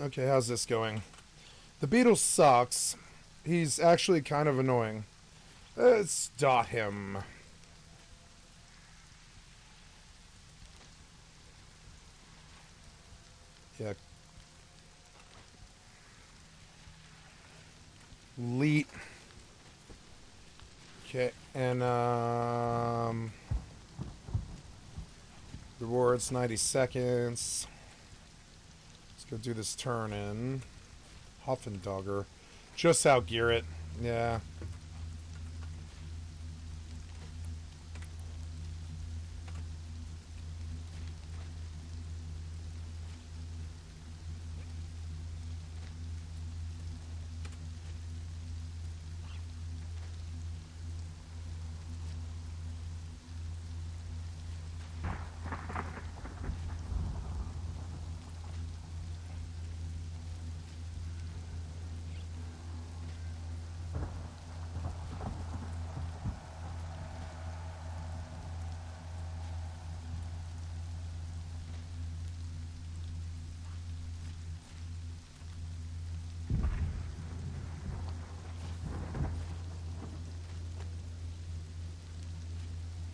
Okay, how's this going? The beetle sucks. He's actually kind of annoying. Let's dot him. Yeah. Elite. Okay, and rewards 90 seconds. Let's go do this turn in. Hoffendogger. Just outgear it. Yeah.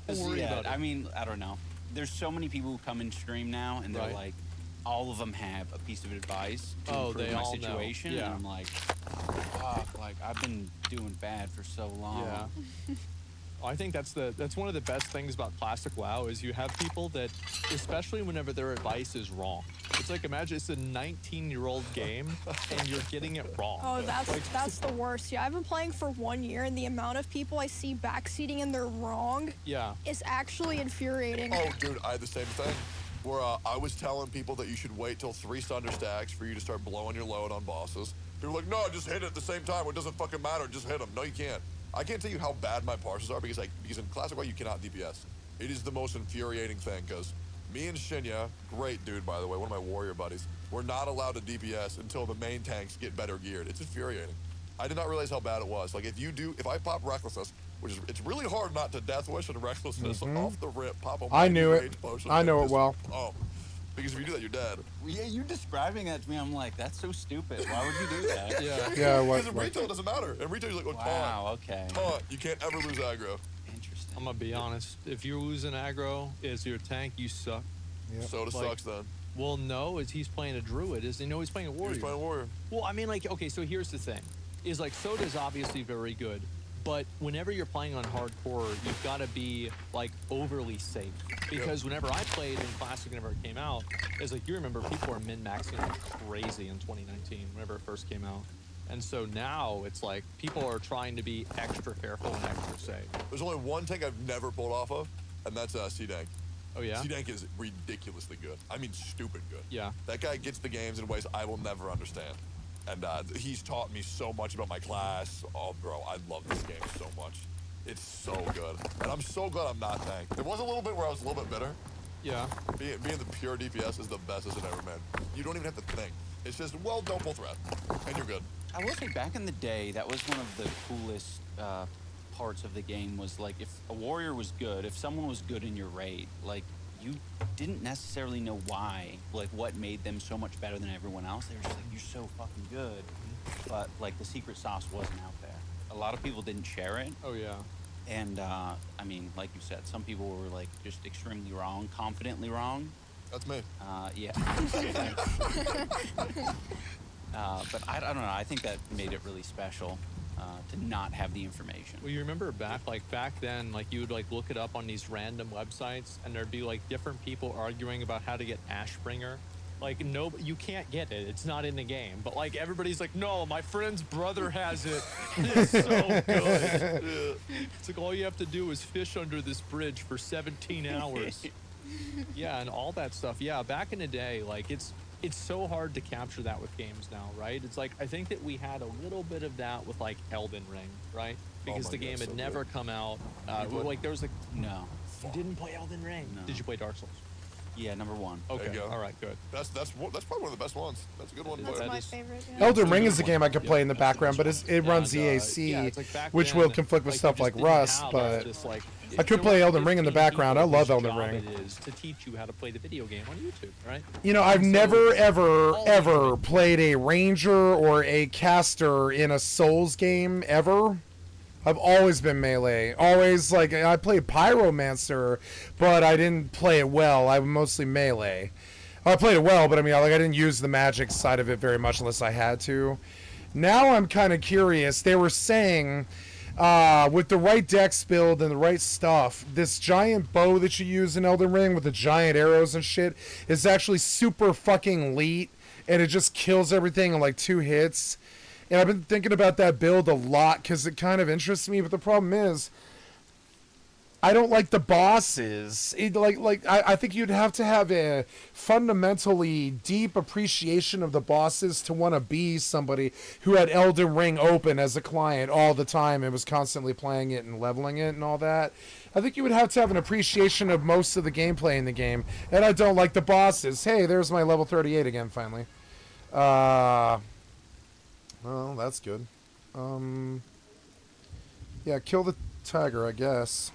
Yeah, I mean, I don't know. There's so many people who come and stream now, and they're Right. like, all of them have a piece of advice to Oh, improve they my all know. situation, Yeah. and I'm like, fuck, like I've been doing bad for so long. Yeah. I think that's one of the best things about classic WoW is you have people that, especially whenever their advice is wrong. It's like, imagine it's a 19-year-old game and you're getting it wrong. Oh, that's the worst. Yeah, I've been playing for 1 year, and the amount of people I see backseating and they're wrong is actually infuriating. Oh, dude, I had the same thing. Where I was telling people that you should wait till 3 Thunder stacks for you to start blowing your load on bosses. They were like, no, just hit it at the same time. It doesn't fucking matter. Just hit them. No, you can't. I can't tell you how bad my parses are because in Classic WoW, you cannot DPS. It is the most infuriating thing because me and Shinya, great dude, by the way, one of my warrior buddies, we're not allowed to DPS until the main tanks get better geared. It's infuriating. I did not realize how bad it was. Like, if I pop Recklessness, it's really hard not to Death Wish and Recklessness off the rip, pop a I knew it. rage potion, I and know it just- well. Oh, because if you do that, you're dead. Yeah, you describing that to me, I'm like, that's so stupid. Why would you do that? Yeah, Because in retail, it doesn't matter. In retail, you're like, oh, Wow, taunt. okay. Taunt. You can't ever lose aggro. Interesting. I'm gonna be honest. If you're losing aggro as your tank, you suck. Soda sucks then. Well, no, he's playing a druid. He's playing a warrior. He's playing a warrior. Well, I mean, like, okay, so here's the thing. Is like Soda is obviously very good, but whenever you're playing on hardcore, you've got to be like overly safe. Because whenever I played in Classic, whenever it came out, it's like you remember people were min-maxing like crazy in 2019 whenever it first came out. And so now it's like people are trying to be extra careful and extra safe. There's only one tank I've never pulled off of, and that's C-Dank. Oh, yeah? C-Dank is ridiculously good. I mean, stupid good. Yeah. That guy gets the games in ways I will never understand. And he's taught me so much about my class. Oh, bro, I love this game so much. It's so good. And I'm so glad I'm not tank. There was a little bit where I was a little bit bitter. Yeah. Being the pure DPS is the best decision ever made. You don't even have to think. It's just, well, don't pull threat, and you're good. I will say, back in the day, that was one of the coolest parts of the game was, like, if a warrior was good, if someone was good in your raid, like, you didn't necessarily know why, like, what made them so much better than everyone else. They were just like, you're so fucking good. But, like, the secret sauce wasn't out there. A lot of people didn't share it. Oh, yeah. And, I mean, like you said, some people were, like, just extremely wrong, confidently wrong. That's me. Yeah. But I don't know. I think that made it really special to not have the information. Well, you remember back then, like you would like look it up on these random websites, and there'd be like different people arguing about how to get Ashbringer. Like, no, you can't get it. It's not in the game. But like everybody's like, no, my friend's brother has it. It's so good. It's like all you have to do is fish under this bridge for 17 hours. Yeah, and all that stuff. Yeah, back in the day, like it's so hard to capture that with games now, right? It's like I think that we had a little bit of that with like Elden Ring, right? Because the game had never come out. Like there was like no, you didn't play Elden Ring. No. Did you play Dark Souls? Yeah, number one. Okay, There you go. all right, good. That's probably one of the best ones. That's a good one to That's play. my favorite. Yeah. Elden Ring is a game I could play in the background, but it runs EAC, yeah, it's like back which then, will conflict with like, stuff you like just didn't Rust, have but this, like, I could play Elden Ring in the background. I love Elden Ring. It is to teach you how to play the video game on YouTube, right? You know, I've never, ever played a ranger or a caster in a Souls game, ever. I've always been melee. Always, like, I played Pyromancer, but I didn't play it well. I was mostly melee. I played it well, but I mean, like, I didn't use the magic side of it very much unless I had to. Now I'm kind of curious. They were saying with the right dex build and the right stuff, this giant bow that you use in Elden Ring with the giant arrows and shit is actually super fucking elite, and it just kills everything in like 2 hits. And I've been thinking about that build a lot because it kind of interests me, but the problem is I don't like the bosses. I think you'd have to have a fundamentally deep appreciation of the bosses to want to be somebody who had Elden Ring open as a client all the time and was constantly playing it and leveling it and all that. I think you would have to have an appreciation of most of the gameplay in the game, and I don't like the bosses. Hey, there's my level 38 again, finally. Well, that's good. Yeah, kill the tiger, I guess.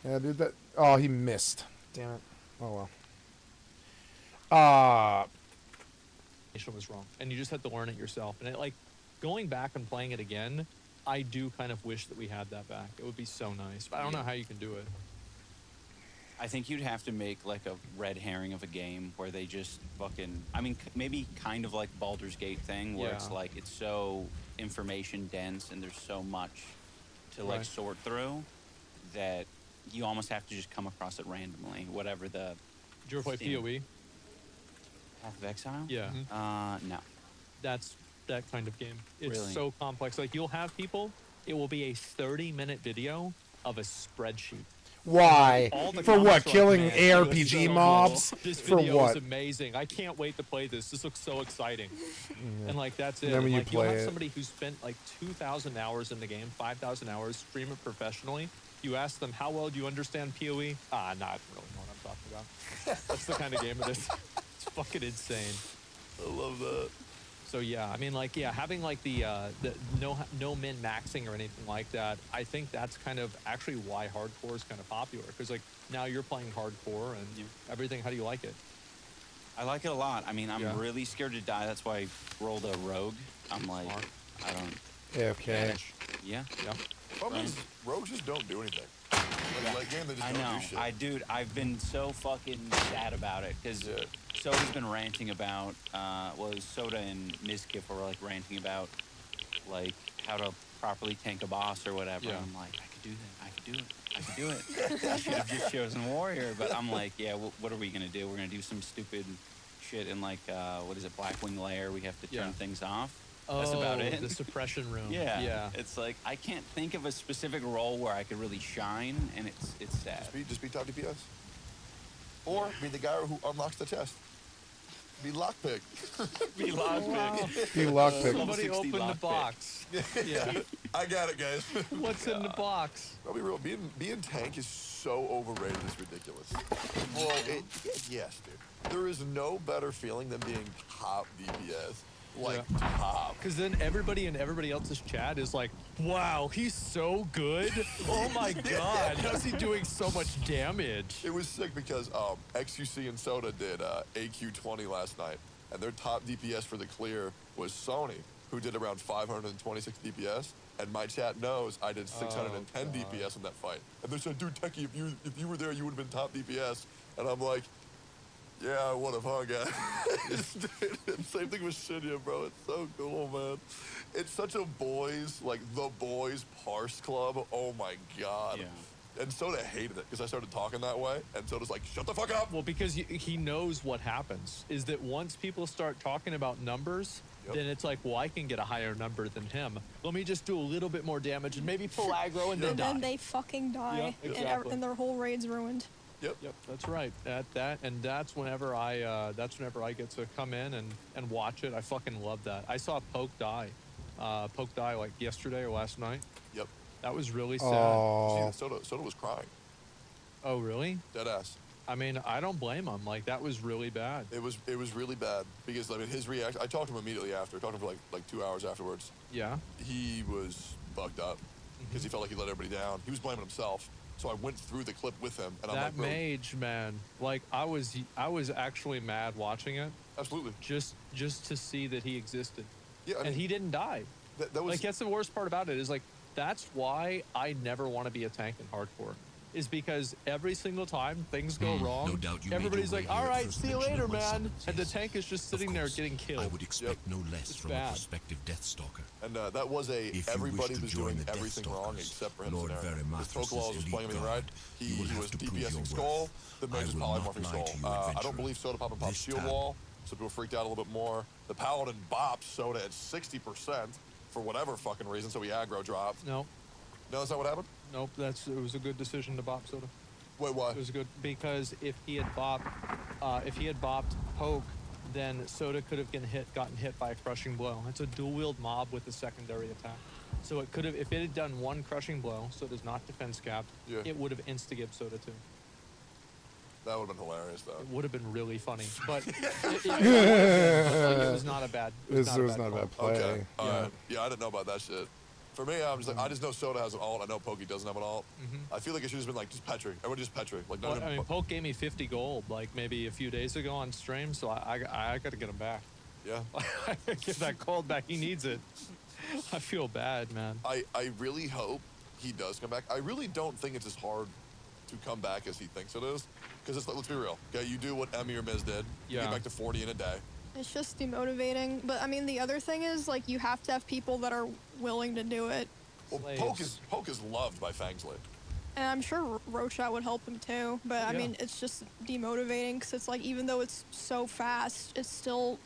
Yeah, dude, that... Oh, he missed. Damn it. Oh, well. Was wrong, and you just had to learn it yourself. And it, like, going back and playing it again, I do kind of wish that we had that back. It would be so nice, but I don't know how you can do it. I think you'd have to make like a red herring of a game where they just fucking, I mean, maybe kind of like Baldur's Gate thing where it's like, it's so information dense and there's so much to like sort through that you almost have to just come across it randomly, whatever the... Did you ever play PoE? Path of Exile? Yeah. No. That's that kind of game. It's Really? so complex. Like, you'll have people, it will be a 30-minute video of a spreadsheet. Why? For what? Killing man, ARPG mobs? This For video what? is amazing. I can't wait to play this. This looks so exciting. And like that's it. Then when you like, you'll play have it- somebody who spent like 2,000 hours in the game, 5,000 hours, stream it professionally. You ask them, how well do you understand PoE? I don't really know what I'm talking about. That's the kind of game it is. It's fucking insane. I love that. So yeah, I mean, like, yeah, having like the no min maxing or anything like that, I think that's kind of actually why hardcore is kind of popular, because like now you're playing hardcore and everything. How do you like it? I like it a lot. I mean, I'm really scared to die. That's why I rolled a rogue. I'm like, I don't... AFK. Yeah. Problem is, rogues just don't do anything. Like game, they just I don't know. do shit. Dude, I've been so fucking sad about it because Soda's been ranting about, well, it was Soda and Mizkif were like ranting about like how to properly tank a boss or whatever. Yeah. I'm like, I could do that. I could do it. I could do it. I should have just chosen warrior. But I'm like, yeah, what are we gonna do? We're gonna do some stupid shit in like, what is it, Blackwing Lair? We have to turn things off. That's about it. The suppression room. Yeah. It's like I can't think of a specific role where I could really shine, and it's sad. Just be top DPS. Or be the guy who unlocks the chest. Be lockpick. Be lockpick. Be lockpick. Somebody open the box. Yeah. I got it, guys. What's in the box? I'll be real. Being tank is so overrated. It's ridiculous. Well, yes, dude. There is no better feeling than being top DPS. Like top. Because then everybody in everybody else's chat is like, wow, he's so good. Oh my god, how's he doing so much damage? It was sick because XQC and Soda did AQ20 last night, and their top DPS for the clear was Sony, who did around 526 DPS. And my chat knows I did 610 DPS in that fight. And they said, dude, Techie, if you were there, you would have been top DPS. And I'm like, yeah, I would have, huh, guys? Same thing with Shinya, bro. It's so cool, man. It's such a boys, like, the boys parse club. Oh, my God. Yeah. And Soda hated it because I started talking that way. And Soda's like, shut the fuck up. Well, because he knows what happens is that once people start talking about numbers, then it's like, well, I can get a higher number than him. Let me just do a little bit more damage and maybe pull aggro and then die. And then they fucking die, and their whole raid's ruined. Yep, that's right. That's whenever I get to come in and watch it. I fucking love that. I saw Poke die like yesterday or last night. Yep. That was really sad. Oh. Soda was crying. Oh, really? Dead ass. I mean, I don't blame him. Like, that was really bad. It was really bad because I mean his reaction. I talked to him immediately after. Talked to him for like 2 hours afterwards. Yeah. He was fucked up because he felt like he let everybody down. He was blaming himself. So I went through the clip with him, and I'm like, bro, mage, man. Like, I was actually mad watching it. Absolutely. Just to see that he existed. Yeah. And he didn't die. That was like, that's the worst part about it is like that's why I never want to be a tank in hardcore. is because every single time things go wrong, no doubt you made everybody's your like, way all here right, first see you mention later, of my man. summons, And the yes. tank is just sitting there getting killed. I would expect no less It's from bad. a prospective Death Stalker. And that was If you everybody wish to was join doing the Death everything wrong Stalkers, except for him. Lord scenario. His Varimathras' Pokeball was elite playing me right. guard. He You will was have to prove your DPSing worth. Skull. The I mage was will not polymorphing lie Skull. to you, I don't adventurer. believe Soda Pop This Shield tab- Wall, so people freaked out a little bit more. The Paladin bopped Soda at 60% for whatever fucking reason, so he aggro dropped. No. No, that's not what happened? Nope, it was a good decision to bop Soda. Wait, why? It was good because if he had bopped Poke, then Soda could have gotten hit by a crushing blow. It's a dual wield mob with a secondary attack. So it could have, if it had done one crushing blow, Soda's not defense capped, it would have insta-gibbed Soda too. That would have been hilarious, though. It would have been really funny, but it was not a bad. It was not a bad play. Okay. Yeah, I didn't know about that shit. For me, I'm just like, I just know Soda has an alt. I know Pokey doesn't have an alt. I feel like it should have been like just Petri. Everyone just Petri. Like, Well, I mean, Poke gave me 50 gold like maybe a few days ago on stream, so I got to get him back. Yeah. I gotta get that gold back. He needs it. I feel bad, man. I really hope he does come back. I really don't think it's as hard to come back as he thinks it is. Because it's like, let's be real. Okay, you do what Emmy or Miz did. You get back to 40 in a day. It's just demotivating. But I mean, the other thing is, like, you have to have people that are willing to do it. Well, Poke is loved by Fangsley. And I'm sure Rochat would help him too. But I Yeah. mean, it's just demotivating because it's like, even though it's so fast, it's still,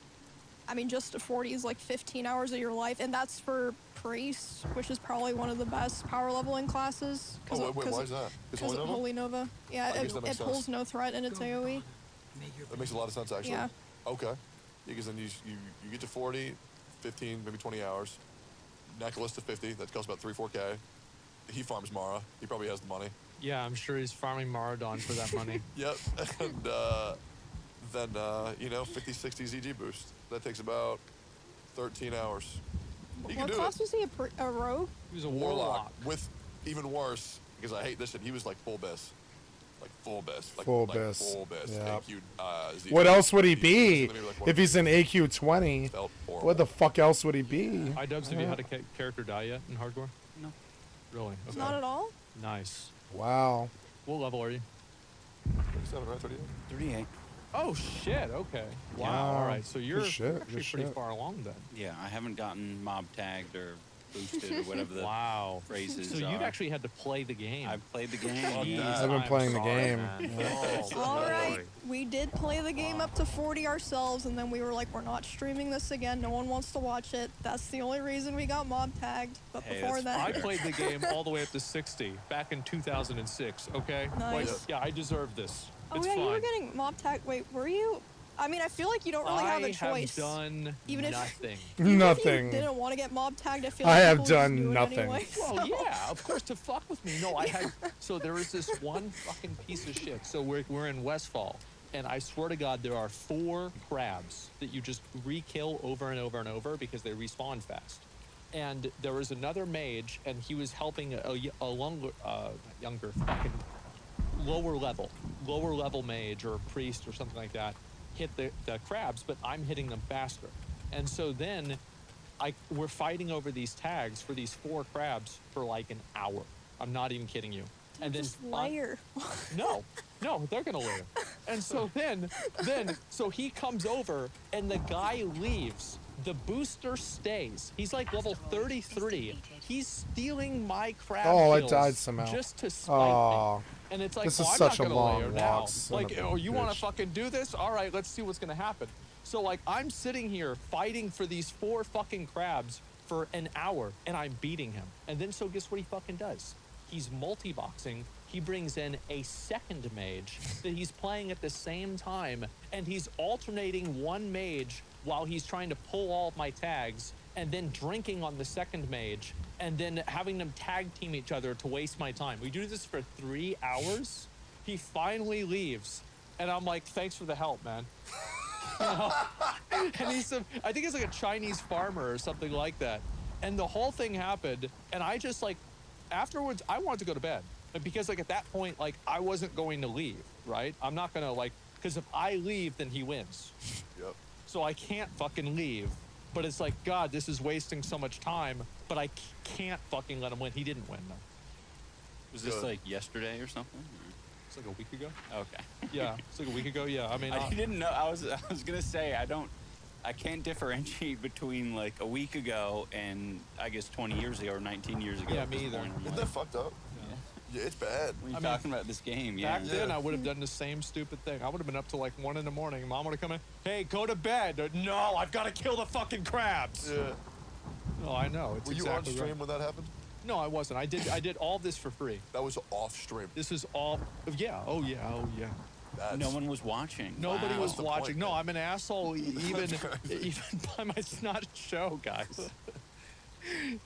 I mean, just a 40 is like 15 hours of your life. And that's for Priest, which is probably one of the best power leveling classes. Oh, wait, why is that? Because of Holy Nova? Yeah, I guess that makes it pulls sense. no threat in its AoE. That makes a lot of sense, actually. Yeah. Okay. Because then you get to 40, 15, maybe 20 hours. Necklace to 50. That costs about 3-4K. He farms Mara. He probably has the money. Yeah, I'm sure he's farming Maradon for that money. Yep. And then, 50, 60 ZG boost. That takes about 13 hours. He can What do class it. was he? A rogue? He was a Warlock. With even worse, because I hate this shit, he was like full BIS. Like full BIS. Like, Full like BIS. Full BIS. Yeah. AQ, ZG. What else would he be Maybe like if he's an AQ 20? Felt horrible. What the fuck else would he be? iDubbbz, have you had a character die yet in hardcore? No. Really? Okay. Not at all? Nice. Wow. What level are you? 37, right? 38? 38. Oh shit! Okay. Wow. Wow. All right. So you're Good shit, actually good pretty shit. far along then. Yeah, I haven't gotten mob tagged or boosted or whatever the Wow. phrases So are. you've actually had to play the game. I've played the game. I've been playing the game. All right, we did play the game up to 40 ourselves, and then we were like, we're not streaming this again. No one wants to watch it. That's the only reason we got mob tagged. But Hey, before that, I played the game all the way up to 60 back in 2006. Okay. Nice. Like, yeah, I deserve this. oh It's yeah, fine. you were getting mob tagged. Wait, were you? I mean, I feel like you don't really have a choice. I have done Even if- nothing. Even Nothing. If you didn't want to get mob tagged, I feel I like have people would just done do it nothing. Anyway, Well, so- yeah, of course, to fuck with me. No, I had. So there was this one fucking piece of shit. So we're in Westfall, and I swear to God, there are 4 crabs that you just re-kill over and over and over because they respawn fast. And there was another mage, and he was helping a younger fucking lower level mage or priest or something like that hit the crabs, but I'm hitting them faster. And so then we're fighting over these tags for these 4 crabs for like an hour. I'm not even kidding you. And then just layer. no, they're gonna layer. And so so he comes over and the guy leaves. The booster stays. He's like level 33. He's stealing my crab Oh, I kills died somehow. just to spite Oh. me. And it's like, This oh, is I'm such not a gonna long layer now. walk, son Like, of a oh, you want to bitch. fucking do this? All right, let's see what's gonna happen. So like, I'm sitting here fighting for these 4 fucking crabs for an hour, and I'm beating him. And then so guess what he fucking does? He's multi-boxing. He brings in a second mage that he's playing at the same time, and he's alternating one mage while he's trying to pull all of my tags, and then drinking on the second mage, and then having them tag team each other to waste my time. We do this for 3 hours. He finally leaves, and I'm like, thanks for the help, man. You know? And he's I think he's like a Chinese farmer or something like that. And the whole thing happened, and I just like, afterwards, I wanted to go to bed. Because like at that point, like I wasn't going to leave, right? I'm not gonna like, because if I leave, then he wins. Yep. So I can't fucking leave. But it's like, God, this is wasting so much time, but I can't fucking let him win. He didn't win though. Was this like yesterday or something? It's like a week ago. Okay. Yeah, it's like a week ago. Yeah, I mean, I didn't know. I was gonna say I can't differentiate between like a week ago and I guess 20 years ago or 19 years ago. Yeah, at me this either. point. I'm Isn't like, that fucked up? Yeah, it's bad. When you're talking about this game, yeah. Back then, I would have done the same stupid thing. I would have been up till like 1 in the morning. Mom would have come in. Hey, go to bed. No, I've got to kill the fucking crabs. Yeah. No, I know. It's Were you exactly on stream right. when that happened? No, I wasn't. I did all this for free. That was off stream. This is all. Yeah. Oh yeah. Oh yeah. No one was watching. Nobody Wow. was watching. No, I'm an asshole. Even crazy. by my snot show, guys.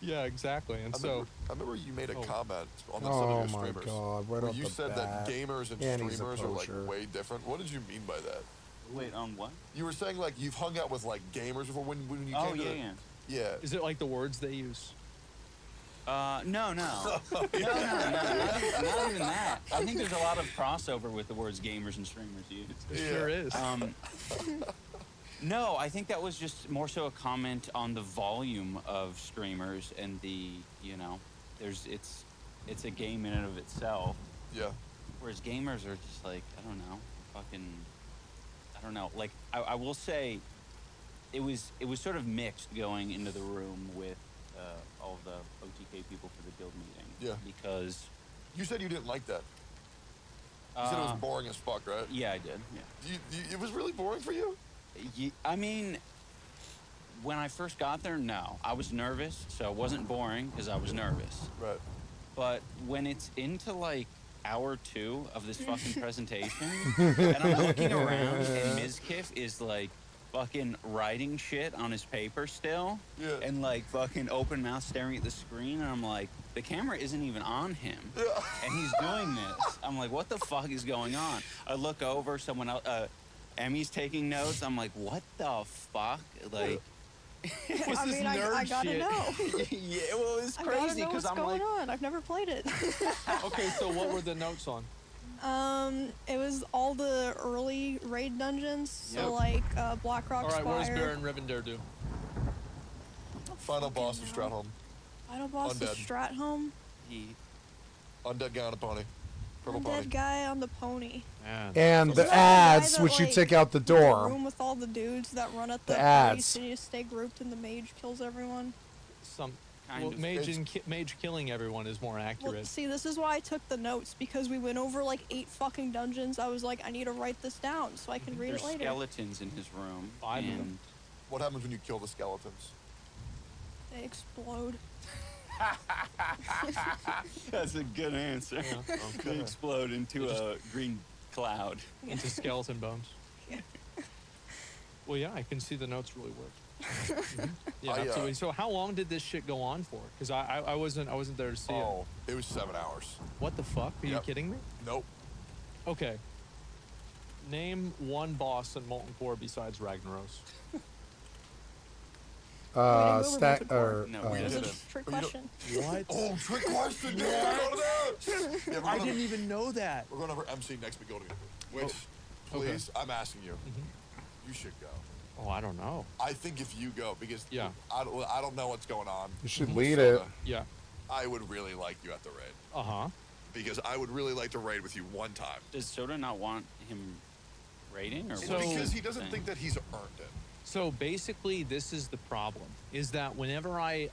Yeah, exactly. And I remember you made a comment on the Oh subject of my streamers. God, right where off you the said bat. that gamers and And he's a streamers are like poacher. way different. What did you mean by that? Wait, on what? You were saying like you've hung out with like gamers before when you Oh came to yeah. yeah. Is it like the words they use? No. No, not even that. I think there's a lot of crossover with the words gamers and streamers used. It sure is. No, I think that was just more so a comment on the volume of streamers and the, you know, it's a game in and of itself. Yeah. Whereas gamers are just like, I don't know. Like, I will say it was sort of mixed going into the room with all of the OTK people for the guild meeting. Yeah. Because You said you didn't like that. You said it was boring as fuck, right? Yeah, I did. Yeah. It was really boring for you? I mean, when I first got there, no. I was nervous, so it wasn't boring because I was nervous. Right. But when it's into like hour 2 of this fucking presentation, and I'm looking around and Mizkif is like fucking writing shit on his paper still, and like fucking open mouth staring at the screen, and I'm like, the camera isn't even on him, and he's doing this. I'm like, what the fuck is going on? I look over, someone else, Emmy's taking notes. I'm like, what the fuck? Like, I mean, I gotta shit? know. Yeah, well, it's I gotta crazy know because what's I'm going like, on. I've never played it. Okay, so what were the notes on? It was all the early raid dungeons. So Yep. like Blackrock All right, what does Spire. Baron Rivendare do? Final boss of Stratholme. Final boss of Undead. Stratholme. Undead guy on a pony. Purple Undead pony. guy on the pony. And Isn't the that guy ads, that, which you like, take out the there's a door. room with all the dudes that run at The the ads. place and you stay grouped and the mage kills everyone. Well, mage killing everyone is more accurate. Well, see, this is why I took the notes, because we went over like 8 fucking dungeons. I was like, I need to write this down so I can read there's it later. skeletons in his room. Five of and them. What happens when you kill the skeletons? They explode. That's a good answer. Yeah. They explode into a green cloud. Into skeleton bones. Well, yeah, I can see the notes really work. Yeah, absolutely. So how long did this shit go on for? Because I wasn't there to see it. It was 7 hours. What the fuck? Are you kidding me? Nope. Okay. Name one boss in Molten Core besides Ragnaros. Stack or we It was a didn't. trick But you don't- question. What? Oh, trick question! Yeah, we're going to that. Yeah, we're I going didn't even know that. We're going over MC next week. Which, Oh, okay. please, I'm asking you. You should go. Oh, I don't know. I think if you go, because Yeah. I don't know what's going on. You should in lead Soda. it. Yeah. I would really like you at the raid. Uh-huh. Because I would really like to raid with you one time. Does Soda not want him raiding, or It's what? because he doesn't think that he's earned it. So basically, this is the problem, is that whenever I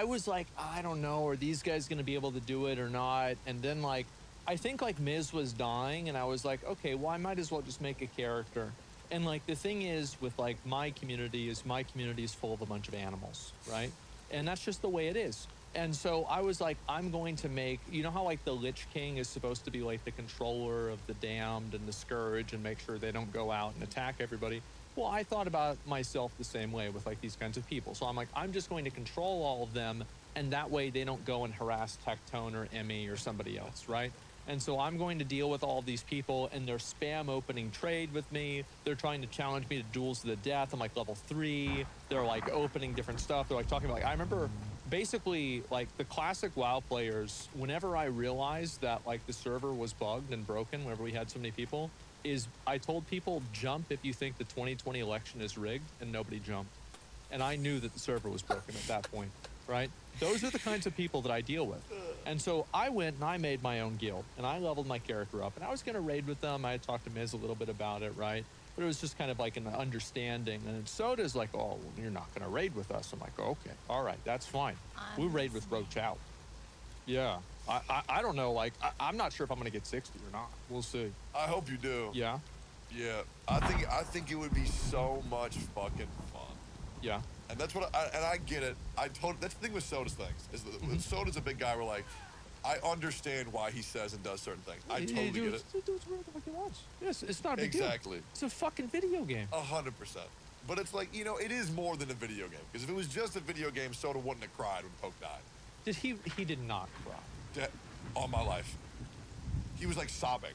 was like, I don't know, are these guys going to be able to do it or not? And then like, I think like Miz was dying and I was like, okay, well, I might as well just make a character. And like, the thing is with like my community is full of a bunch of animals, right? And that's just the way it is. And so I was like, I'm going to make, you know how like the Lich King is supposed to be like the controller of the damned and the scourge and make sure they don't go out and attack everybody. Well, I thought about myself the same way with like these kinds of people. So I'm like, I'm just going to control all of them, and that way they don't go and harass Tectone or Emmy or somebody else, right? And so I'm going to deal with all of these people, and they're spam opening trade with me. They're trying to challenge me to duels to the death. I'm like level 3. They're like opening different stuff. They're like talking about, like, I remember basically like the classic WoW players, whenever I realized that like the server was bugged and broken, whenever we had so many people, is I told people, jump if you think the 2020 election is rigged, and nobody jumped. And I knew that the server was broken at that point, right? Those are the kinds of people that I deal with. And so I went and I made my own guild, and I leveled my character up, and I was going to raid with them. I had talked to Miz a little bit about it, right? But it was just kind of like an understanding. And Soda's like, oh, well, you're not going to raid with us. I'm like, okay, all right, that's fine. We'll raid with Roach out. Yeah. I don't know, like, I'm not sure if I'm going to get 60 or not. We'll see. I hope you do. Yeah? Yeah. I think it would be so much fucking fun. Yeah. And that's what I get it. That's the thing with Soda's things. Is that Soda's a big guy where, like, I understand why he says and does certain things. I totally get it. He does whatever the fuck he wants. Yes, it's not a big deal. Exactly. It's a fucking video game. 100%. But it's like, you know, it is more than a video game. Because if it was just a video game, Soda wouldn't have cried when Poke died. Did he did not cry. All my life. He was like sobbing.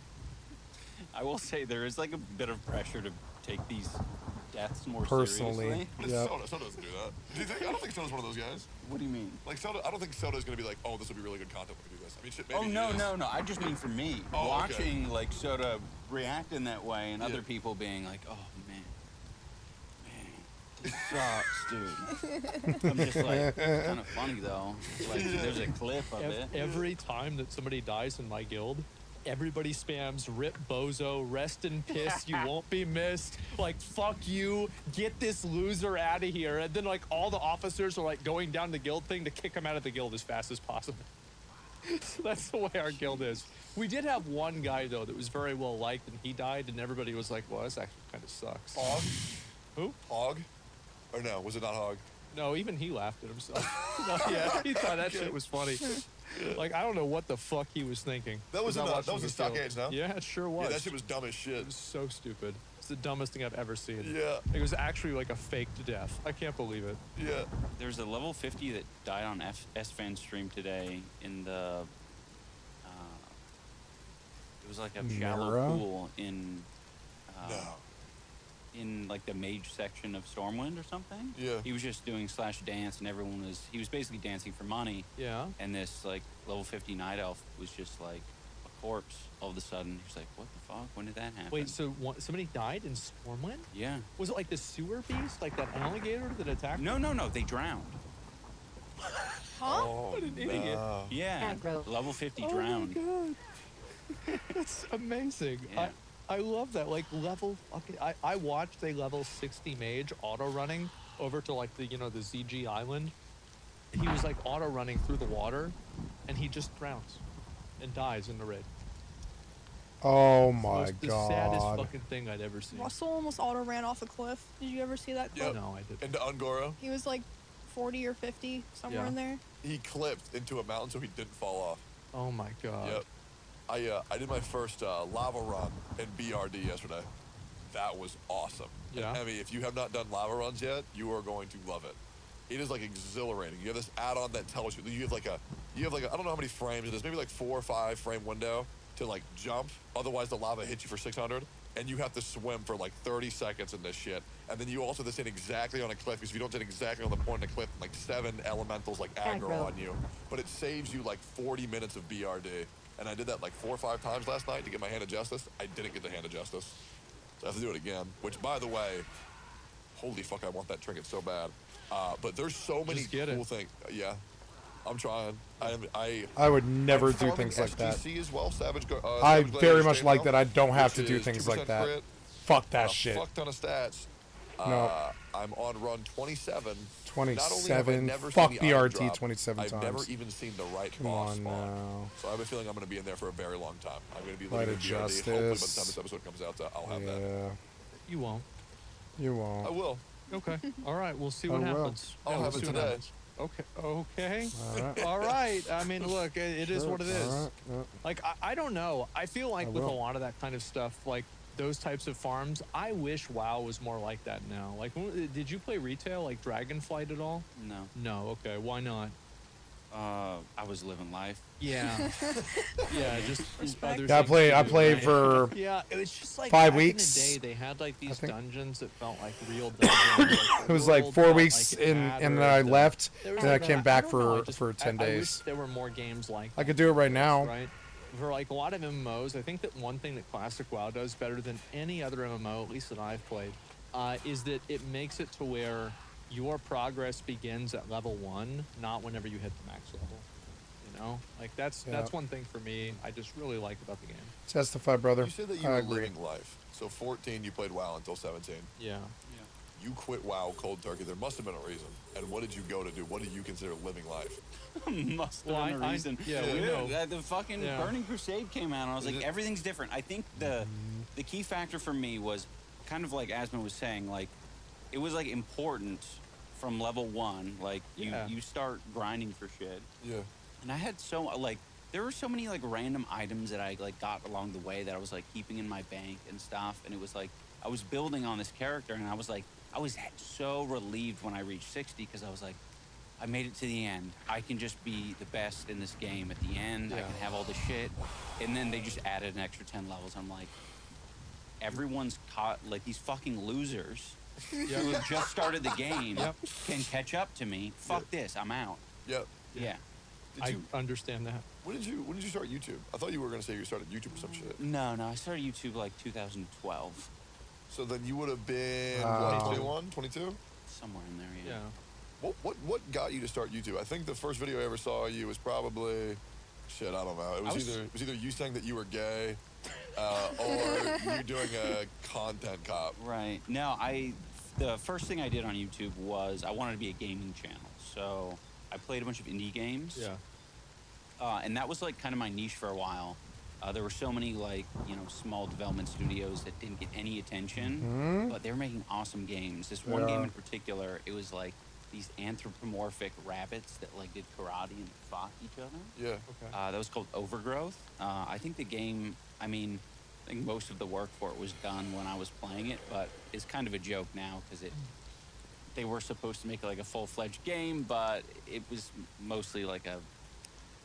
I will say there is like a bit of pressure to take these deaths more Personally, seriously. Yeah. Soda doesn't do that. Do you think? I don't think Soda's one of those guys. What do you mean? Like Soda, I don't think Soda's gonna be like, oh, this will be really good content when we do this. I mean, shit, maybe Oh no. I just mean for me, Oh, watching like Soda react in that way, and other people being like, oh man, it sucks, dude. I'm just like, it's kind of funny though. Like, there's a clip of it. Every time that somebody dies in my guild, everybody spams "Rip Bozo, rest in piss, you won't be missed." Like, fuck you, get this loser out of here. And then like all the officers are like going down the guild thing to kick him out of the guild as fast as possible. So that's the way our guild is. We did have one guy though that was very well liked, and he died, and everybody was like, well, this actually kind of sucks. Hog? Who? Hog? Or no, was it not Hog? No, even he laughed at himself. No, yeah, he thought that shit was funny. Like, I don't know what the fuck he was thinking. That was in Stockade, no? Yeah, it sure was. Yeah, that shit was dumb as shit. It was so stupid. It's the dumbest thing I've ever seen. Yeah. It was actually like a faked death. I can't believe it. Yeah. There's a level 50 that died on S-Fan stream today in the. It was like a shallow Mira? pool in. No. In like the mage section of Stormwind or something. Yeah. He was just doing /dance, and he was basically dancing for money. Yeah. And this like level 50 night elf was just like a corpse all of a sudden. He's like, what the fuck? When did that happen? Wait, so somebody died in Stormwind? Yeah. Was it like the sewer beast? Like that alligator that attacked? No, they drowned. Huh? Oh, What an idiot. Yeah. Level 50 Oh drowned. my god. That's amazing. Yeah. I love that. Like level fucking. I watched a level 60 mage auto running over to like the the ZG Island. He was like auto running through the water, and he just drowns, and dies in the raid. Oh my It's the saddest fucking thing I'd ever seen. Russell almost auto ran off a cliff. Did you ever see that clip? Yep. No, I didn't. Into Ungoro. He was like 40 or 50, somewhere Yeah. in there. He clipped into a mountain so he didn't fall off. Oh my god. Yep. I did my first lava run in BRD yesterday. That was awesome. Yeah. And, Emmy, if you have not done lava runs yet, you are going to love it. It is like exhilarating. You have this add-on that tells you you have like a I don't know how many frames it is, maybe like 4 or 5 frame window to like jump. Otherwise the lava hits you for 600, and you have to swim for like 30 seconds in this shit. And then you also have to stand exactly on a cliff, because if you don't stand exactly on the point of the cliff, like 7 elementals like aggro on you. But it saves you like 40 minutes of BRD. And I did that like 4 or 5 times last night to get my Hand of Justice. I didn't get the Hand of Justice. So I have to do it again. Which, by the way, holy fuck, I want that trinket so bad. But there's so many cool things. Yeah, I'm trying. I would never do farming things like that. SGC as well, Savage I Savage very Gladiator much State like now, that. I don't have which to do is things 2% like that. crit, Fuck that a shit. fuck ton of stats. No. I'm on run 27. 27. Never Fuck seen the iron BRT drop, 27 I've times. never even seen the right Come boss on spawn. now. So I have a feeling I'm going to be in there for a very long time. I'm going to be Light living of in BRD. Hopefully by the time this Justice. episode comes out, I'll have Yeah. that. You won't. You won't. I will. Okay. All right. We'll see I what will. happens. I'll Yeah, have we'll it see what today. happens. Okay. Okay. All right. All right. I mean, look, it is Sure. what it is. All right. Yeah. Like, I don't know. I feel like I with a will. lot of that kind of stuff, like those types of farms, I wish WoW was more like that now. Like, did you play retail, like Dragonflight at all? No. No. Okay. Why not? I was living life. Yeah. Yeah. Just other Yeah, I things played. to I do, played right? for Yeah, it was just like 5 back weeks. In the day, they had like these think. dungeons that felt like real dungeons. It was like 4 weeks in, and then I left, and then I came back for 10 I wish days. there were more games like I could do it right now. right? For like a lot of MMOs, I think that one thing that Classic WoW does better than any other MMO, at least that I've played, is that it makes it to where your progress begins at level 1, not whenever you hit the max level. You know, like that's one thing for me. I just really like about the game. Testify, brother. You said that you I were agree. living life. So 14, you played WoW until 17. Yeah. You quit WoW cold turkey. There must have been a reason. And what did you go to do? What do you consider living life? Must have been a reason. The fucking Burning Crusade came out, and I was like, everything's different. I think the key factor for me was kind of like Asma was saying, like, it was like important from level 1. Like, you start grinding for shit. Yeah. And I had there were so many like random items that I like got along the way that I was like keeping in my bank and stuff. And it was like I was building on this character, and I was so relieved when I reached 60 because I was like, I made it to the end. I can just be the best in this game at the end. I can have all the shit. And then they just added an extra 10 levels. I'm like, everyone's caught, like these fucking losers who have just started the game can catch up to me. Fuck this, I'm out. Yep. Yeah. I understand that. When did you start YouTube? I thought you were going to say you started YouTube or some shit. No, I started YouTube like 2012. So then you would have been, what, 21, 22? Somewhere in there, yeah. What got you to start YouTube? I think the first video I ever saw you was probably, shit, I don't know. It was either you saying that you were gay, or you doing a content cop. Right. No, the first thing I did on YouTube was I wanted to be a gaming channel. So I played a bunch of indie games. Yeah. And that was like kind of my niche for a while. There were so many like, small development studios that didn't get any attention, but they were making awesome games. This one game in particular, it was like these anthropomorphic rabbits that like did karate and fought each other. Yeah. Okay. That was called Overgrowth. I think the game, I think most of the work for it was done when I was playing it, but it's kind of a joke now because they were supposed to make like a full-fledged game, but it was mostly like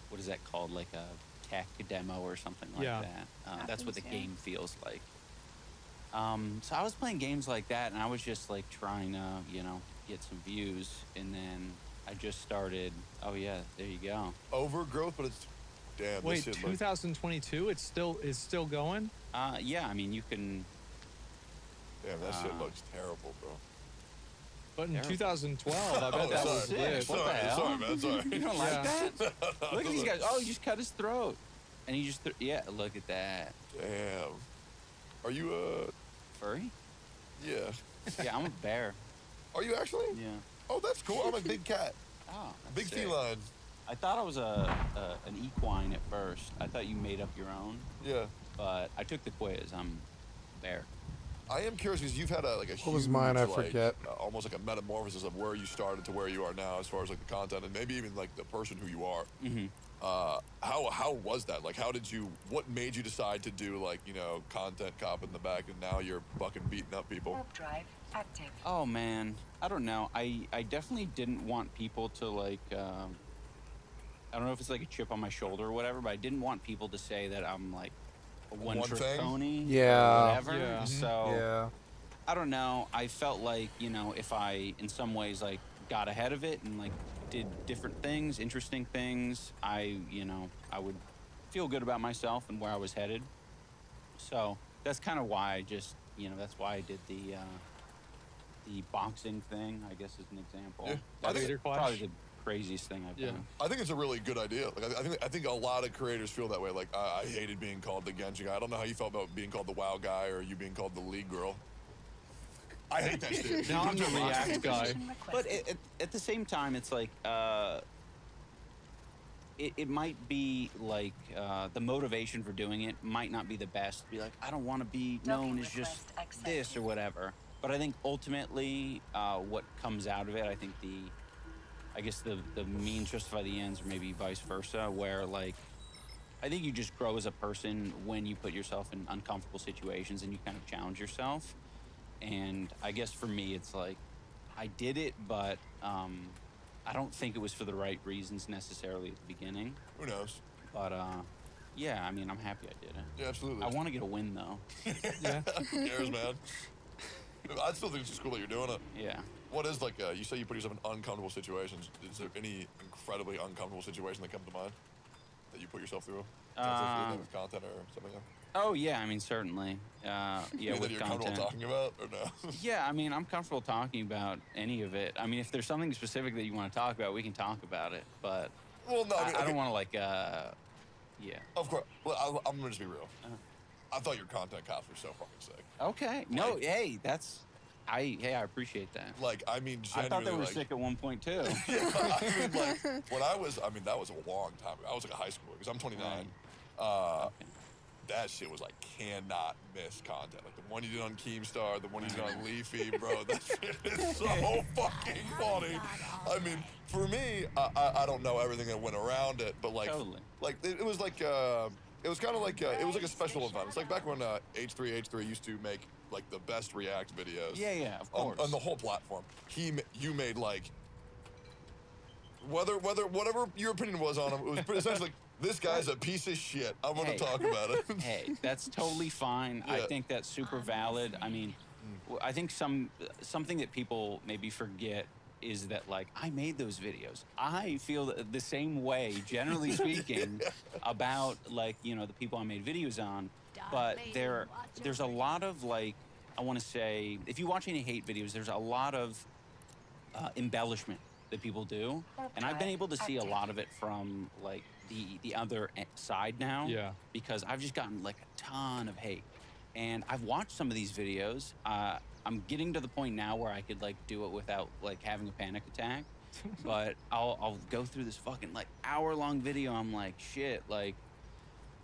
what is that called? Like a tech demo or something like that. That's what the game feels like. So I was playing games like that, and I was just like trying to, get some views, and then I just started. Oh yeah, there you go. Overgrowth, but it's damn. Wait, this shit 2022? It's still going? Yeah, you can. Damn, that shit looks terrible, bro. But in 2012, I bet that was sick. What the hell? Sorry, man. Sorry. You don't like that? Look at these guys. Oh, he just cut his throat, and he just look at that. Damn. Are you furry? Yeah. Yeah, I'm a bear. Are you actually? Yeah. Oh, that's cool. I'm a big cat. Oh, big sick. feline. I thought I was an equine at first. I thought you made up your own. Yeah. But I took the quiz. I'm a bear. I am curious because you've had a huge, was mine? I forget. Almost like a metamorphosis of where you started to where you are now, as far as like the content and maybe even like the person who you are. Mm-hmm. How was that? Like, what made you decide to do like content cop in the back, and now you're fucking beating up people? Warp drive active. Oh man, I don't know. I definitely didn't want people to like. I don't know if it's like a chip on my shoulder or whatever, but I didn't want people to say that I'm like a one-trick pony. Yeah. Or whatever. Yeah. So. I don't know. I felt like, if I, in some ways, like, got ahead of it and, like, did different things, interesting things, I would feel good about myself and where I was headed. So that's kind of why I just, that's why I did the boxing thing, I guess, is an example. Yeah. That's probably the craziest thing I've done. I think it's a really good idea. Like, I think a lot of creators feel that way. Like, I hated being called the Genshin guy. I don't know how you felt about being called the WoW guy or you being called the League girl. I hate that shit. Now I'm the React guy. But at the same time, it's like, it might be like the motivation for doing it might not be the best. Be like, I don't want to be known as just this or whatever. But I think ultimately, what comes out of it, I think the means justify the ends, or maybe vice versa, where like, I think you just grow as a person when you put yourself in uncomfortable situations and you kind of challenge yourself. And I guess for me, it's like, I did it, but I don't think it was for the right reasons necessarily at the beginning. Who knows? But yeah, I'm happy I did it. Yeah, absolutely. I want to get a win though. Yeah. Who cares, man? I still think it's just cool that you're doing it. Yeah. What is like, you say you put yourself in uncomfortable situations. Is there any incredibly uncomfortable situation that comes to mind that you put yourself through? With content or something like that? Oh yeah, certainly. Yeah, with you're content. comfortable talking about, or no? Yeah, I'm comfortable talking about any of it. If there's something specific that you want to talk about, we can talk about it. But Well, no, I mean, I okay. don't want to like, yeah. Of course. Well, I'm gonna just be real. I thought your content cops were so fucking sick. Okay. No, hey, I appreciate that. Like, I mean, I thought they genuinely, were like, sick at one point too. yeah, I mean, like, that was a long time ago. I was like a high schooler because I'm 29. That shit was like cannot miss content. Like the one you did on Keemstar, the one you did on Leafy, bro. That shit is so fucking funny. I mean, for me, I don't know everything that went around it, but like, it was like, it was kind of like, it was like a special event. It's like back when H3 used to make like the best React videos. Yeah, of course. On the whole platform. You made like, whatever your opinion was on him, it was essentially like, this guy's a piece of shit. I want to talk about it. Hey, that's totally fine. I Yeah. think that's super valid. I mean, I think something that people maybe forget is that, like, I made those videos. I feel the same way, generally speaking, about, like, you know, the people I made videos on. But there's a lot of, like, I want to say, if you watch any hate videos, there's a lot of embellishment that people do. And I've been able to see a lot of it from, like, the other side now. Yeah. Because I've just gotten, like, a ton of hate. And I've watched some of these videos. I'm getting to the point now where I could, like, do it without, like, having a panic attack. But I'll go through this fucking, like, hour-long video. I'm like, shit, like,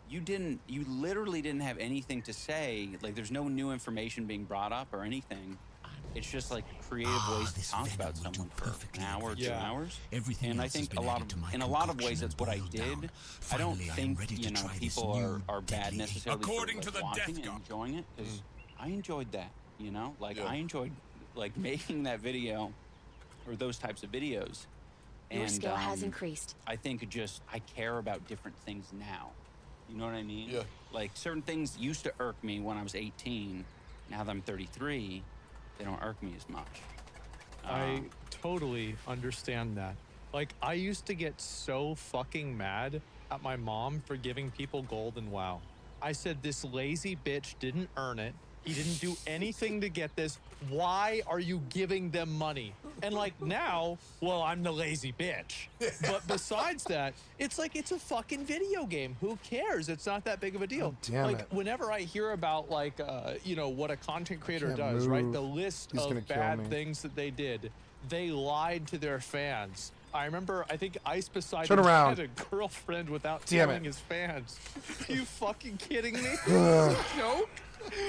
you literally didn't have anything to say. Like, there's no new information being brought up or anything. It's just like creative ways to talk about someone for an hour, 2 hours. And I think in a lot of ways, that's what I did. I don't think, you know, people are bad necessarily for like, watching and enjoying it, because I enjoyed that, you know? Like, I enjoyed, like, making that video or those types of videos. Your And skill has increased. I think I care about different things now. You know what I mean? Yeah. Like, certain things used to irk me when I was 18. Now that I'm 33, they don't irk me as much. I totally understand that. Like, I used to get so fucking mad at my mom for giving people gold in WoW. I said, this lazy bitch didn't earn it. He didn't do anything to get this. Why are you giving them money? And like now, well, I'm the lazy bitch. But besides that, it's like, it's a fucking video game. Who cares? It's not that big of a deal. Damn like it. whenever I hear about like, you know, what a content creator can't does, right? move. The list He's gonna of kill bad me. things that they did, they lied to their fans. I remember, I think Ice Poseidon Turn around. had a girlfriend without Damn telling it. his fans. Are you fucking kidding me? Is this a joke?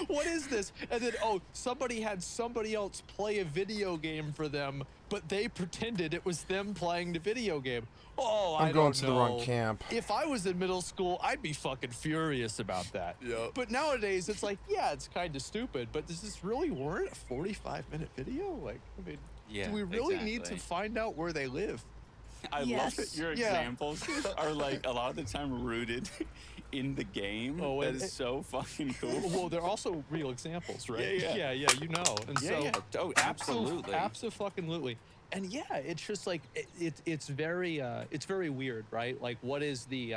What is this? And then, oh, somebody had somebody else play a video game for them, but they pretended it was them playing the video game. Oh, I'm I going don't to know. the wrong camp. If I was in middle school, I'd be fucking furious about that. Yeah. But nowadays, it's like, yeah, it's kind of stupid, but does this really warrant a 45-minute video? Like, I mean, Yeah, do we really need exactly. to find out where they live? I love that your Yeah. examples are like a lot of the time rooted in the game. Oh, that and- is so fucking cool. Well, they're also real examples, right? Yeah. yeah, you know. And Yeah, so, yeah. Oh, absolutely. Absolutely. And yeah, it's just like it's very weird, right? Like, what is the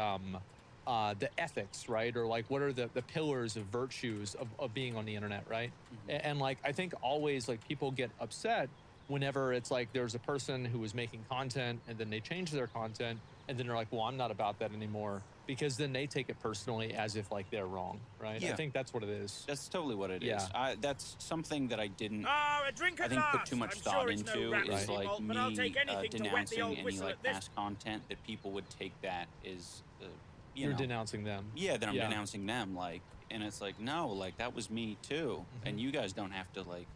ethics, right? Or like, what are the pillars of virtues of being on the internet, right? And like, I think always like people get upset whenever it's like there's a person who is making content and then they change their content and then they're like, well, I'm not about that anymore, because then they take it personally as if like they're wrong, right? I Yeah. think that's what it is. That's totally what it is. Yeah. That's something that I didn't, A drink I at think, put last. too much I'm thought sure it's no into rap is music, like but I'll me take anything to wet the denouncing old any whistle like at this. past content that people would take that as, you You're know, denouncing them. Yeah, that I'm Yeah. denouncing them. Like, and it's like, no, like that was me too. And you guys don't have to like,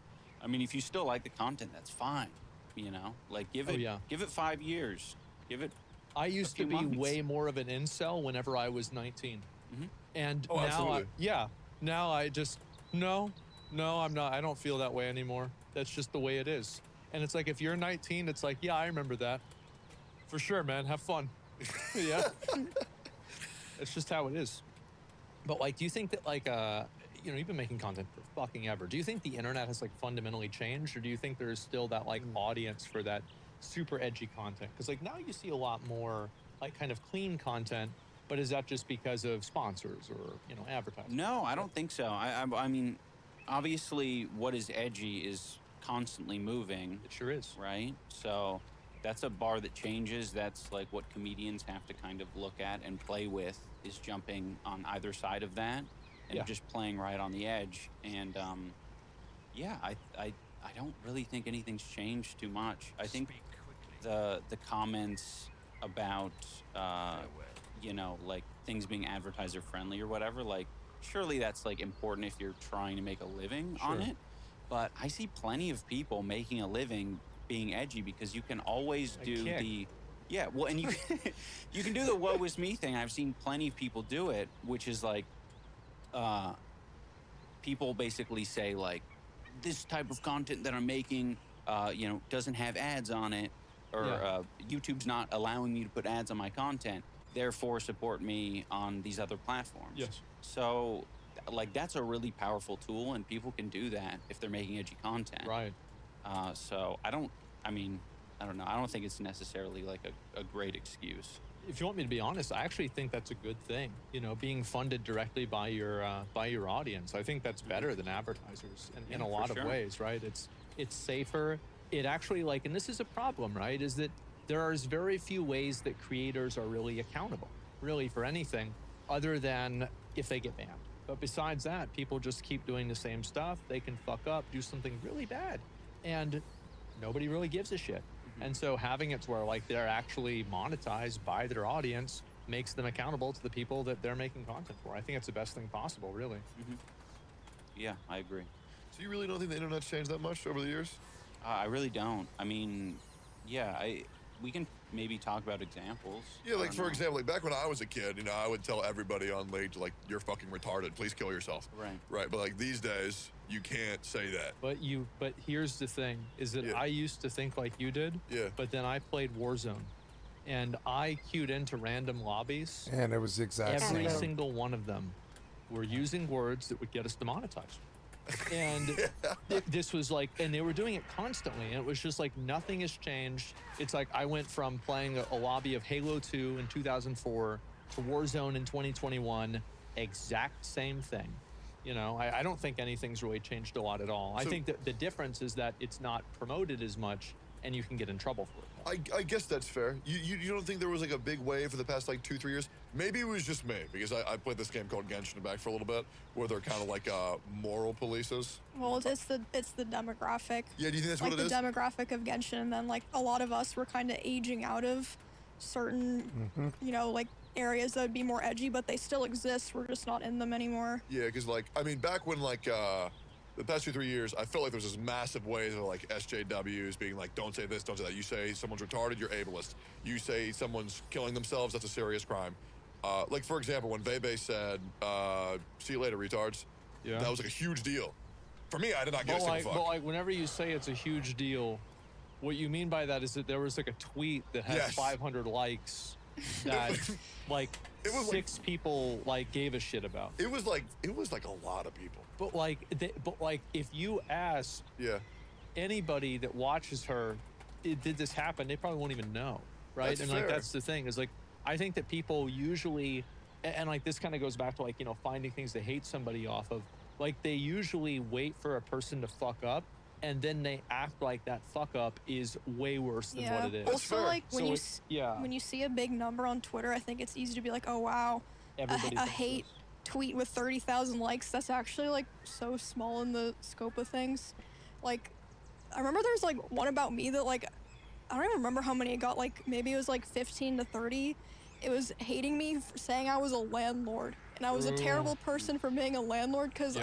I mean, if you still like the content, that's fine. You know, like give it 5 years. Give it. I used to few be months. way more of an incel whenever I was 19. And Oh, now, absolutely. now I just, no, I'm not. I don't feel that way anymore. That's just the way it is. And it's like, if you're 19, it's like, yeah, I remember that. For sure, man. Have fun. Yeah. It's just how it is. But like, do you think that like, you know, you've been making content for fucking ever. Do you think the internet has like fundamentally changed, or do you think there's still that like audience for that super edgy content? Because like now you see a lot more like kind of clean content, but is that just because of sponsors or, you know, advertising? No, I don't think so. I mean, obviously, what is edgy is constantly moving. It sure is. Right? So that's a bar that changes. That's like what comedians have to kind of look at and play with, is jumping on either side of that and just playing right on the edge. And yeah, I don't really think anything's changed too much. I think the comments about you know, like things being advertiser friendly or whatever, like surely that's like important if you're trying to make a living on it. But I see plenty of people making a living being edgy, because you can always do the and you you can do the woe is me thing. I've seen plenty of people do it, which is like people basically say like, this type of content that I'm making you know, doesn't have ads on it, or YouTube's not allowing me to put ads on my content, therefore support me on these other platforms. So like that's a really powerful tool, and people can do that if they're making edgy content. So I don't know. I don't think it's necessarily like a great excuse. If you want me to be honest, I actually think that's a good thing. You know, being funded directly by your audience. I think that's better than advertisers in a lot of ways, right? It's safer. It actually, like, and this is a problem, right? Is that there is very few ways that creators are really accountable, really, for anything other than if they get banned. But besides that, people just keep doing the same stuff. They can fuck up, do something really bad, and nobody really gives a shit. And so having it to where like they're actually monetized by their audience makes them accountable to the people that they're making content for. I think it's the best thing possible, really. Yeah, I agree. So you really don't think the internet's changed that much over the years? I really don't. I mean, yeah, we can maybe talk about examples. Yeah, like for example, like back when I was a kid, you know, I would tell everybody on League, like, you're fucking retarded, please kill yourself. Right, but like these days, you can't say that. But here's the thing, is that I used to think like you did, but then I played Warzone, and I queued into random lobbies. And it was exactly every single one of them were using words that would get us demonetized. And this was like, and they were doing it constantly, and it was just like nothing has changed. It's like I went from playing a lobby of Halo 2 in 2004 to Warzone in 2021, exact same thing. You know, I don't think anything's really changed a lot at all. I think that the difference is that it's not promoted as much, and you can get in trouble for it. I guess that's fair. You don't think there was like a big wave for the past like 2-3 years? Maybe it was just me, because I played this game called Genshin Impact for a little bit, where they're kind of like moral polices. Well, it's the demographic. Yeah, do you think that's like what it is? The demographic of Genshin, and then like a lot of us were kind of aging out of certain, you know, like areas that would be more edgy, but they still exist. We're just not in them anymore. Yeah, because like, I mean, back when like the past 2-3 years, I felt like there was this massive wave of like SJWs being like, don't say this, don't say that. You say someone's retarded, you're ableist. You say someone's killing themselves, that's a serious crime. Like, for example, when Bebe said, see you later, retards, that was like a huge deal. For me, I did not get a single fuck. But like, whenever you say it's a huge deal, what you mean by that is that there was like a tweet that had 500 likes that like it was 6 people like gave a shit about. It was like a lot of people. But like if you ask anybody that watches her, did this happen? They probably won't even know, right? That's and fair. like that's the thing, is like I think that people usually, and like this kind of goes back to like, you know, finding things to hate somebody off of. Like they usually wait for a person to fuck up, and then they act like that fuck up is way worse than what it is. Also, like when when you see a big number on Twitter, I think it's easy to be like, oh wow, a hate tweet with 30,000 likes. That's actually like so small in the scope of things. Like, I remember there's like one about me that like, I don't even remember how many it got. Like maybe it was like 15 to 30. It was hating me for saying I was a landlord, and I was a terrible person for being a landlord, because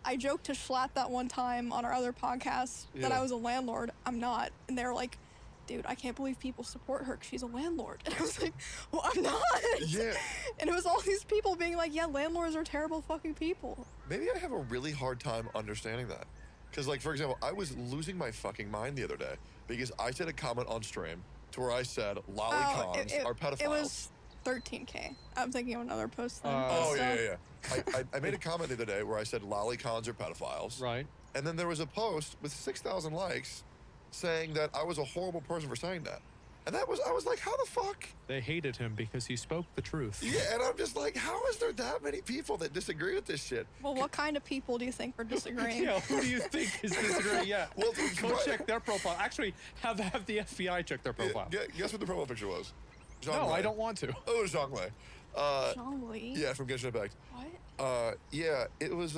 I joked to Schlatt that one time on our other podcast that I was a landlord. I'm not. And they were like, dude, I can't believe people support her because she's a landlord. And I was like, well, I'm not. Yeah. And it was all these people being like, yeah, landlords are terrible fucking people. Maybe I have a really hard time understanding that. Because, like, for example, I was losing my fucking mind the other day because I said a comment on stream to where I said lolicons are pedophiles. It was 13K. I'm thinking of another post then. I made a comment the other day where I said lolicons are pedophiles. Right. And then there was a post with 6,000 likes saying that I was a horrible person for saying that. And I was like, how the fuck? They hated him because he spoke the truth. Yeah, and I'm just like, how is there that many people that disagree with this shit? Well, what kind of people do you think are disagreeing? Yeah, who do you think is disagreeing? Yeah, Well, go check their profile. Actually, have the FBI check their profile. Guess what the profile picture was? No, I don't want to. Oh, it was Zhang Wei. Zhang Wei? Yeah, from Genshin Impact. What? Yeah, it was,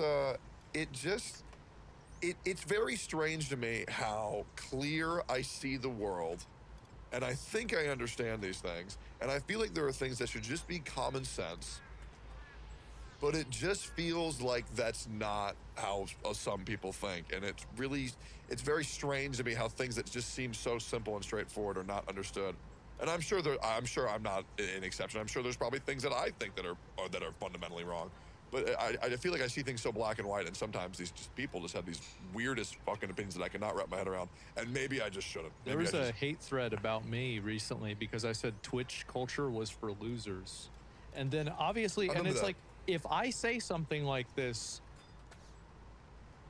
it's very strange to me how clear I see the world, and I think I understand these things, and I feel like there are things that should just be common sense, but it just feels like that's not how some people think, and it's very strange to me how things that just seem so simple and straightforward are not understood. And I'm sure I'm not an exception. I'm sure there's probably things that I think that are fundamentally wrong. But I feel like I see things so black and white, and sometimes these people just have these weirdest fucking opinions that I cannot wrap my head around. And maybe I just shouldn't. There was a hate thread about me recently because I said Twitch culture was for losers. And then obviously, and it's like, if I say something like this,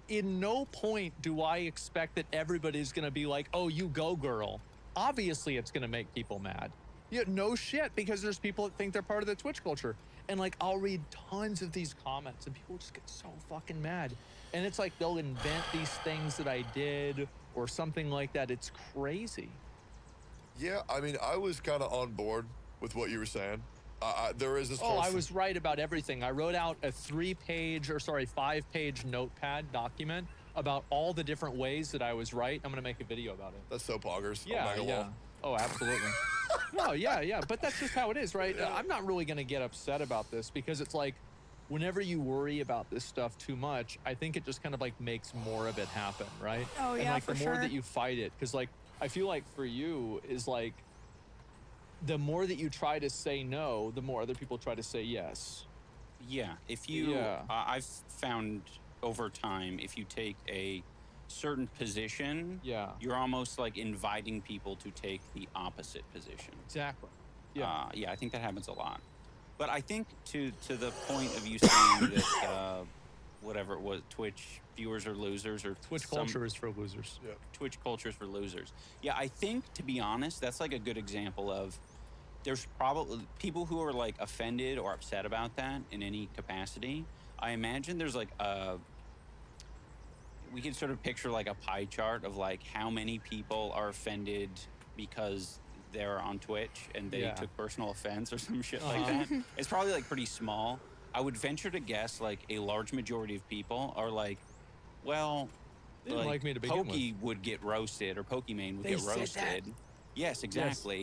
in no point do I expect that everybody's gonna be like, oh, you go girl. Obviously it's gonna make people mad. Yeah, no shit, because there's people that think they're part of the Twitch culture. And like, I'll read tons of these comments and people just get so fucking mad. And it's like, they'll invent these things that I did or something like that. It's crazy. Yeah, I mean, I was kind of on board with what you were saying. There is this Oh, I was right about everything. I wrote out a 5-page notepad document about all the different ways that I was right. I'm gonna make a video about it. That's so poggers. Yeah, yeah. Oh, absolutely. No, yeah. But that's just how it is, right? I'm not really gonna get upset about this because it's like, whenever you worry about this stuff too much, I think it just kind of like makes more of it happen, right? Oh, yeah, and like for the more sure. that you fight it, because like, I feel like for you is like, the more that you try to say no, the more other people try to say yes. Yeah, if you, I've found over time, if you take a certain position, you're almost like inviting people to take the opposite position. Exactly. Yeah, I think that happens a lot. But I think to the point of you saying that whatever it was, Twitch viewers are losers, or Twitch culture is for losers. Yeah. Twitch culture is for losers. Yeah, I think, to be honest, that's like a good example of, there's probably people who are like offended or upset about that in any capacity. I imagine there's like we can sort of picture like a pie chart of like how many people are offended because they're on Twitch and they took personal offense or some shit like that. It's probably like pretty small. I would venture to guess like a large majority of people are like, well, they didn't like me to begin with. Pokey would get roasted, or Pokimane would They get said roasted. that? Yes, exactly.